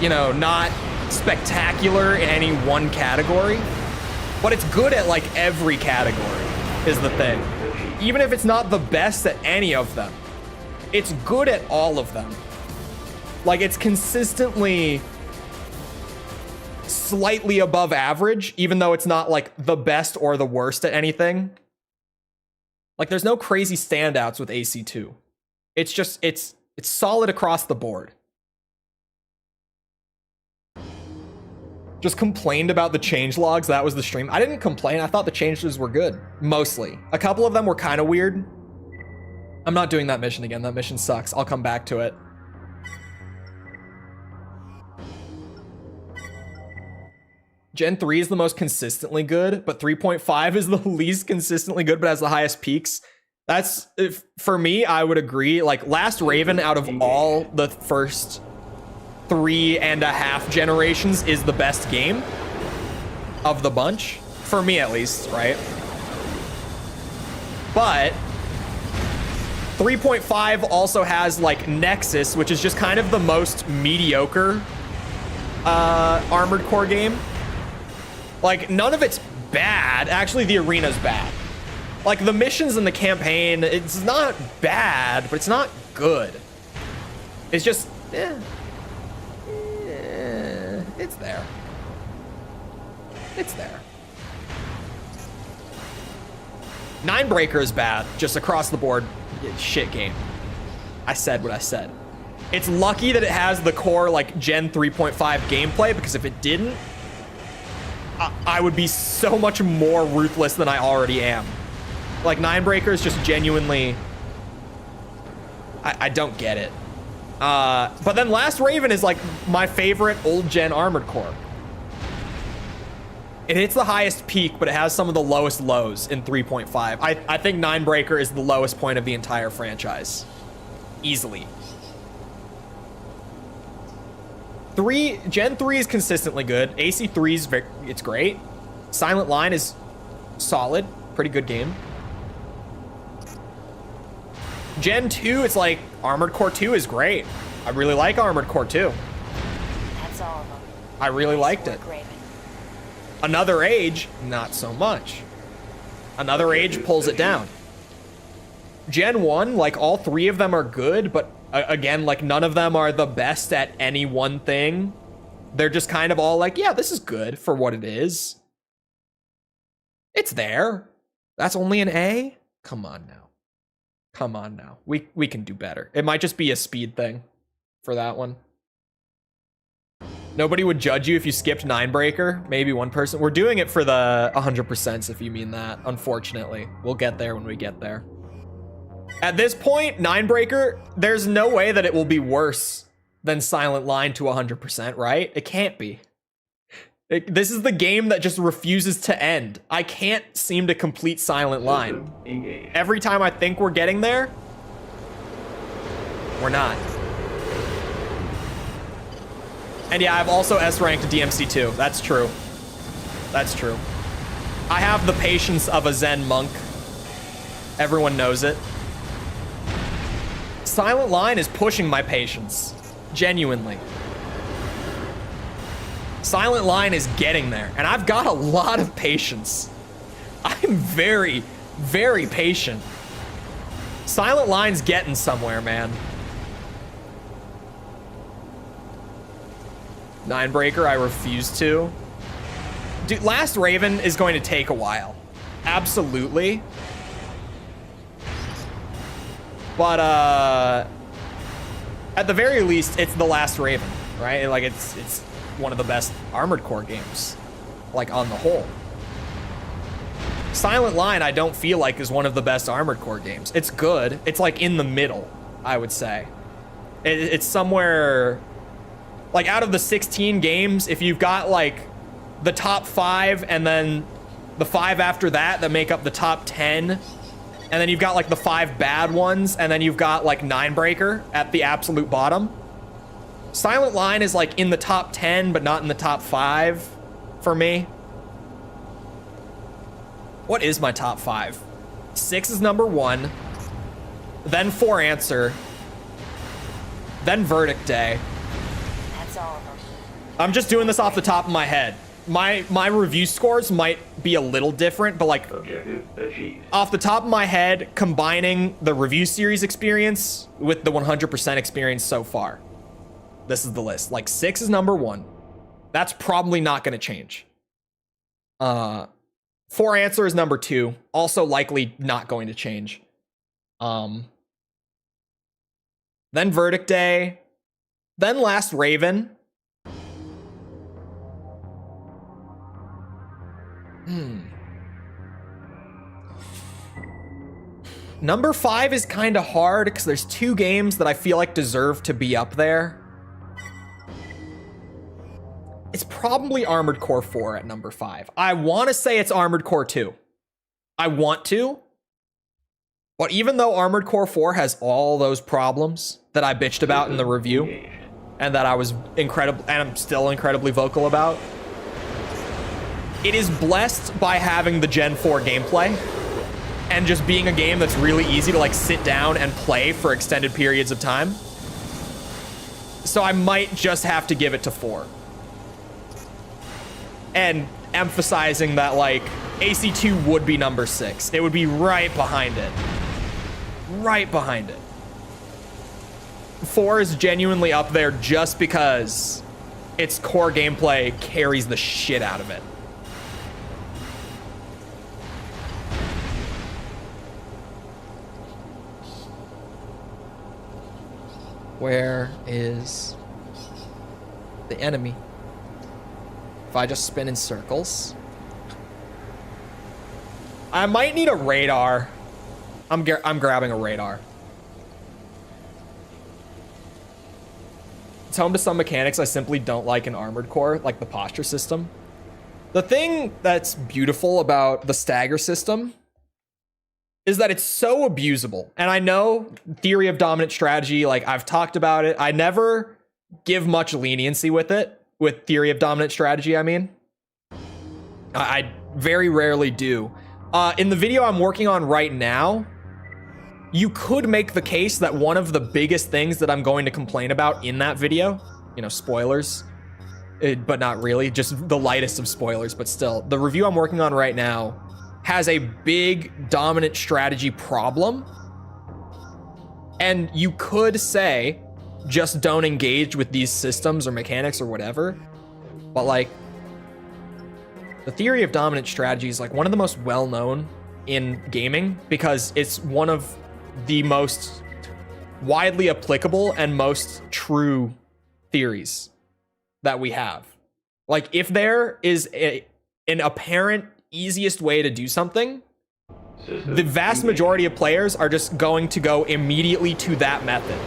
you know, not spectacular in any one category. But it's good at like every category is the thing. Even if it's not the best at any of them, it's good at all of them. Like it's consistently slightly above average, even though it's not like the best or the worst at anything. Like there's no crazy standouts with AC2. It's just, it's solid across the board. Just complained about the change logs. That was the stream. I didn't complain. I thought the changes were good. Mostly. A couple of them were kind of weird. I'm not doing that mission again. That mission sucks. I'll come back to it. Gen 3 is the most consistently good, but 3.5 is the least consistently good, but has the highest peaks. That's, for me, I would agree. Like, Last Raven, out of all the first 3.5 generations, is the best game of the bunch. For me, at least, right? But 3.5 also has, like, Nexus, which is just kind of the most mediocre Armored Core game. Like, none of it's bad. Actually, the arena's bad. Like, the missions in the campaign, it's not bad, but it's not good. It's just, it's there. It's there. Ninebreaker is bad, just across the board. Shit game. I said what I said. It's lucky that it has the core like Gen 3.5 gameplay, because if it didn't, I would be so much more ruthless than I already am. Like, Ninebreaker is just genuinely... I don't get it. But then Last Raven is like my favorite old gen Armored Core. It hits the highest peak, but it has some of the lowest lows in 3.5. I think Ninebreaker is the lowest point of the entire franchise. Easily. Gen 3 is consistently good. AC3 is it's great. Silent Line is solid. Pretty good game. Gen 2, it's like Armored Core 2 is great. I really like Armored Core 2. That's all of them. I really liked it. Raven. Another Age, not so much. Another Age pulls it down. Gen 1, like all three of them are good, but again, like none of them are the best at any one thing. They're just kind of all like, yeah, this is good for what it is. It's there. That's only an A? Come on now. Come on now. We can do better. It might just be a speed thing for that one. Nobody would judge you if you skipped Ninebreaker. Maybe one person. We're doing it for the 100% if you mean that, unfortunately. We'll get there when we get there. At this point, Ninebreaker, there's no way that it will be worse than Silent Line to 100%, right? It can't be. This is the game that just refuses to end. I can't seem to complete Silent Line. Every time I think we're getting there, we're not. And yeah, I've also S-ranked DMC2. That's true. That's true. I have the patience of a Zen monk. Everyone knows it. Silent Line is pushing my patience. Genuinely. Silent Line is getting there, and I've got a lot of patience. I'm very, very patient. Silent Line's getting somewhere, man. Ninebreaker, I refuse to. Dude, Last Raven is going to take a while. Absolutely. But, at the very least, it's the Last Raven, right? Like, it's one of the best Armored Core games, like, on the whole. Silent Line, I don't feel like is one of the best Armored Core games. It's good. It's, like, in the middle, I would say. It's somewhere... Like, out of the 16 games, if you've got, like, the top 5 and then the 5 after that make up the top 10, and then you've got, like, the 5 bad ones, and then you've got, like, Ninebreaker at the absolute bottom. Silent Line is, like, in the top 10, but not in the top 5 for me. What is my top 5? 6 is number 1, then For Answer, then Verdict Day. I'm just doing this off the top of my head. My review scores might be a little different, but like off the top of my head, combining the review series experience with the 100% experience so far. This is the list. Like 6 is number 1. That's probably not going to change. For Answer is number 2. Also likely not going to change. Then Verdict Day. Then Last Raven. Number 5 is kind of hard because there's 2 games that I feel like deserve to be up there. It's probably Armored Core 4 at number 5. I want to say it's Armored Core 2. I want to. But even though Armored Core 4 has all those problems that I bitched about in the review, and that I was incredible, and I'm still incredibly vocal about, it is blessed by having the Gen 4 gameplay and just being a game that's really easy to like sit down and play for extended periods of time. So I might just have to give it to 4. And emphasizing that like AC2 would be number 6. It would be right behind it. Right behind it. 4 is genuinely up there just because its core gameplay carries the shit out of it. Where is the enemy? If I just spin in circles. I might need a radar. I'm grabbing a radar. It's home to some mechanics I simply don't like in Armored Core, like the posture system. The thing that's beautiful about the stagger system is that it's so abusable. And I know theory of dominant strategy, like I've talked about it. I never give much leniency with it, with theory of dominant strategy, I mean. I very rarely do. In the video I'm working on right now, you could make the case that one of the biggest things that I'm going to complain about in that video, you know, spoilers, but not really, just the lightest of spoilers, but still, the review I'm working on right now has a big dominant strategy problem. And you could say, just don't engage with these systems or mechanics or whatever. But like, the theory of dominant strategy is like one of the most well-known in gaming because it's one of the most widely applicable and most true theories that we have. Like if there is an apparent easiest way to do something, the vast majority of players are just going to go immediately to that method.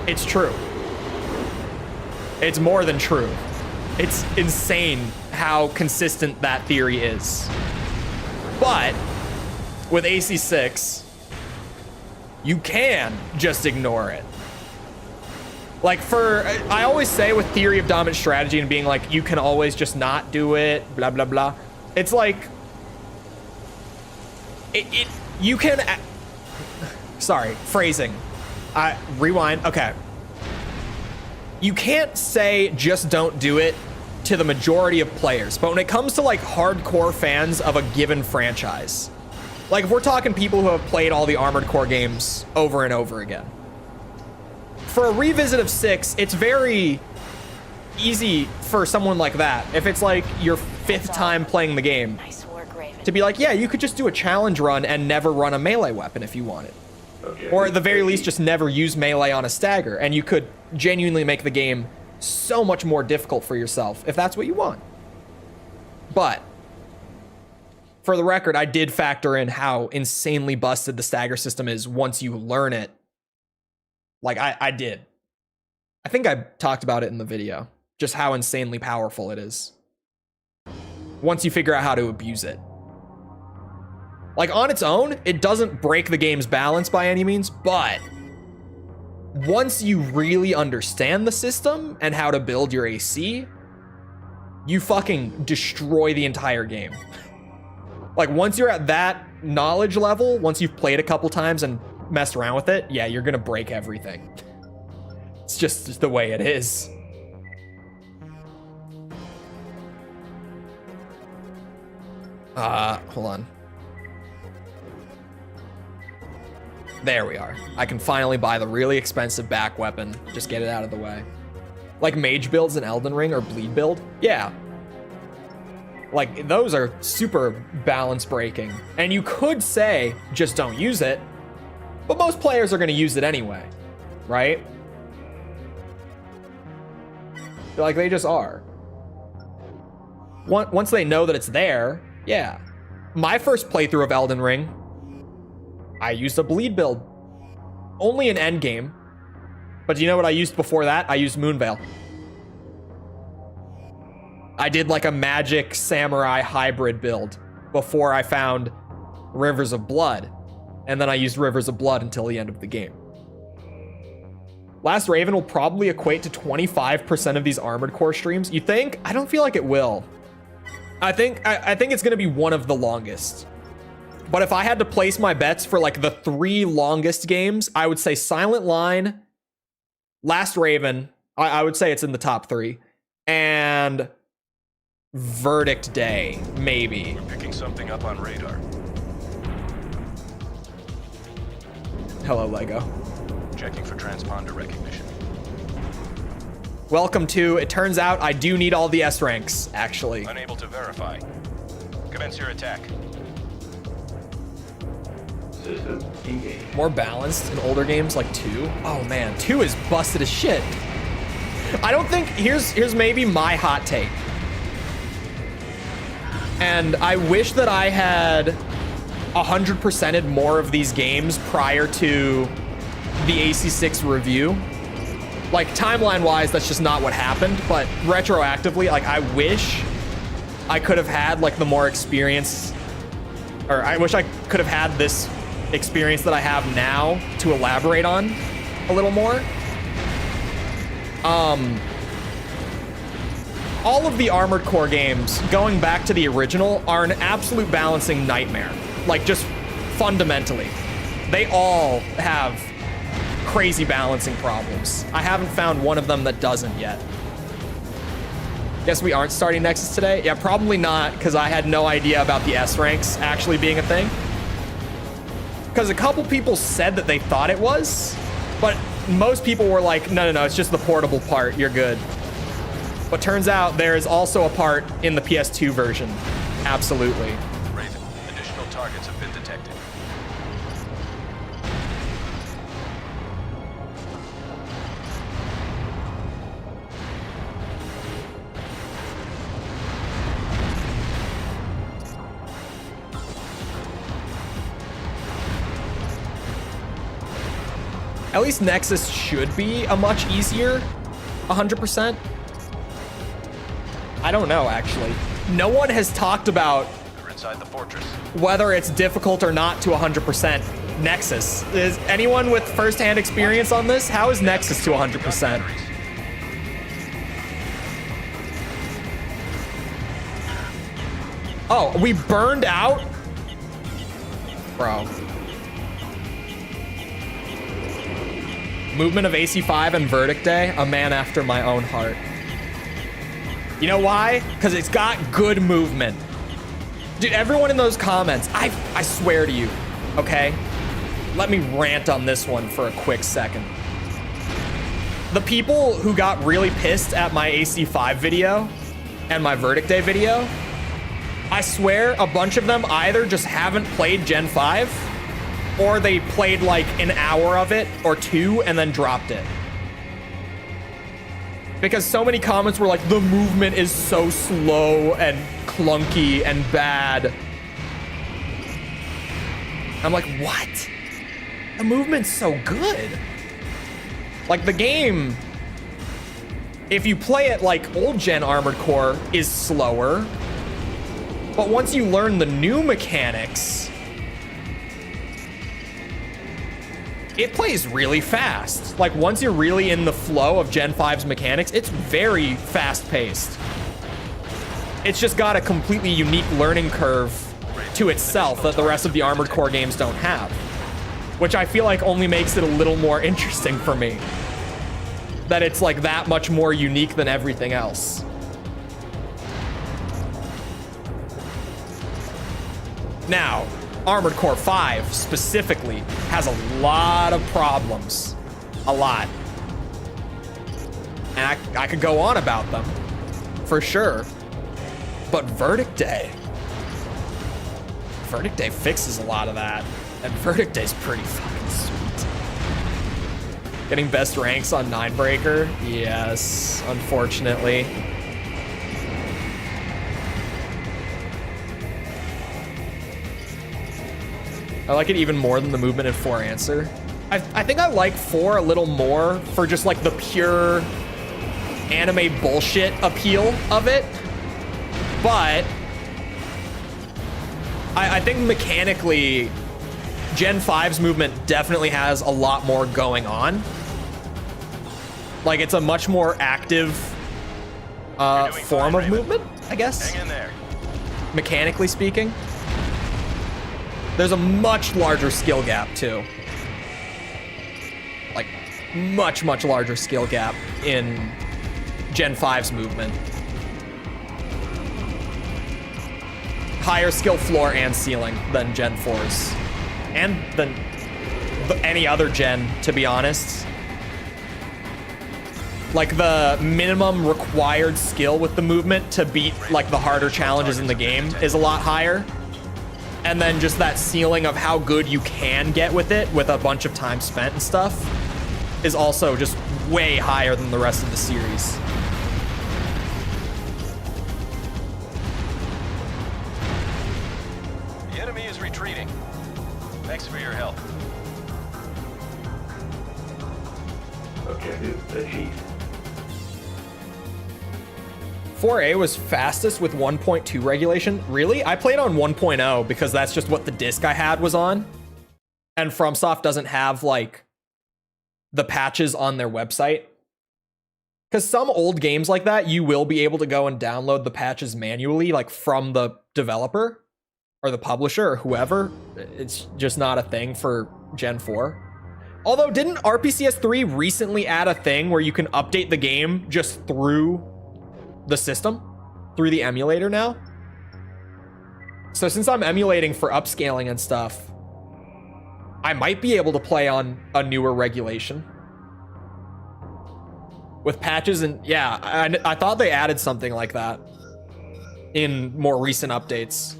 It's true. It's more than true. It's insane how consistent that theory is. But with AC6, you can just ignore it. Like I always say with theory of dominant strategy and being like, you can always just not do it, blah, blah, blah. It's like, you can, sorry, phrasing. Rewind, okay. You can't say just don't do it to the majority of players, but when it comes to like hardcore fans of a given franchise, like if we're talking people who have played all the Armored Core games over and over again, for a revisit of 6, it's very easy for someone like that, if it's like your 5th time playing the game, Nice work, Raven. to be like, yeah, you could just do a challenge run and never run a melee weapon if you wanted. Or at the very least, just never use melee on a stagger, and you could genuinely make the game so much more difficult for yourself if that's what you want. But for the record, I did factor in how insanely busted the stagger system is once you learn it. Like I did. I think I talked about it in the video, just how insanely powerful it is once you figure out how to abuse it. Like on its own, it doesn't break the game's balance by any means, but once you really understand the system and how to build your AC, you fucking destroy the entire game. Like once you're at that knowledge level, once you've played a couple times and messed around with it, yeah, you're gonna break everything. It's just the way it is. Hold on. There we are. I can finally buy the really expensive back weapon. Just get it out of the way. Like mage builds in Elden Ring or bleed build. Yeah. Like those are super balance breaking. And you could say, just don't use it. But most players are gonna use it anyway, right? Like they just are. Once they know that it's there, yeah. My first playthrough of Elden Ring, I used a bleed build. Only an endgame. But do you know what I used before that? I used Moonveil. I did like a magic samurai hybrid build before I found Rivers of Blood. And then I used Rivers of Blood until the end of the game. Last Raven will probably equate to 25% of these Armored Core streams. You think? I don't feel like it will. I think it's gonna be one of the longest. But if I had to place my bets for like the 3 longest games, I would say Silent Line, Last Raven, I would say it's in the top 3, and Verdict Day, maybe. We're picking something up on radar. Hello, Lego. Checking for transponder recognition. Welcome to, it turns out I do need all the S ranks, actually. Unable to verify. Commence your attack. System engaged. More balanced in older games like 2. Oh man, 2 is busted as shit. I don't think, here's maybe my hot take. And I wish that I had 100%ed more of these games prior to the AC6 review. Like timeline-wise, that's just not what happened, but retroactively, like I wish I could have had like the more experience, or I wish I could have had this experience that I have now to elaborate on a little more. All of the Armored Core games, going back to the original, are an absolute balancing nightmare. Like, just fundamentally. They all have crazy balancing problems. I haven't found one of them that doesn't yet. Guess we aren't starting Nexus today? Yeah, probably not, because I had no idea about the S ranks actually being a thing. Because a couple people said that they thought it was, but most people were like, no, it's just the portable part, you're good. But turns out there is also a part in the PS2 version. Absolutely. Raven, additional targets have been detected. At least Nexus should be a much easier 100%. I don't know, actually. No one has talked about We're inside the fortress. whether it's difficult or not to 100% Nexus. Is anyone with first-hand experience on this? How is Nexus to 100%? Oh, we burned out? Bro. Movement of AC5 and Verdict Day, a man after my own heart. You know why? Because it's got good movement. Dude, everyone in those comments, I swear to you, okay? Let me rant on this one for a quick second. The people who got really pissed at my AC5 video and my Verdict Day video, I swear a bunch of them either just haven't played Gen 5 or they played like an hour of it or 2 and then dropped it. Because so many comments were like, the movement is so slow and clunky and bad. I'm like, what? The movement's so good. Like the game, if you play it like old gen Armored Core, is slower. But once you learn the new mechanics, it plays really fast. Like once you're really in the flow of Gen 5's mechanics, it's very fast paced. It's just got a completely unique learning curve to itself that the rest of the Armored Core games don't have, which I feel like only makes it a little more interesting for me. That it's like that much more unique than everything else. Now, Armored Core 5 specifically has a lot of problems. A lot. And I could go on about them, for sure. But Verdict Day fixes a lot of that. And Verdict Day's pretty fucking sweet. Getting best ranks on Ninebreaker? Yes, unfortunately. I like it even more than the movement in 4 answer. I think I like 4 a little more for just like the pure anime bullshit appeal of it. But I think mechanically, Gen 5's movement definitely has a lot more going on. Like it's a much more active form of movement, I guess. Hang in there. Mechanically speaking. There's a much larger skill gap too. Like much larger skill gap in Gen 5's movement. Higher skill floor and ceiling than Gen 4's. And than any other gen, to be honest. Like the minimum required skill with the movement to beat like the harder challenges in the game is a lot higher. And then just that ceiling of how good you can get with it with a bunch of time spent and stuff is also just way higher than the rest of the series. The enemy is retreating. Thanks for your help. Objective achieved. 4A was fastest with 1.2 regulation. Really? I played on 1.0 because that's just what the disc I had was on. And FromSoft doesn't have like the patches on their website. Because some old games like that, you will be able to go and download the patches manually, like from the developer or the publisher or whoever. It's just not a thing for Gen 4. Although, didn't RPCS 3 recently add a thing where you can update the game just through the system, through the emulator now? So since I'm emulating for upscaling and stuff, I might be able to play on a newer regulation with patches. And yeah, I thought they added something like that in more recent updates.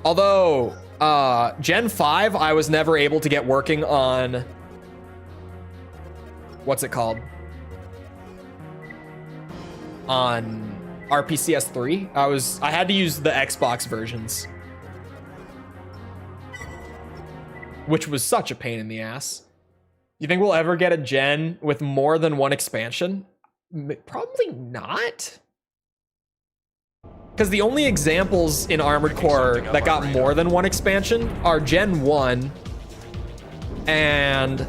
Although Gen 5 I was never able to get working on, what's it called, on RPCS 3. I had to use the Xbox versions, which was such a pain in the ass. You think we'll ever get a gen with more than one expansion? Probably not. Because the only examples in Armored Core that got more than one expansion are Gen 1 and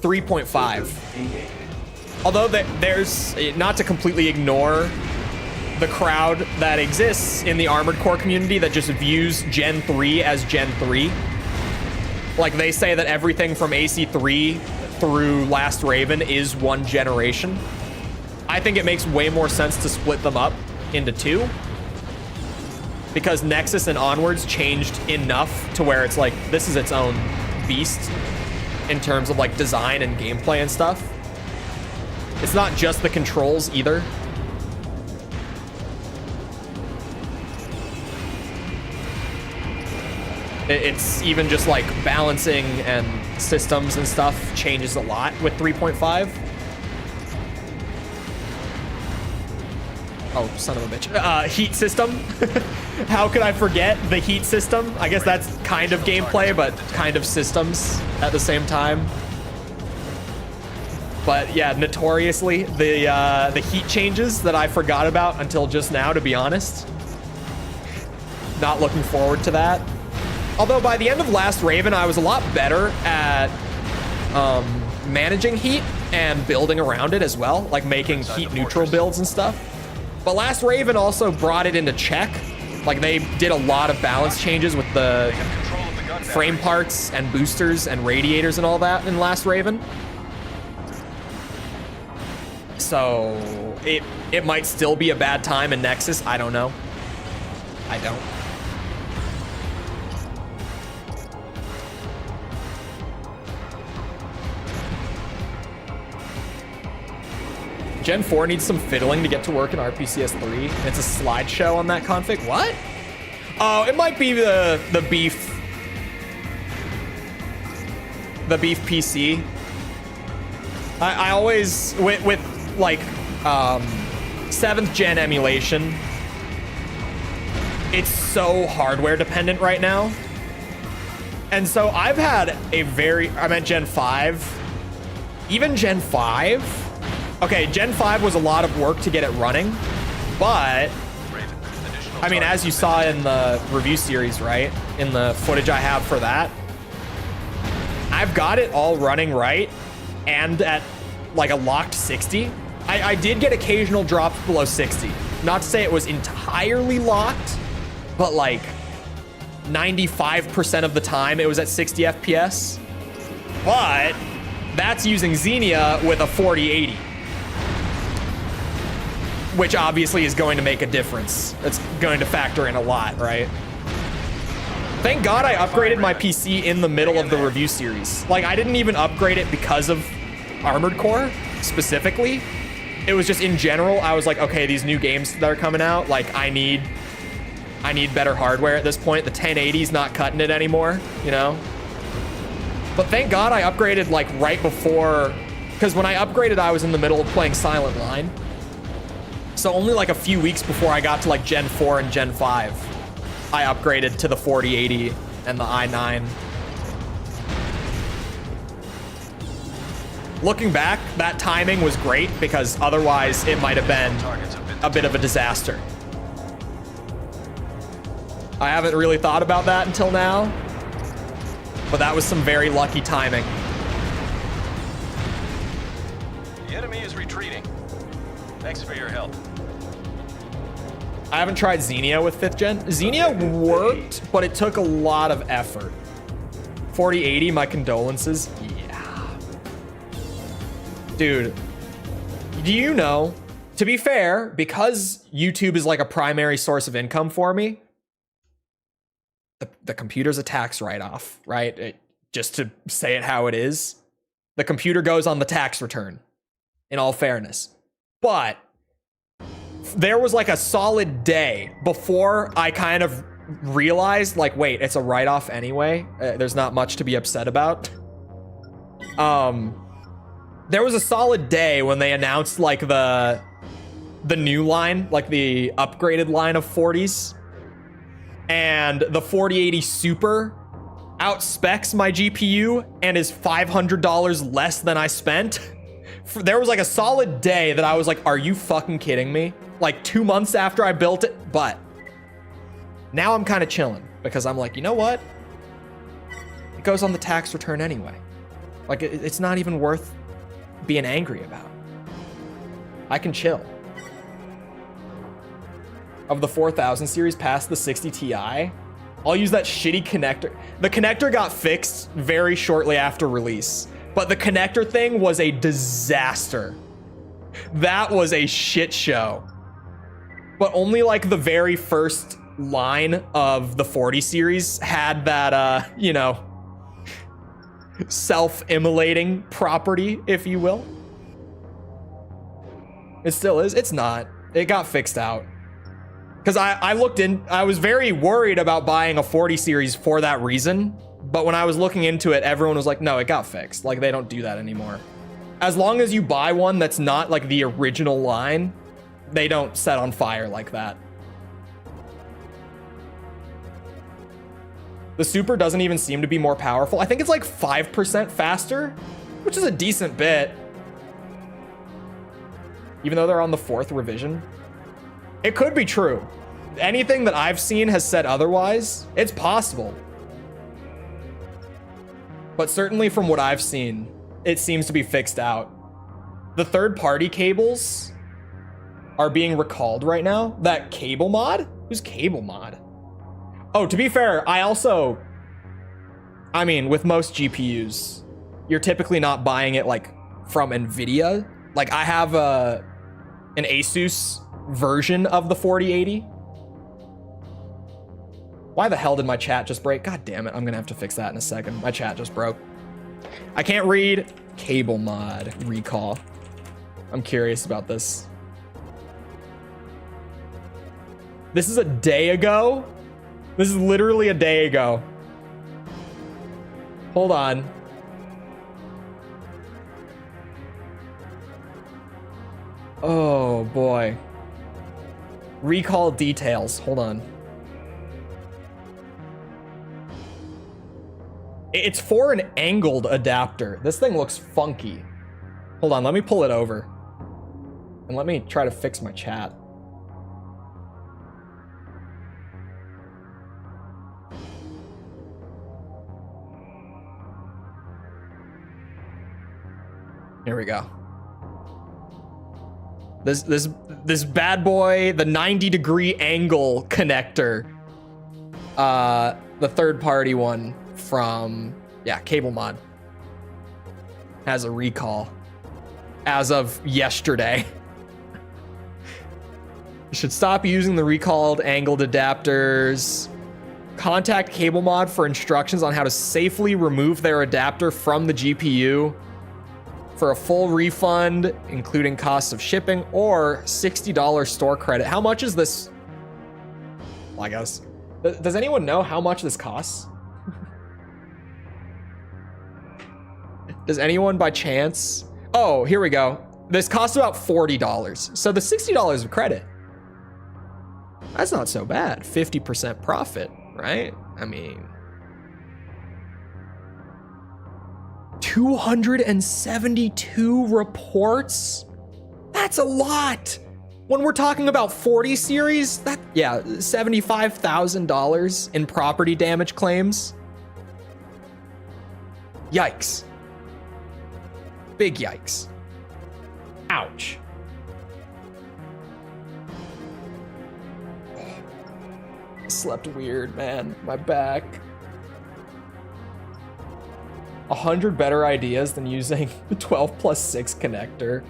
3.5. Although there's, not to completely ignore the crowd that exists in the Armored Core community that just views Gen 3 as Gen 3. Like, they say that everything from AC3 through Last Raven is one generation. I think it makes way more sense to split them up into two, because Nexus and onwards changed enough to where it's like, this is its own beast in terms of like design and gameplay and stuff. It's not just the controls either. It's even just like balancing and systems and stuff changes a lot with 3.5. Oh, son of a bitch. Heat system. How could I forget the heat system? I guess that's kind of gameplay, but kind of systems at the same time. But yeah, notoriously, the heat changes that I forgot about until just now, to be honest. Not looking forward to that. Although by the end of Last Raven, I was a lot better at managing heat and building around it as well, like making heat neutral builds and stuff. But Last Raven also brought it into check. Like, they did a lot of balance changes with the frame parts and boosters and radiators and all that in Last Raven. So it might still be a bad time in Nexus. I don't know. I don't. Gen 4 needs some fiddling to get to work in RPCS 3. It's a slideshow on that config. What? Oh, it might be the beef PC. I always, with like 7th gen emulation, it's so hardware dependent right now. And so I've had I meant Gen 5, even Gen 5. Okay, Gen 5 was a lot of work to get it running, but I mean, as you saw in the review series, right? In the footage I have for that, I've got it all running right and at like a locked 60. I did get occasional drops below 60. Not to say it was entirely locked, but like 95% of the time it was at 60 FPS. But that's using Xenia with a 4080. Which obviously is going to make a difference. It's going to factor in a lot, right? Thank God I upgraded my PC in the middle of the review series. Like, I didn't even upgrade it because of Armored Core, specifically. it was just in general, I was like, okay, these new games that are coming out, like I need better hardware at this point. The 1080's not cutting it anymore, you know? But thank God I upgraded like right before, because when I upgraded, I was in the middle of playing Silent Line. So only like a few weeks before I got to like Gen 4 and Gen 5, I upgraded to the 4080 and the i9. Looking back, that timing was great because otherwise it might have been a bit of a disaster. I haven't really thought about that until now, but that was some very lucky timing. The enemy is retreating. Thanks for your help. I haven't tried Xenia with 5th gen. Xenia worked, but it took a lot of effort. 4080, my condolences. Yeah. Dude, do you know, to be fair, because YouTube is like a primary source of income for me, the computer's a tax write-off, right? Just to say it how it is, the computer goes on the tax return, in all fairness. But there was like a solid day before I kind of realized, like, wait, it's a write-off anyway. There's not much to be upset about. There was a solid day when they announced like the new line, like the upgraded line of 40s. And the 4080 Super outspecs my GPU and is $500 less than I spent. There was like a solid day that I was like, are you fucking kidding me? Like 2 months after I built it. But now I'm kind of chilling because I'm like, you know what? It goes on the tax return anyway. Like it's not even worth being angry about. I can chill. Of the 4000 series past the 60 Ti, I'll use that shitty connector. The connector got fixed very shortly after release, but the connector thing was a disaster. That was a shit show. But only like the very first line of the 40 series had that, you know, self-immolating property, if you will. It still is. It's not. It got fixed out. Because I was very worried about buying a 40 series for that reason. But when I was looking into it, everyone was like, no, it got fixed. Like, they don't do that anymore. As long as you buy one that's not like the original line, they don't set on fire like that. The Super doesn't even seem to be more powerful. I think it's like 5% faster, which is a decent bit. Even though they're on the 4th revision. It could be true. Anything that I've seen has said otherwise. It's possible. But certainly from what I've seen, it seems to be fixed out. The third-party cables are being recalled right now. That cable mod? Who's cable mod? Oh, to be fair, I mean, with most GPUs, you're typically not buying it like from NVIDIA. Like I have an Asus version of the 4080. Why the hell did my chat just break? God damn it, I'm gonna have to fix that in a second. My chat just broke. I can't read cable mod recall. I'm curious about this. This is a day ago? This is literally a day ago. Hold on. Oh boy. Recall details. Hold on. It's for an angled adapter. This thing looks funky. Hold on, let me pull it over. And let me try to fix my chat. Here we go. This bad boy, the 90-degree angle connector. The third-party one from, yeah, Cable Mod. Has a recall. As of yesterday. You should stop using the recalled angled adapters. Contact Cable Mod for instructions on how to safely remove their adapter from the GPU. for a full refund, including costs of shipping, or $60 store credit. How much is this? Well, I guess. Does anyone know how much this costs? Does anyone by chance? Oh, here we go. This costs about $40. So the $60 of credit, that's not so bad. 50% profit, right? I mean, 272 reports? That's a lot. When we're talking about 40 series, that, yeah, $75,000 in property damage claims. Yikes. Big yikes. Ouch. I slept weird, man. My back. 100 better ideas than using the 12+6 connector.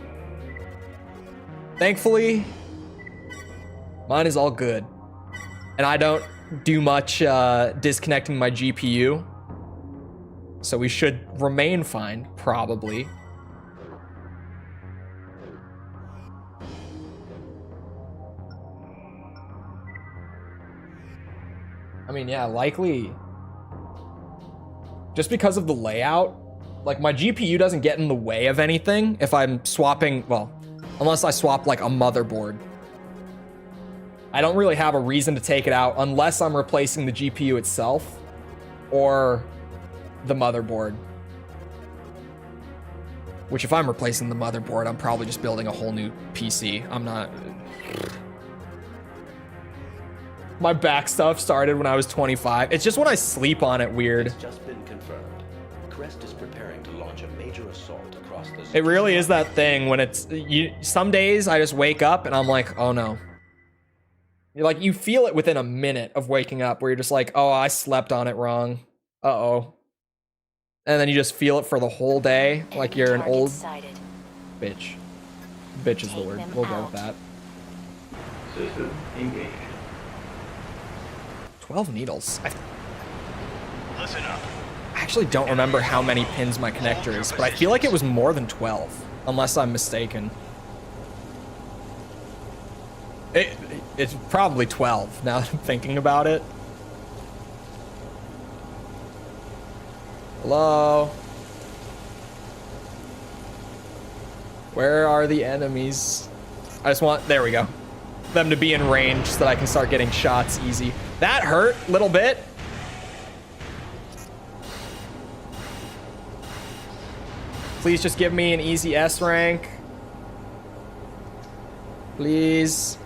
Thankfully, mine is all good. And I don't do much disconnecting my GPU. So we should remain fine, probably. I mean, yeah, likely. Just because of the layout, like my GPU doesn't get in the way of anything if I'm swapping, well, unless I swap like a motherboard. I don't really have a reason to take it out unless I'm replacing the GPU itself or the motherboard. Which if I'm replacing the motherboard, I'm probably just building a whole new PC. I'm not... My back stuff started when I was 25. It's just when I sleep on it weird. It's just been confirmed. Crest is preparing to launch a major assault across the... It really is that thing when it's... some days I just wake up and I'm like, oh no. Like, you feel it within a minute of waking up where you're just like, oh, I slept on it wrong. Uh-oh. And then you just feel it for the whole day, like you're an old bitch. Bitch is the word. We'll go with that. System engaged. 12 needles. Listen up. I actually don't remember how many pins my connector is, but I feel like it was more than 12, unless I'm mistaken. It's probably 12 now that I'm thinking about it. Hello? Where are the enemies? I just want, there we go. Them to be in range so that I can start getting shots easy. That hurt a little bit. Please just give me an easy S rank. Please.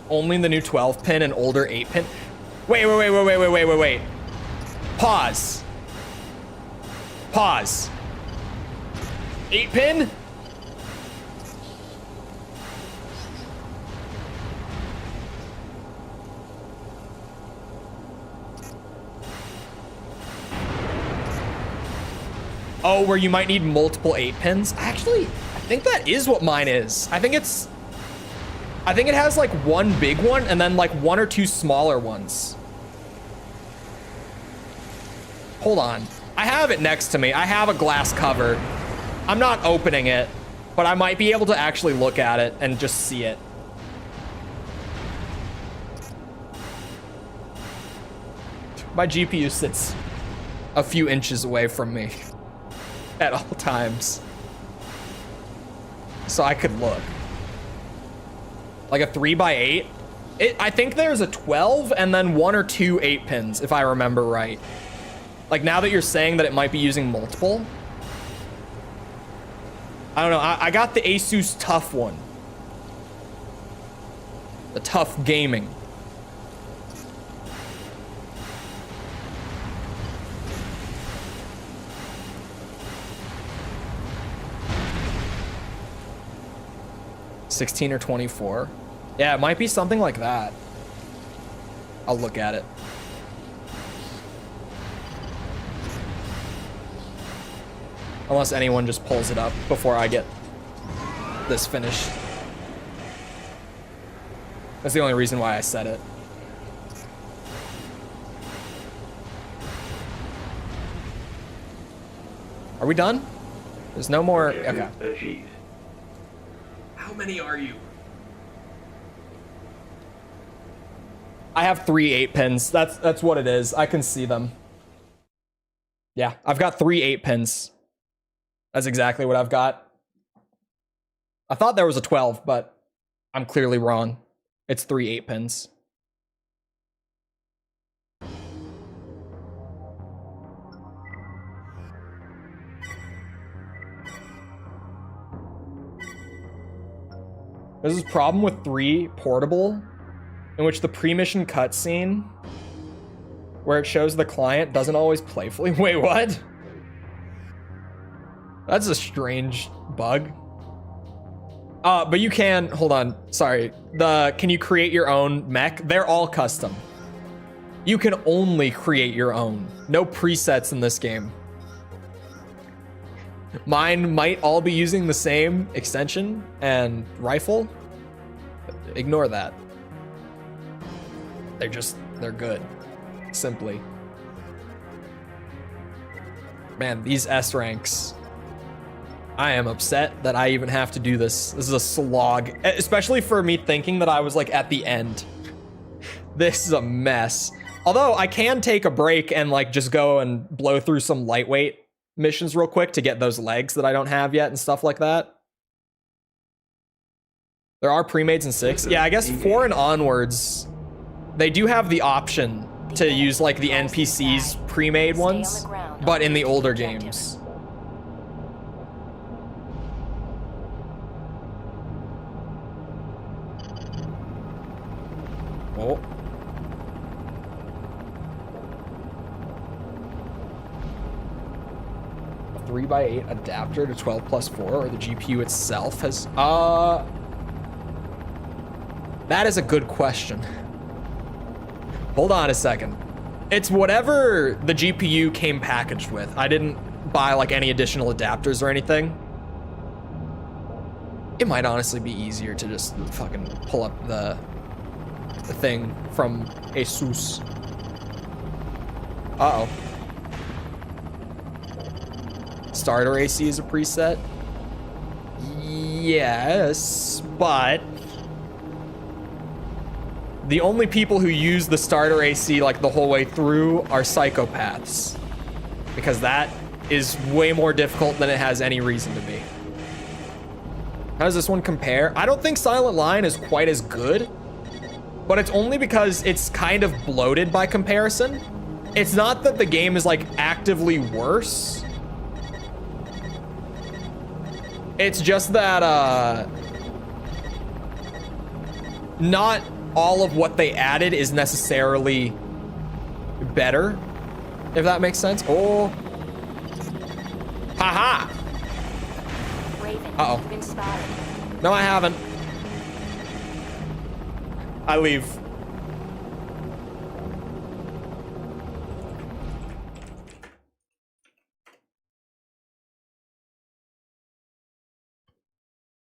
Only the new 12 pin and older 8 pin. Wait. Pause. Pause. 8 pin? Oh, where you might need multiple 8 pins? Actually, I think that is what mine is. I think it has like one big one and then like 1 or 2 smaller ones. Hold on. I have it next to me. I have a glass cover. I'm not opening it, but I might be able to actually look at it and just see it. My GPU sits a few inches away from me at all times, so I could look. Like a 3x8. I think there's a 12 and then 1 or 2 8 pins, if I remember right. Like, now that you're saying that it might be using multiple. I don't know. I got the Asus Tough one. The Tough Gaming. $16 or $24. Yeah, it might be something like that. I'll look at it. Unless anyone just pulls it up before I get this finished. That's the only reason why I said it. Are we done? There's no more. Okay. Achieved. How many are you? I have 3 8-pins. That's what it is. I can see them. Yeah, I've got 3 8-pins. That's exactly what I've got. I thought there was a 12, but I'm clearly wrong. It's 3 8-pins. There's this problem with 3 portable, in which the pre-mission cutscene, where it shows the client, doesn't always play fully. Wait, what? That's a strange bug. But you can, hold on, sorry. Can you create your own mech? They're all custom. You can only create your own. No presets in this game. Mine might all be using the same extension and rifle. Ignore that. They're good. Simply. Man, these S ranks. I am upset that I even have to do this. This is a slog, especially for me thinking that I was like at the end. This is a mess. Although I can take a break and like just go and blow through some lightweight missions real quick to get those legs that I don't have yet and stuff like that. There are pre-mades in 6. Yeah, I guess 4 and onwards, they do have the option to use like the NPC's pre-made ones, but in the older games. Oh. A 3x8 adapter to 12+4, or the GPU itself has, that is a good question. Hold on a second. It's whatever the GPU came packaged with. I didn't buy like any additional adapters or anything. It might honestly be easier to just fucking pull up the thing from Asus. Uh-oh. Starter AC is a preset? Yes, but the only people who use the starter AC like the whole way through are psychopaths, because that is way more difficult than it has any reason to be. How does this one compare? I don't think Silent Lion is quite as good, but it's only because it's kind of bloated by comparison. It's not that the game is like actively worse. It's just that not all of what they added is necessarily better, if that makes sense. Oh. Haha. Uh-oh. No, I haven't. I leave.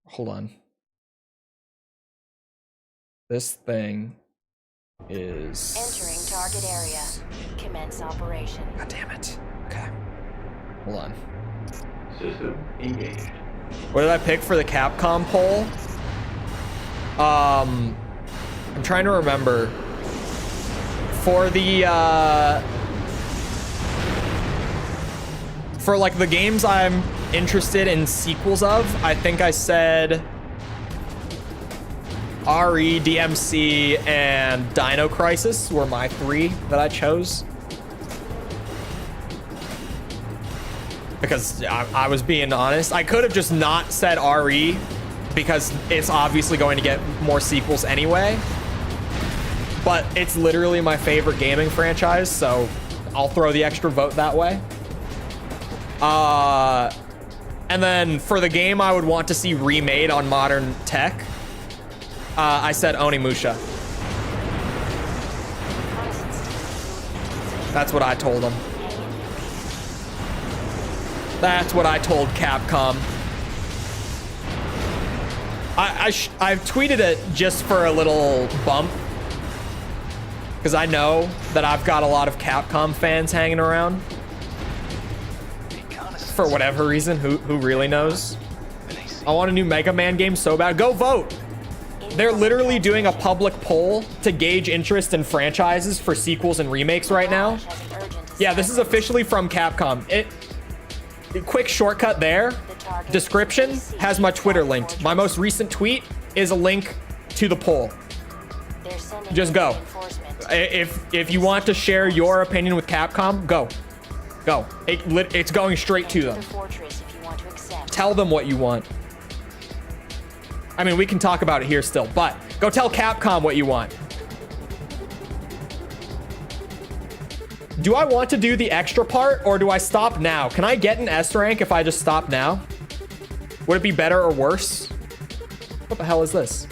Hold on. This thing is entering target area. Commence operation. God damn it. Okay. Hold on. System engaged. What did I pick for the Capcom poll? I'm trying to remember. For the for like the games I'm interested in sequels of, I think I said RE, DMC, and Dino Crisis were my 3 that I chose. Because I was being honest. I could have just not said RE, because it's obviously going to get more sequels anyway. But it's literally my favorite gaming franchise, so I'll throw the extra vote that way. And then for the game I would want to see remade on modern tech, I said Onimusha. That's what I told them. That's what I told Capcom. I've tweeted it just for a little bump. Because I know that I've got a lot of Capcom fans hanging around. For whatever reason, who really knows? I want a new Mega Man game so bad. Go vote! They're literally doing a public poll to gauge interest in franchises for sequels and remakes right now. Yeah, this is officially from Capcom. Quick shortcut there. Description has my Twitter linked. My most recent tweet is a link to the poll. Just go. If you want to share your opinion with Capcom, go. It's going straight to them. Tell them what you want. I mean, we can talk about it here still, but go tell Capcom what you want. Do I want to do the extra part, or do I stop now? Can I get an S rank if I just stop now? Would it be better or worse? What the hell is this?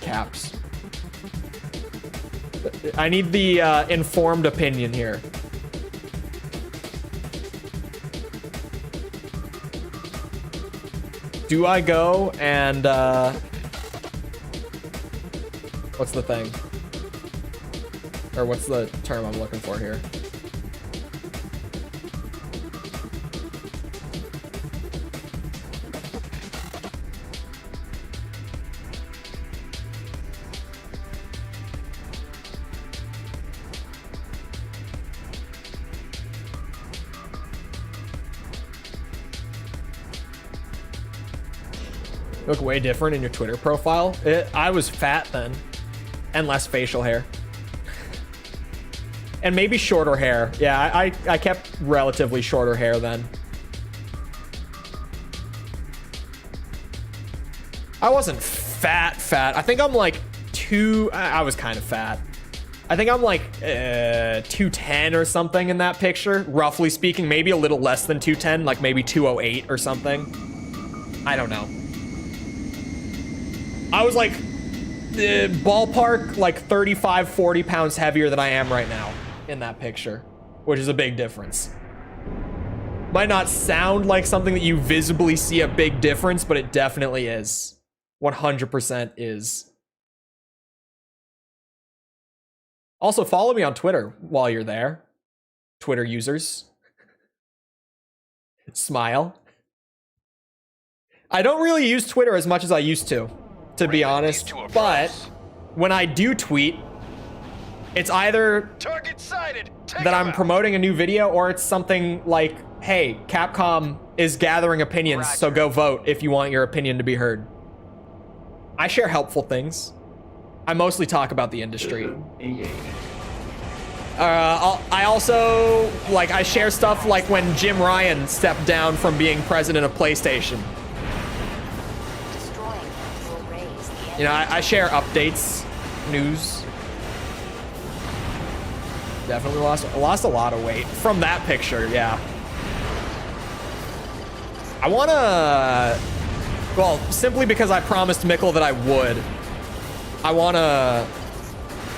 Caps. I need the informed opinion here. Do I go and what's the thing? Or what's the term I'm looking for here? You look way different in your Twitter profile. I was fat then, and less facial hair. And maybe shorter hair. Yeah, I kept relatively shorter hair then. I wasn't fat. I think I'm like I was kind of fat. I think I'm like 210 or something in that picture, roughly speaking. Maybe a little less than 210, like maybe 208 or something. I don't know. I was like ballpark like 35, 40 pounds heavier than I am right now in that picture, which is a big difference. Might not sound like something that you visibly see a big difference, but it definitely is. 100% is. Also, follow me on Twitter while you're there. Twitter users. Smile. I don't really use Twitter as much as I used to be honest, but when I do tweet, it's either that I'm promoting a new video or it's something like, hey, Capcom is gathering opinions, so go vote if you want your opinion to be heard. I share helpful things. I mostly talk about the industry. I also, like, I share stuff like when Jim Ryan stepped down from being president of PlayStation. You know, I share updates, news. Definitely lost a lot of weight from that picture, yeah. I wanna, well, simply because I promised Mikkel that I would, I wanna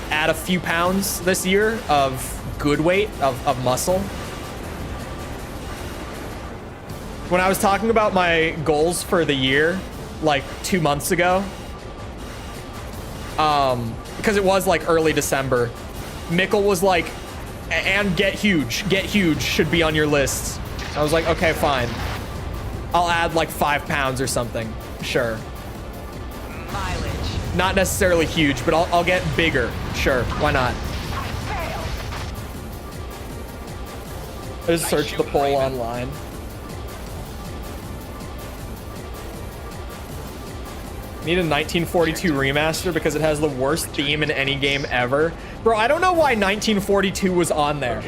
add a few pounds this year of good weight, of muscle. When I was talking about my goals for the year, like 2 months ago, because it was like early December, Mikkel was like, and get huge should be on your list. I was like, okay, fine. I'll add like 5 pounds or something. Sure. Mileage. Not necessarily huge, but I'll get bigger. Sure, why not? I just searched the poll online. Need a 1942 remaster because it has the worst theme in any game ever. Bro, I don't know why 1942 was on there.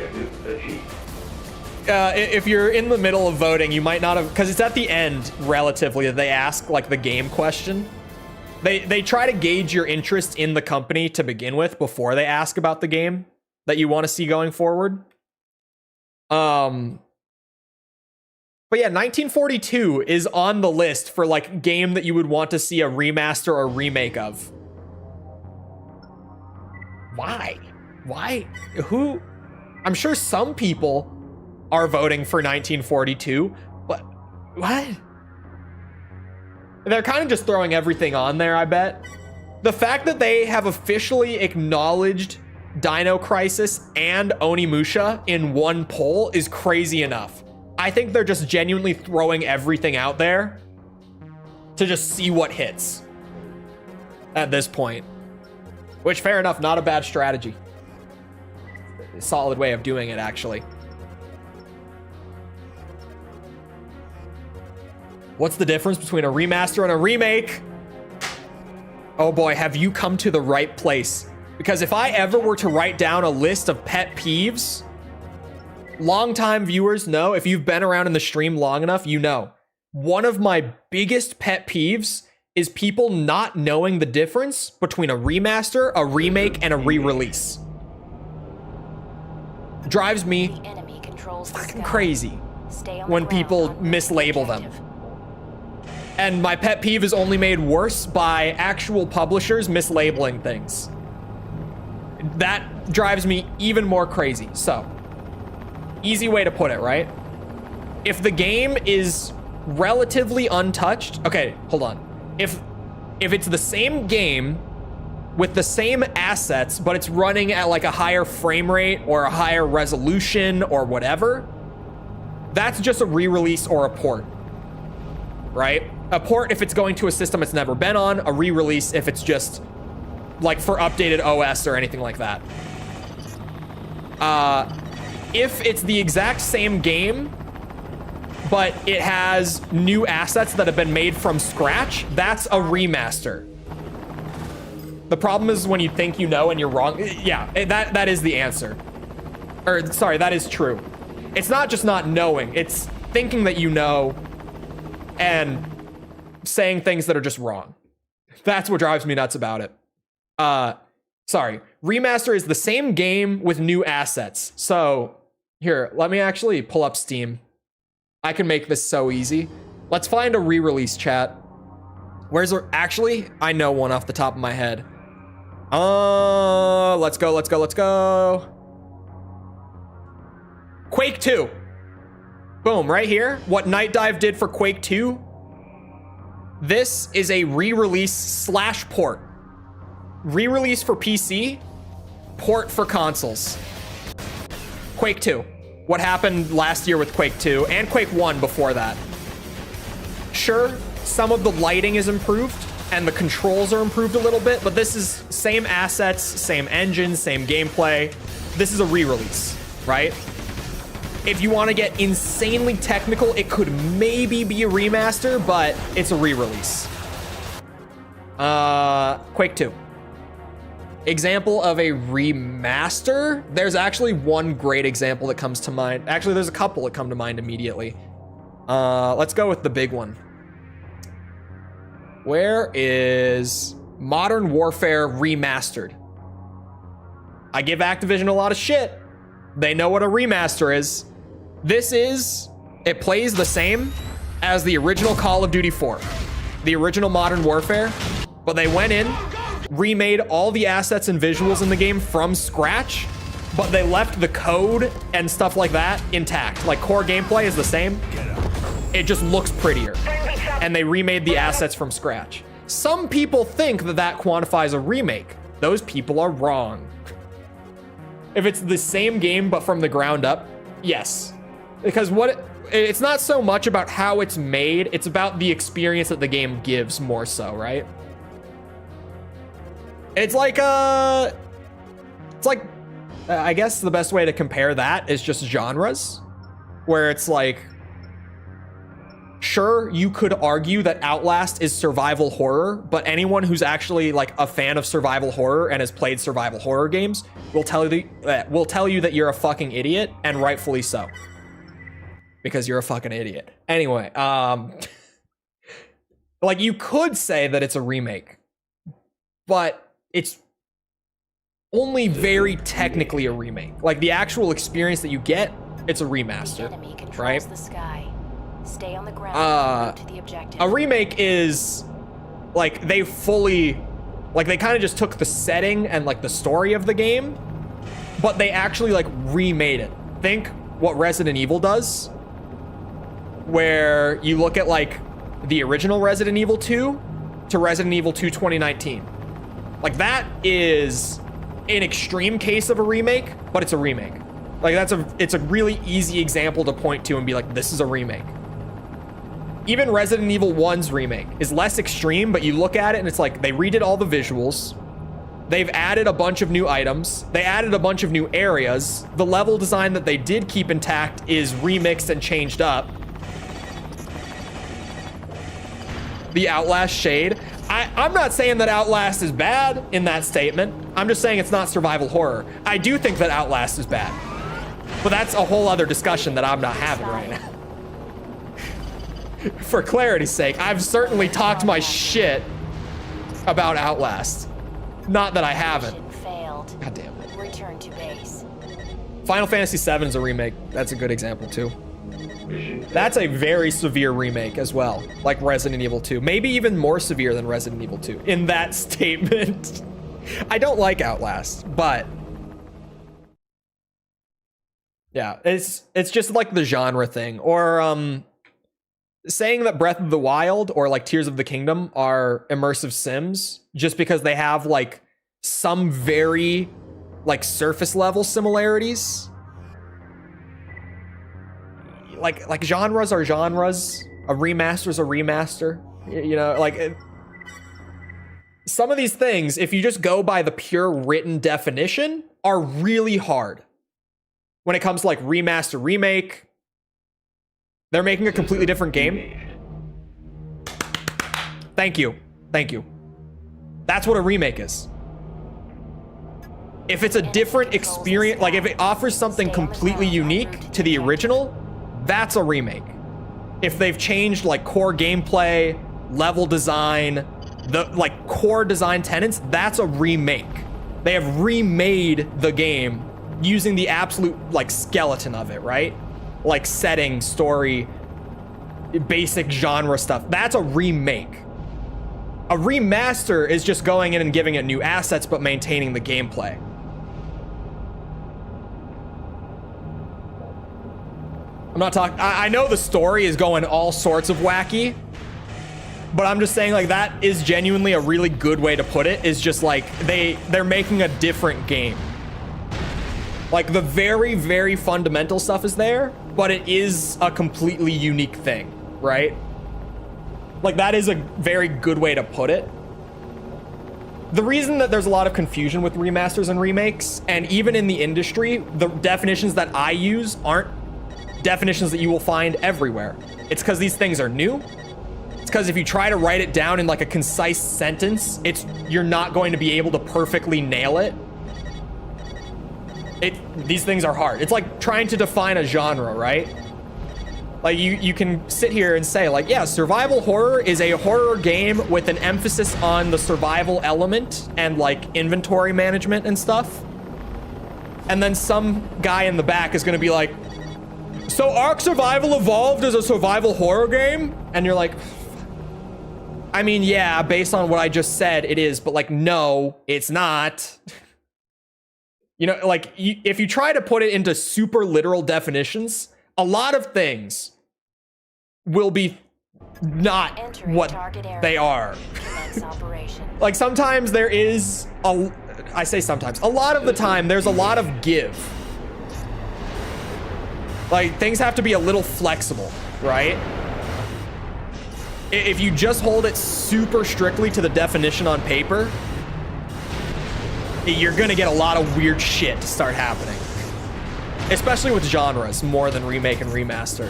If you're in the middle of voting, you might not have, because it's at the end, relatively, that they ask like the game question. They try to gauge your interest in the company to begin with before they ask about the game that you want to see going forward. But yeah, 1942 is on the list for like game that you would want to see a remaster or remake of. Why? Why? Who? I'm sure some people are voting for 1942, but what? They're kind of just throwing everything on there, I bet. The fact that they have officially acknowledged Dino Crisis and Onimusha in one poll is crazy enough. I think they're just genuinely throwing everything out there to just see what hits at this point. Which, fair enough, not a bad strategy. Solid way of doing it, actually. What's the difference between a remaster and a remake? Oh boy, have you come to the right place. Because if I ever were to write down a list of pet peeves, longtime viewers know, if you've been around in the stream long enough, you know. One of my biggest pet peeves is people not knowing the difference between a remaster, a remake, and a re-release. Drives me The enemy controls the fucking sky. crazy Stay on the when ground people on the mislabel them. objective. And my pet peeve is only made worse by actual publishers mislabeling things. That drives me even more crazy. So, easy way to put it, right? If the game is relatively untouched, okay, hold on. If it's the same game with the same assets, but it's running at like a higher frame rate or a higher resolution or whatever, that's just a re-release or a port, right? A port if it's going to a system it's never been on, a re-release if it's just like for updated OS or anything like that. If it's the exact same game, but it has new assets that have been made from scratch, that's a remaster. The problem is when you think you know and you're wrong. Yeah, that is the answer. Or sorry, that is true. It's not just not knowing, it's thinking that you know and saying things that are just wrong. That's what drives me nuts about it. Sorry, remaster is the same game with new assets. So here, let me actually pull up Steam. I can make this so easy. Let's find a re-release, chat. Where's there? Actually, I know one off the top of my head. Let's go. Quake 2. Boom, right here. What Night Dive did for Quake 2. This is a re-release slash port. Re-release for PC, port for consoles. Quake 2. What happened last year with Quake 2 and Quake 1 before that. Sure, some of the lighting is improved and the controls are improved a little bit, but this is same assets, same engine, same gameplay. This is a re-release, right? If you want to get insanely technical, it could maybe be a remaster, but it's a re-release. Quake 2. Example of a remaster. There's actually one great example that comes to mind. Actually, there's a couple that come to mind immediately. Let's go with the big one. Where is Modern Warfare Remastered? I give Activision a lot of shit. They know what a remaster is. It plays the same as the original Call of Duty 4, the original Modern Warfare, but they went in, remade all the assets and visuals in the game from scratch, but they left the code and stuff like that intact. Like core gameplay is the same. It just looks prettier. And they remade the assets from scratch. Some people think that that quantifies a remake. Those people are wrong. If it's the same game but from the ground up, yes. Because it's not so much about how it's made, it's about the experience that the game gives more so, right? It's like I guess the best way to compare that is just genres, where it's like, sure, you could argue that Outlast is survival horror, but anyone who's actually like a fan of survival horror and has played survival horror games will tell you that you're a fucking idiot, and rightfully so. Because you're a fucking idiot. Anyway, like you could say that it's a remake, but it's only very technically a remake. Like the actual experience that you get, it's a remaster, The enemy controls right? the sky. Stay on the ground. Move to the objective. A remake is like they fully Like they kind of just took the setting and like the story of the game, but they actually like remade it. Think what Resident Evil does, where you look at like the original Resident Evil 2 to Resident Evil 2 2019. Like that is an extreme case of a remake, but it's a remake. Like it's a really easy example to point to and be like, this is a remake. Even Resident Evil 1's remake is less extreme, but you look at it and it's like they redid all the visuals. They've added a bunch of new items. They added a bunch of new areas. The level design that they did keep intact is remixed and changed up. The Outlast shade. I'm not saying that Outlast is bad in that statement. I'm just saying it's not survival horror. I do think that Outlast is bad, but that's a whole other discussion that I'm not having right now. For clarity's sake, I've certainly talked my shit about Outlast. Not that I haven't. Failed. God damn it. Return to base. Final Fantasy VII is a remake. That's a good example too. That's a very severe remake as well, like Resident Evil 2. Maybe even more severe than Resident Evil 2 in that statement. I don't like Outlast, but yeah, it's just like the genre thing. Or saying that Breath of the Wild or like Tears of the Kingdom are immersive sims just because they have like some very like surface level similarities. Like genres are genres. A remaster's a remaster. You know, like some of these things, if you just go by the pure written definition, are really hard. When it comes to like remaster, remake, they're making a completely different game. Thank you. Thank you. That's what a remake is. If it's a different experience, like if it offers something completely unique to the original, that's a remake. If they've changed like core gameplay, level design, the like core design tenets, that's a remake. They have remade the game using the absolute like skeleton of it, right? Like setting, story, basic genre stuff. That's a remake. A remaster is just going in and giving it new assets but maintaining the gameplay. I'm not talking, I know the story is going all sorts of wacky, but I'm just saying like that is genuinely a really good way to put it, is just like they're making a different game. Like the very, very fundamental stuff is there, but it is a completely unique thing, right? Like that is a very good way to put it. The reason that there's a lot of confusion with remasters and remakes, and even in the industry, the definitions that I use aren't definitions that you will find everywhere. It's because these things are new. It's because if you try to write it down in like a concise sentence, you're not going to be able to perfectly nail it. These things are hard. It's like trying to define a genre, right? Like you can sit here and say like, yeah, survival horror is a horror game with an emphasis on the survival element and like inventory management and stuff. And then some guy in the back is going to be like, so Ark Survival Evolved is a survival horror game? And you're like, I mean, yeah, based on what I just said, it is, but like, no, it's not. You know, like if you try to put it into super literal definitions, a lot of things will be not what they are. Like sometimes there is I say sometimes, a lot of the time there's a lot of give. Like things have to be a little flexible, right? If you just hold it super strictly to the definition on paper, you're gonna get a lot of weird shit to start happening. Especially with genres more than remake and remaster.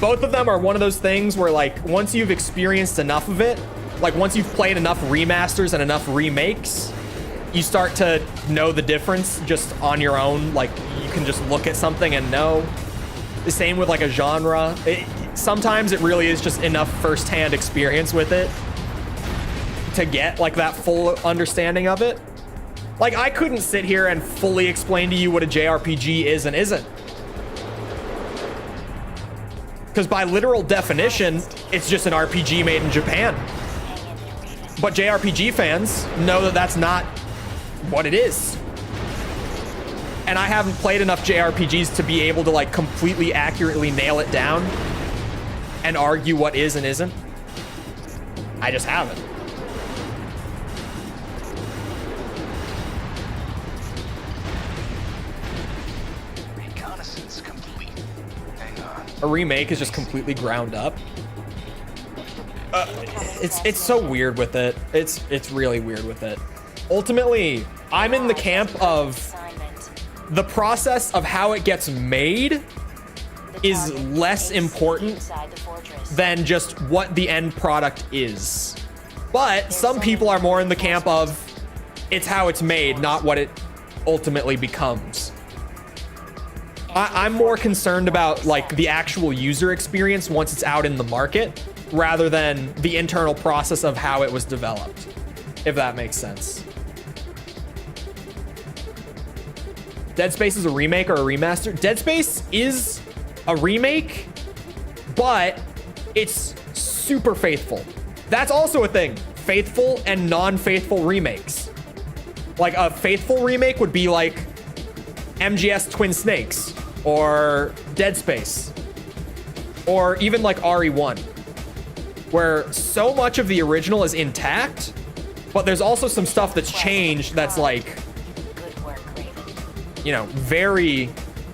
Both of them are one of those things where like once you've experienced enough of it, like once you've played enough remasters and enough remakes, you start to know the difference just on your own. Like you can just look at something and know. The same with like a genre. Sometimes it really is just enough firsthand experience with it to get like that full understanding of it. Like I couldn't sit here and fully explain to you what a JRPG is and isn't. Because by literal definition, it's just an RPG made in Japan. But JRPG fans know that that's not what it is. And I haven't played enough JRPGs to be able to like completely accurately nail it down and argue what is and isn't. I just haven't. Reconnaissance complete. Hang on. A remake is just completely ground up. It's so weird with it. It's really weird with it. Ultimately, I'm in the camp of the process of how it gets made is less important than just what the end product is. But some people are more in the camp of it's how it's made, not what it ultimately becomes. I'm more concerned about like the actual user experience once it's out in the market rather than the internal process of how it was developed, if that makes sense. Dead Space is a remake or a remaster? Dead Space is a remake, but it's super faithful. That's also a thing. Faithful and non-faithful remakes. Like a faithful remake would be like MGS Twin Snakes or Dead Space or even like RE1, where so much of the original is intact, but there's also some stuff that's changed that's like, you know, very,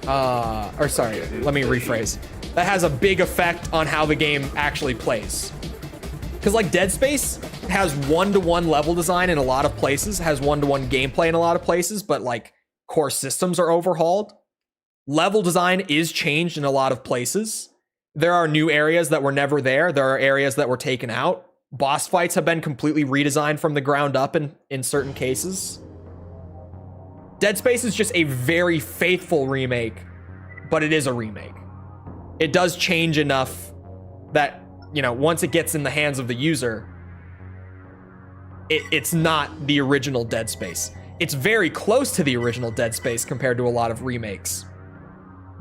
or sorry, let me rephrase. That has a big effect on how the game actually plays. Because like Dead Space has one-to-one level design in a lot of places, has one-to-one gameplay in a lot of places, but like core systems are overhauled. Level design is changed in a lot of places. There are new areas that were never there. There are areas that were taken out. Boss fights have been completely redesigned from the ground up in certain cases. Dead Space is just a very faithful remake, but it is a remake. It does change enough that, you know, once it gets in the hands of the user, it's not the original Dead Space. It's very close to the original Dead Space compared to a lot of remakes,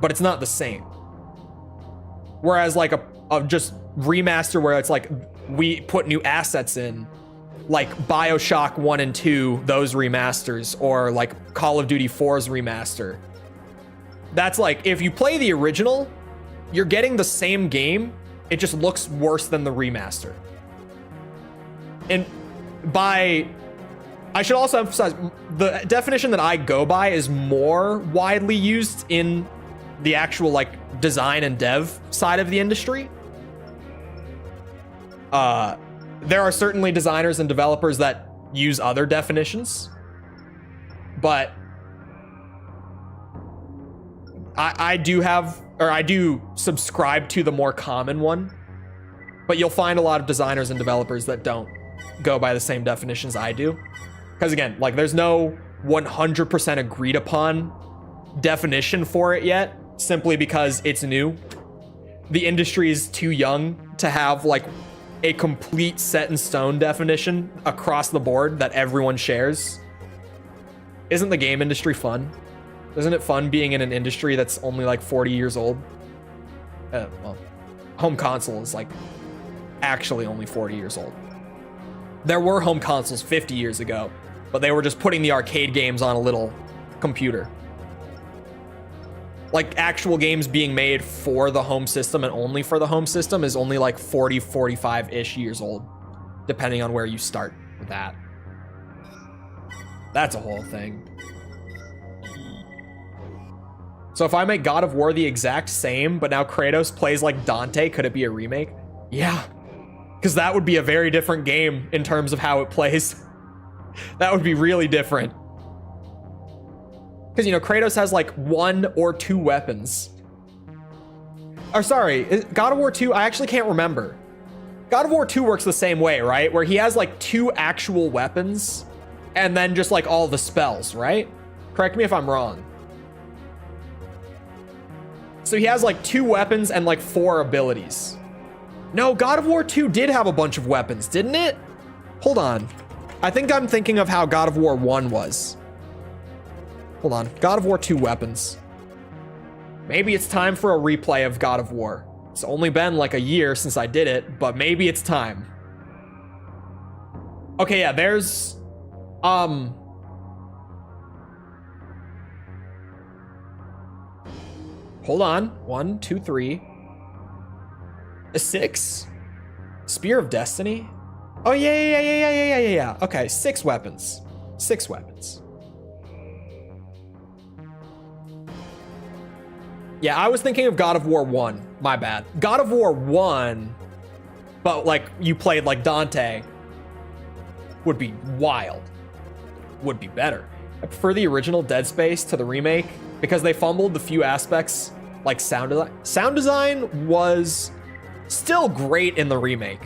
but it's not the same. Whereas like a just remaster where it's like we put new assets in, like BioShock 1 and 2, those remasters, or like Call of Duty 4's remaster. That's like, if you play the original, you're getting the same game, it just looks worse than the remaster. And I should also emphasize, the definition that I go by is more widely used in the actual like design and dev side of the industry. There are certainly designers and developers that use other definitions, but I do subscribe to the more common one, but you'll find a lot of designers and developers that don't go by the same definitions I do. Because again, like there's no 100% agreed upon definition for it yet, simply because it's new. The industry is too young to have like a complete set in stone definition across the board that everyone shares. Isn't the game industry fun? Isn't it fun being in an industry that's only like 40 years old? Well, home console is like actually only 40 years old. There were home consoles 50 years ago, but they were just putting the arcade games on a little computer. Like actual games being made for the home system and only for the home system is only like 40, 45-ish years old, depending on where you start with that. That's a whole thing. So if I make God of War the exact same, but now Kratos plays like Dante, could it be a remake? Yeah, because that would be a very different game in terms of how it plays. That would be really different. Because, you know, Kratos has like 1 or 2 weapons. Or sorry, God of War 2, I actually can't remember. God of War 2 works the same way, right? Where he has like 2 actual weapons and then just like all the spells, right? Correct me if I'm wrong. So he has like 2 weapons and like 4 abilities. No, God of War 2 did have a bunch of weapons, didn't it? Hold on. I think I'm thinking of how God of War 1 was. Hold on. God of War 2 weapons. Maybe it's time for a replay of God of War. It's only been like a year since I did it, but maybe it's time. Okay, yeah, there's hold on. 1, 2, 3. A 6. Spear of Destiny. Oh yeah. Okay, 6 weapons. 6 weapons. Yeah, I was thinking of God of War 1. My bad. God of War 1, but like you played like Dante, would be wild. Would be better. I prefer the original Dead Space to the remake because they fumbled the few aspects like sound design. Sound design was still great in the remake.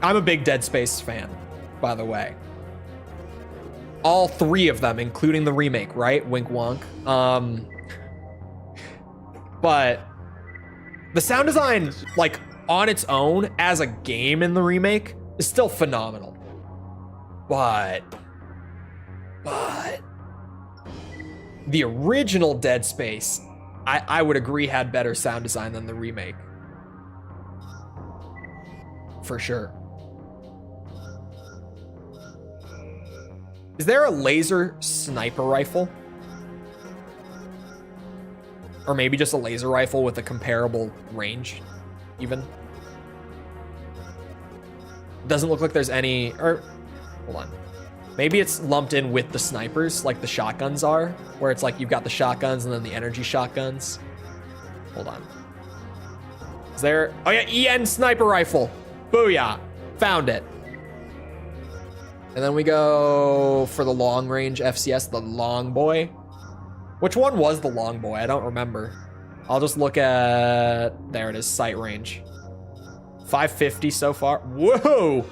I'm a big Dead Space fan, by the way. All 3 of them, including the remake, right? Wink wonk. But the sound design, like on its own as a game in the remake, is still phenomenal. But the original Dead Space, I would agree, had better sound design than the remake. For sure. Is there a laser sniper rifle? Or maybe just a laser rifle with a comparable range, even? Doesn't look like there's any, or, hold on. Maybe it's lumped in with the snipers, like the shotguns are, where it's like you've got the shotguns and then the energy shotguns. Hold on. Is there, oh yeah, EN sniper rifle. Booyah, found it. And then we go for the long range FCS, the long boy. Which one was the long boy? I don't remember. I'll just look at, there it is, sight range. 550 so far. Whoa!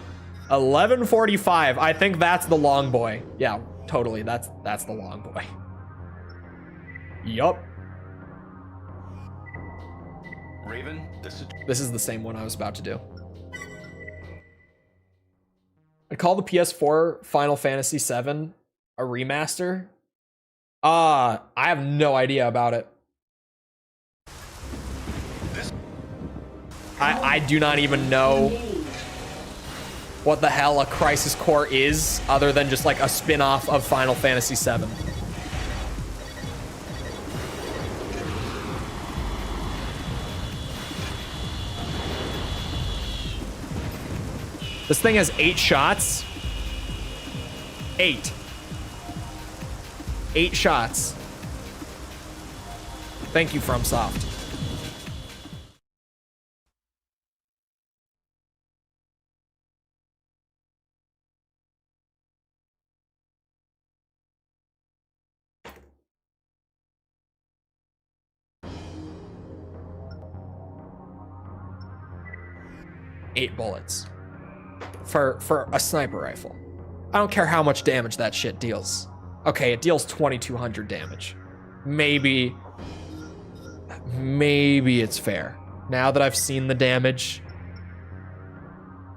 1145. I think that's the long boy. Yeah, totally. That's the long boy. Yup. Raven, This is the same one I was about to do. I'd call the PS4 Final Fantasy VII a remaster. I have no idea about it. I do not even know what the hell a Crisis Core is, other than just like a spin-off of Final Fantasy VII. This thing has 8 shots. 8 shots. Thank you, FromSoft. Eight bullets for a sniper rifle. I don't care how much damage that shit deals. Okay, it deals 2,200 damage. Maybe it's fair. Now that I've seen the damage,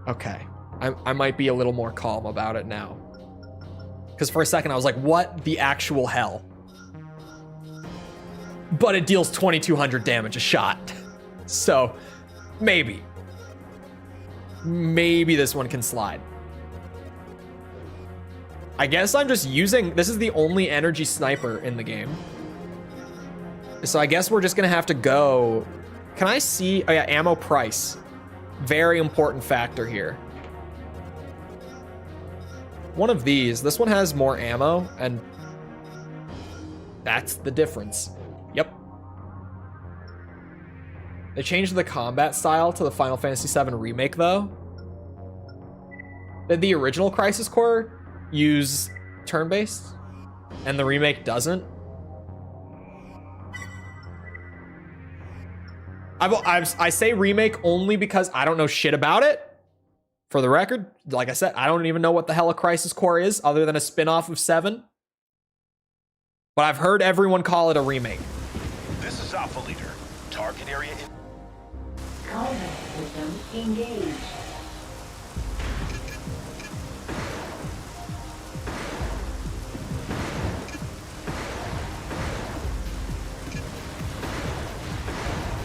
okay, I might be a little more calm about it now. Because for a second I was like, what the actual hell? But it deals 2,200 damage a shot. So maybe this one can slide. I guess I'm just using, this is the only energy sniper in the game. So I guess we're just gonna have to go. Can I see, oh yeah, ammo price. Very important factor here. One of these, this one has more ammo, and that's the difference. Yep. They changed the combat style to the Final Fantasy VII Remake, though. Did the original Crisis Core use turn-based, and the remake doesn't? I say remake only because I don't know shit about it. For the record, like I said, I don't even know what the hell a Crisis Core is other than a spin-off of 7. But I've heard everyone call it a remake. This is Alpha Leader. Target area in... Combat system engaged.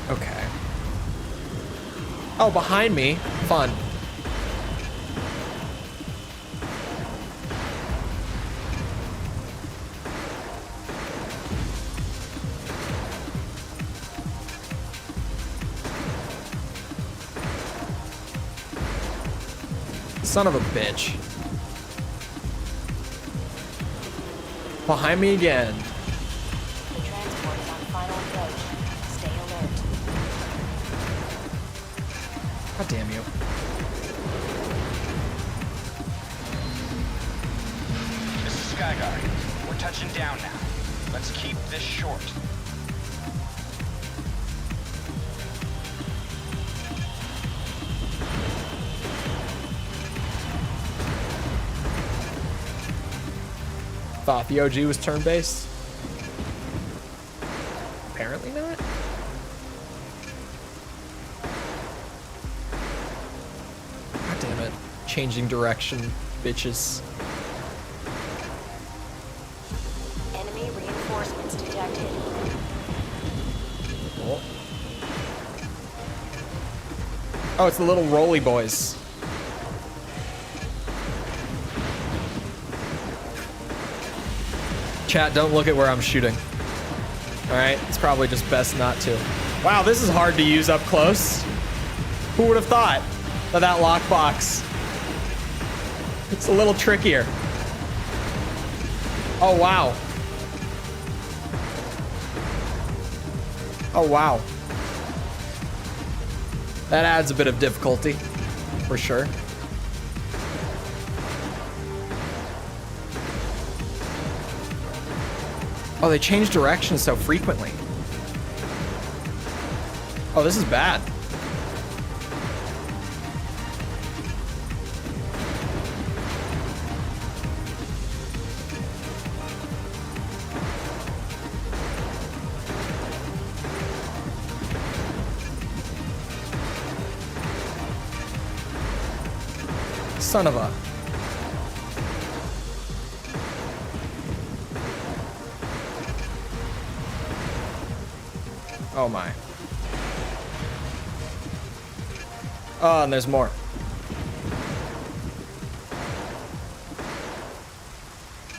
Okay. Oh, behind me. Fun. Son of a bitch. Behind me again. The transport is on final approach. Stay alert. God damn you. This is Skyguard. We're touching down now. Let's keep this short. Thought the OG was turn-based. Apparently not. God damn it. Changing direction, bitches. Enemy reinforcements detected. Oh. Oh, it's the little roly boys. Chat, don't look at where I'm shooting. All right, it's probably just best not to. Wow, this is hard to use up close. Who would have thought that that lockbox? It's a little trickier. Oh, wow. Oh, wow. That adds a bit of difficulty, for sure. Oh, they change direction so frequently. Oh, this is bad. Son of a... Oh my. Oh, and there's more.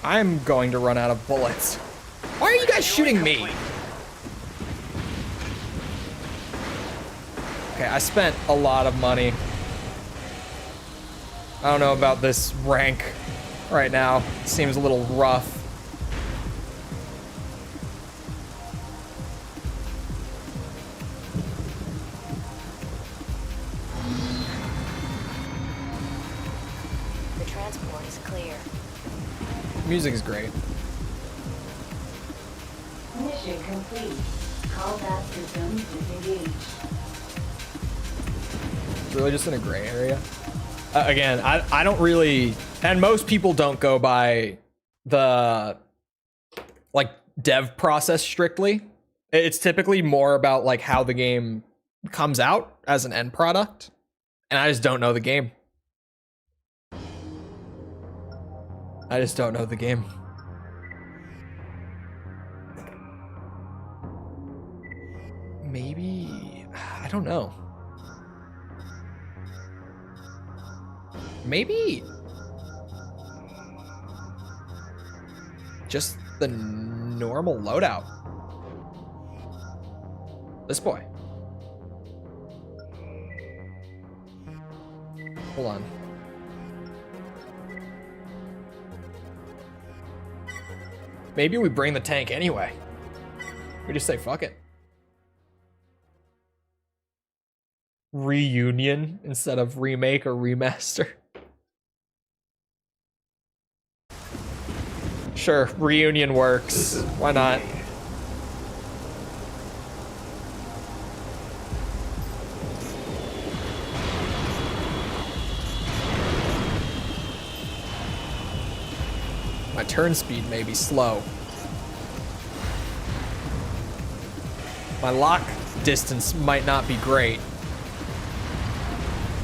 I'm going to run out of bullets. Why are you guys shooting me? Okay, I spent a lot of money. I don't know about this rank right now. It seems a little rough. Music is great. Mission complete. Combat system disengaged. It's really just in a gray area. Again, I don't really, and most people don't go by the like dev process strictly. It's typically more about like how the game comes out as an end product, and I just don't know the game. I just don't know the game. Maybe, I don't know. Maybe just the normal loadout. This boy. Hold on. Maybe we bring the tank anyway. We just say fuck it. Reunion instead of remake or remaster. Sure, reunion works. Why not? My turn speed may be slow. My lock distance might not be great.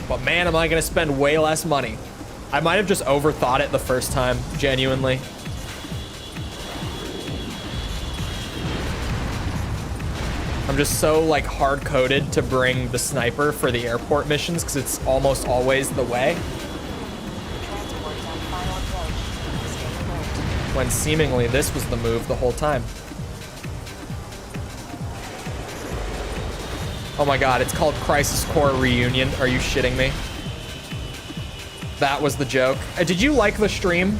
But man, am I gonna spend way less money. I might have just overthought it the first time, genuinely. I'm just so like hard-coded to bring the sniper for the airport missions because it's almost always the way. When seemingly this was the move the whole time. Oh my god, it's called Crisis Core Reunion. Are you shitting me? that was the joke. Did you like the stream?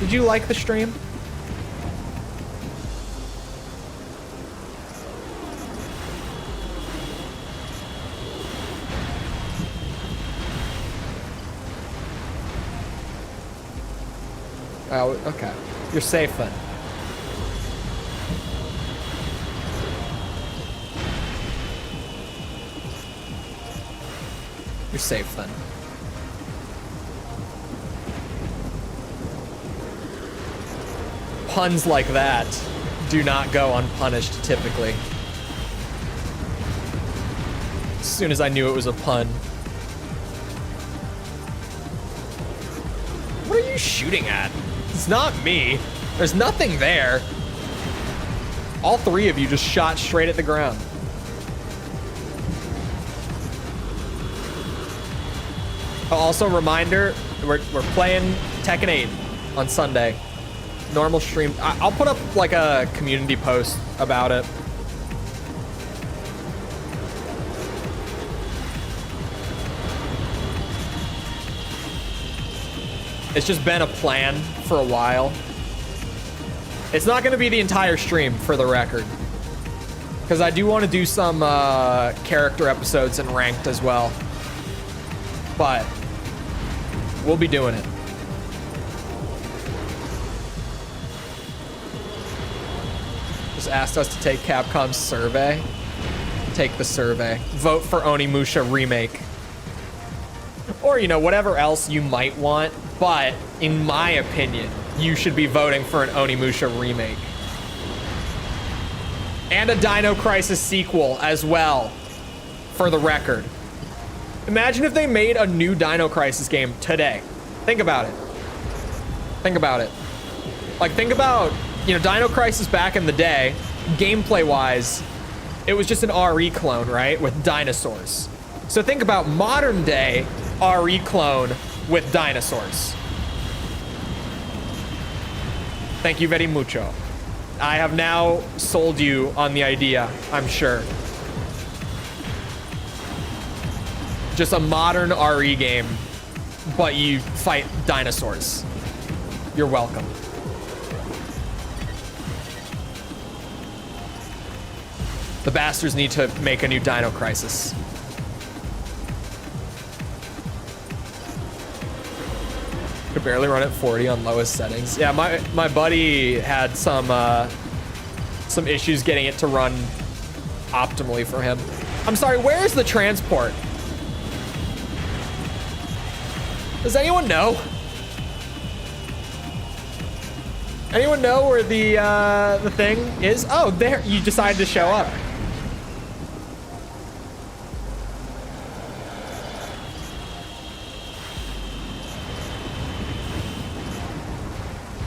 Did you like the stream? Oh, okay. You're safe then. You're safe then. Puns like that do not go unpunished typically. As soon as I knew it was a pun. What are you shooting at? It's not me. There's nothing there. All three of you just shot straight at the ground. Oh, also, reminder, we're playing Tekken 8 on Sunday. Normal stream. I'll put up like a community post about it. It's just been a plan for a while. It's not going to be the entire stream, for the record, because I do want to do some character episodes and ranked as well. But we'll be doing it. Just asked us to take Capcom's survey. Take the survey. Vote for Onimusha remake. Or, you know, whatever else you might want. But in my opinion, you should be voting for an Onimusha remake. And a Dino Crisis sequel as well, for the record. Imagine if they made a new Dino Crisis game today. Think about it. Think about it. Like, think about, you know, Dino Crisis back in the day, gameplay-wise, it was just an RE clone, right? With dinosaurs. So think about modern day RE clone with dinosaurs. Thank you very mucho. I have now sold you on the idea, I'm sure. Just a modern RE game, but you fight dinosaurs. You're welcome. The bastards need to make a new Dino Crisis. Could barely run at 40 on lowest settings. Yeah, my buddy had some issues getting it to run optimally for him. I'm sorry, where is the transport? Does anyone know? Anyone know where the thing is? Oh, there, you decided to show up.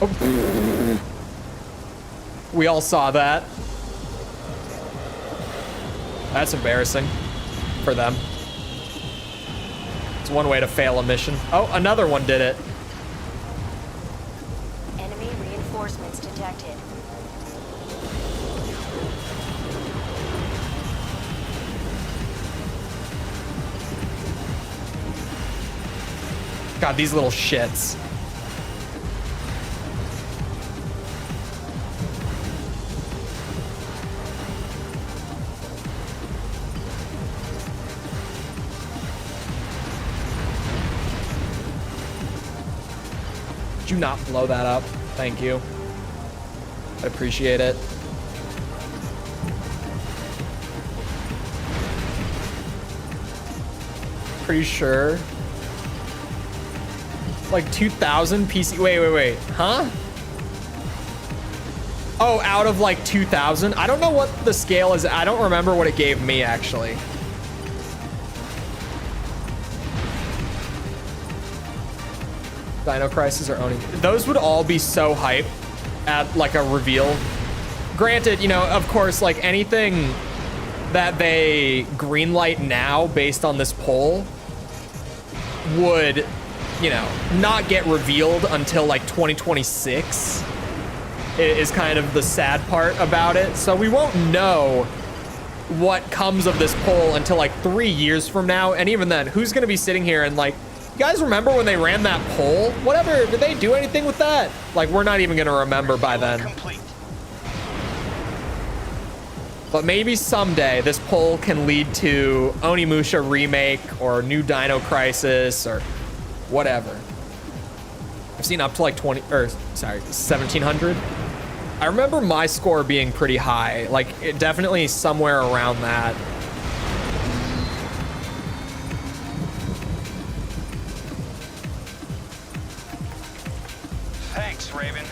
Oh. We all saw that. That's embarrassing for them. It's one way to fail a mission. Oh, another one did it. Enemy reinforcements detected. God, these little shits. Do not blow that up. Thank you. I appreciate it. Pretty sure. Like 2,000 PC. Wait. Huh? Oh, out of like 2,000? I don't know what the scale is. I don't remember what it gave me, actually. Dino Crisis or owning. Those would all be so hype at like a reveal. Granted, you know, of course, like anything that they greenlight now based on this poll would, you know, not get revealed until like 2026. is kind of the sad part about it. So we won't know what comes of this poll until like 3 years from now. And even then, who's going to be sitting here and like, you guys remember when they ran that poll? Whatever, did they do anything with that? Like, we're not even going to remember by then. Complete. But maybe someday this poll can lead to Onimusha remake or new Dino Crisis or whatever. I've seen up to like 1700. I remember my score being pretty high, like it definitely somewhere around that. Thanks, Raven.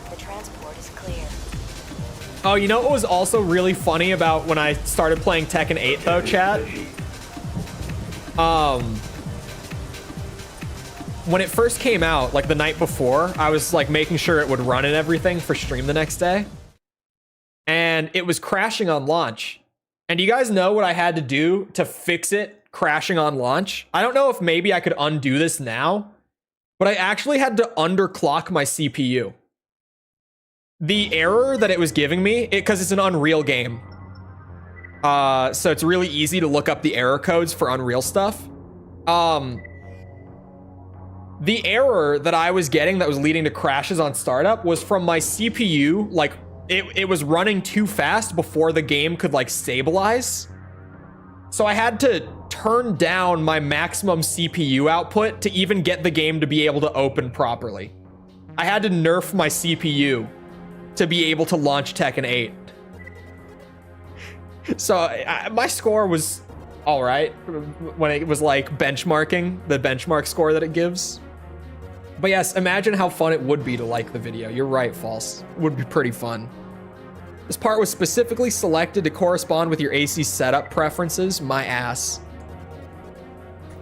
The transport is clear. Oh, you know what was also really funny about when I started playing Tekken 8 though, chat? When it first came out, like the night before, I was like making sure it would run and everything for stream the next day. And it was crashing on launch. And do you guys know what I had to do to fix it crashing on launch? I don't know if maybe I could undo this now, but I actually had to underclock my CPU. The error that it was giving me, because it's an Unreal game. So it's really easy to look up the error codes for Unreal stuff. The error that I was getting that was leading to crashes on startup was from my CPU. Like it was running too fast before the game could like stabilize. So I had to turn down my maximum CPU output to even get the game to be able to open properly. I had to nerf my CPU to be able to launch Tekken 8. So my score was all right when it was like benchmarking, the benchmark score that it gives. But yes, imagine how fun it would be to like the video. You're right, False. It would be pretty fun. This part was specifically selected to correspond with your AC setup preferences. My ass.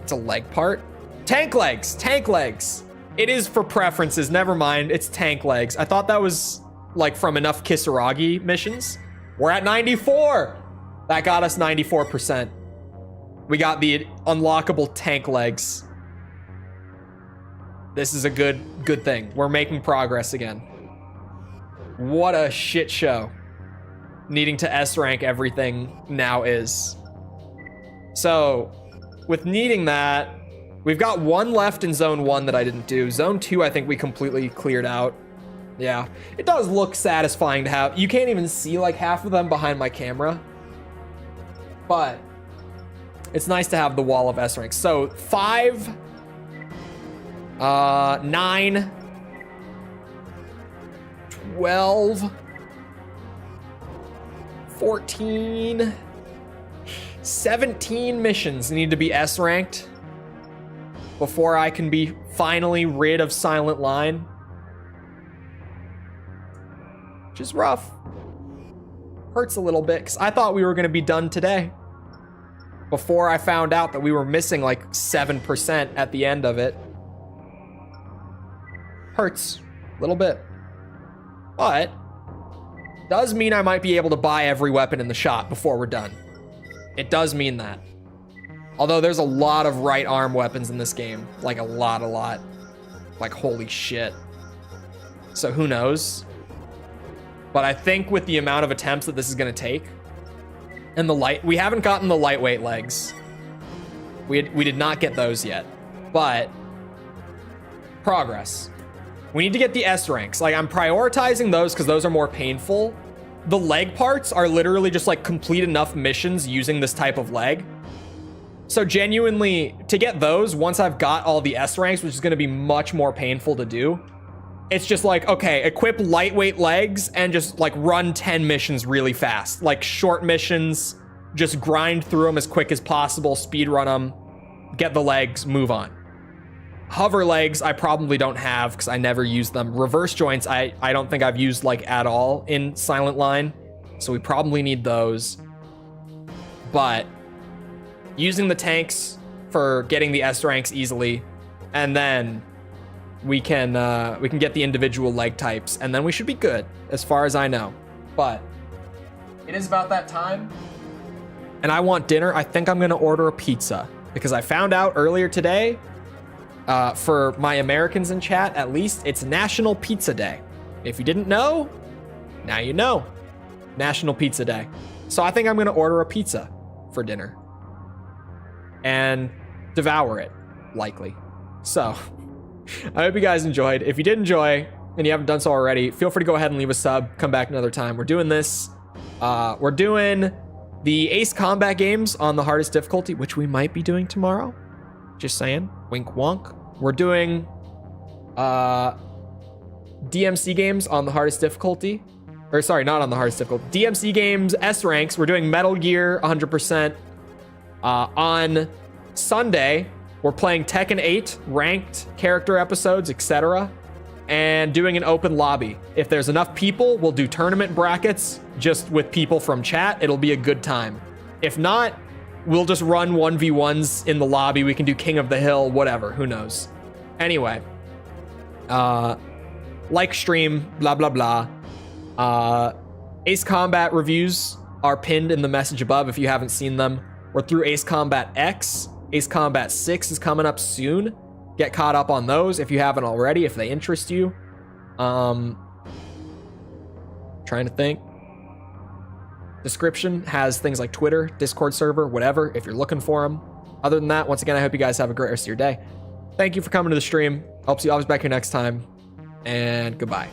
It's a leg part. Tank legs, tank legs. It is for preferences, never mind. It's tank legs. I thought that was like from enough Kisaragi missions. We're at 94. That got us 94%. We got the unlockable tank legs. This is a good thing. We're making progress again. What a shit show. Needing to S rank everything now is. So, with needing that, we've got one left in Zone 1 that I didn't do. Zone 2, I think we completely cleared out. Yeah, it does look satisfying to have. You can't even see like half of them behind my camera. But it's nice to have the wall of S ranks. So 5, 9, 12, 14, 17 missions need to be S ranked before I can be finally rid of Silent Line. Which is rough. Hurts a little bit because I thought we were going to be done today. Before I found out that we were missing like 7% at the end of it. Hurts a little bit. But does mean I might be able to buy every weapon in the shop before we're done. It does mean that. Although there's a lot of right arm weapons in this game. Like a lot. Like holy shit. So who knows? But I think with the amount of attempts that this is going to take, and we haven't gotten the lightweight legs. We did not get those yet, but progress. We need to get the S ranks. Like I'm prioritizing those because those are more painful. The leg parts are literally just like complete enough missions using this type of leg. So genuinely, to get those, once I've got all the S ranks, which is going to be much more painful to do, it's just like, okay, equip lightweight legs and just like run 10 missions really fast. Like short missions, just grind through them as quick as possible, speed run them, get the legs, move on. Hover legs, I probably don't have because I never use them. Reverse joints, I don't think I've used like at all in Silent Line. So we probably need those. But using the tanks for getting the S ranks easily, and then we can get the individual leg types, and then we should be good, as far as I know. But it is about that time, and I want dinner. I think I'm gonna order a pizza because I found out earlier today for my Americans in chat, at least, it's National Pizza Day. If you didn't know, now you know. National Pizza Day. So I think I'm going to order a pizza for dinner and devour it, likely. So I hope you guys enjoyed. If you did enjoy and you haven't done so already, feel free to go ahead and leave a sub. Come back another time. We're doing this. We're doing the Ace Combat games on the hardest difficulty, which we might be doing tomorrow. Just saying. Wink wonk. We're doing DMC games on the hardest difficulty. Or sorry, not on the hardest difficulty. DMC games, S ranks. We're doing Metal Gear 100%. On Sunday, we're playing Tekken 8 ranked character episodes, etc. And doing an open lobby. If there's enough people, we'll do tournament brackets just with people from chat. It'll be a good time. If not, we'll just run 1v1s in the lobby. We can do King of the Hill, whatever. Who knows? Anyway. Like stream, blah, blah, blah. Ace Combat reviews are pinned in the message above if you haven't seen them. We're through Ace Combat X. Ace Combat 6 is coming up soon. Get caught up on those if you haven't already, if they interest you. Trying to think. Description has things like Twitter, Discord server, whatever, if you're looking for them. Other than that, once again, I hope you guys have a great rest of your day. Thank you for coming to the stream. Hope to see you always back here next time. And goodbye.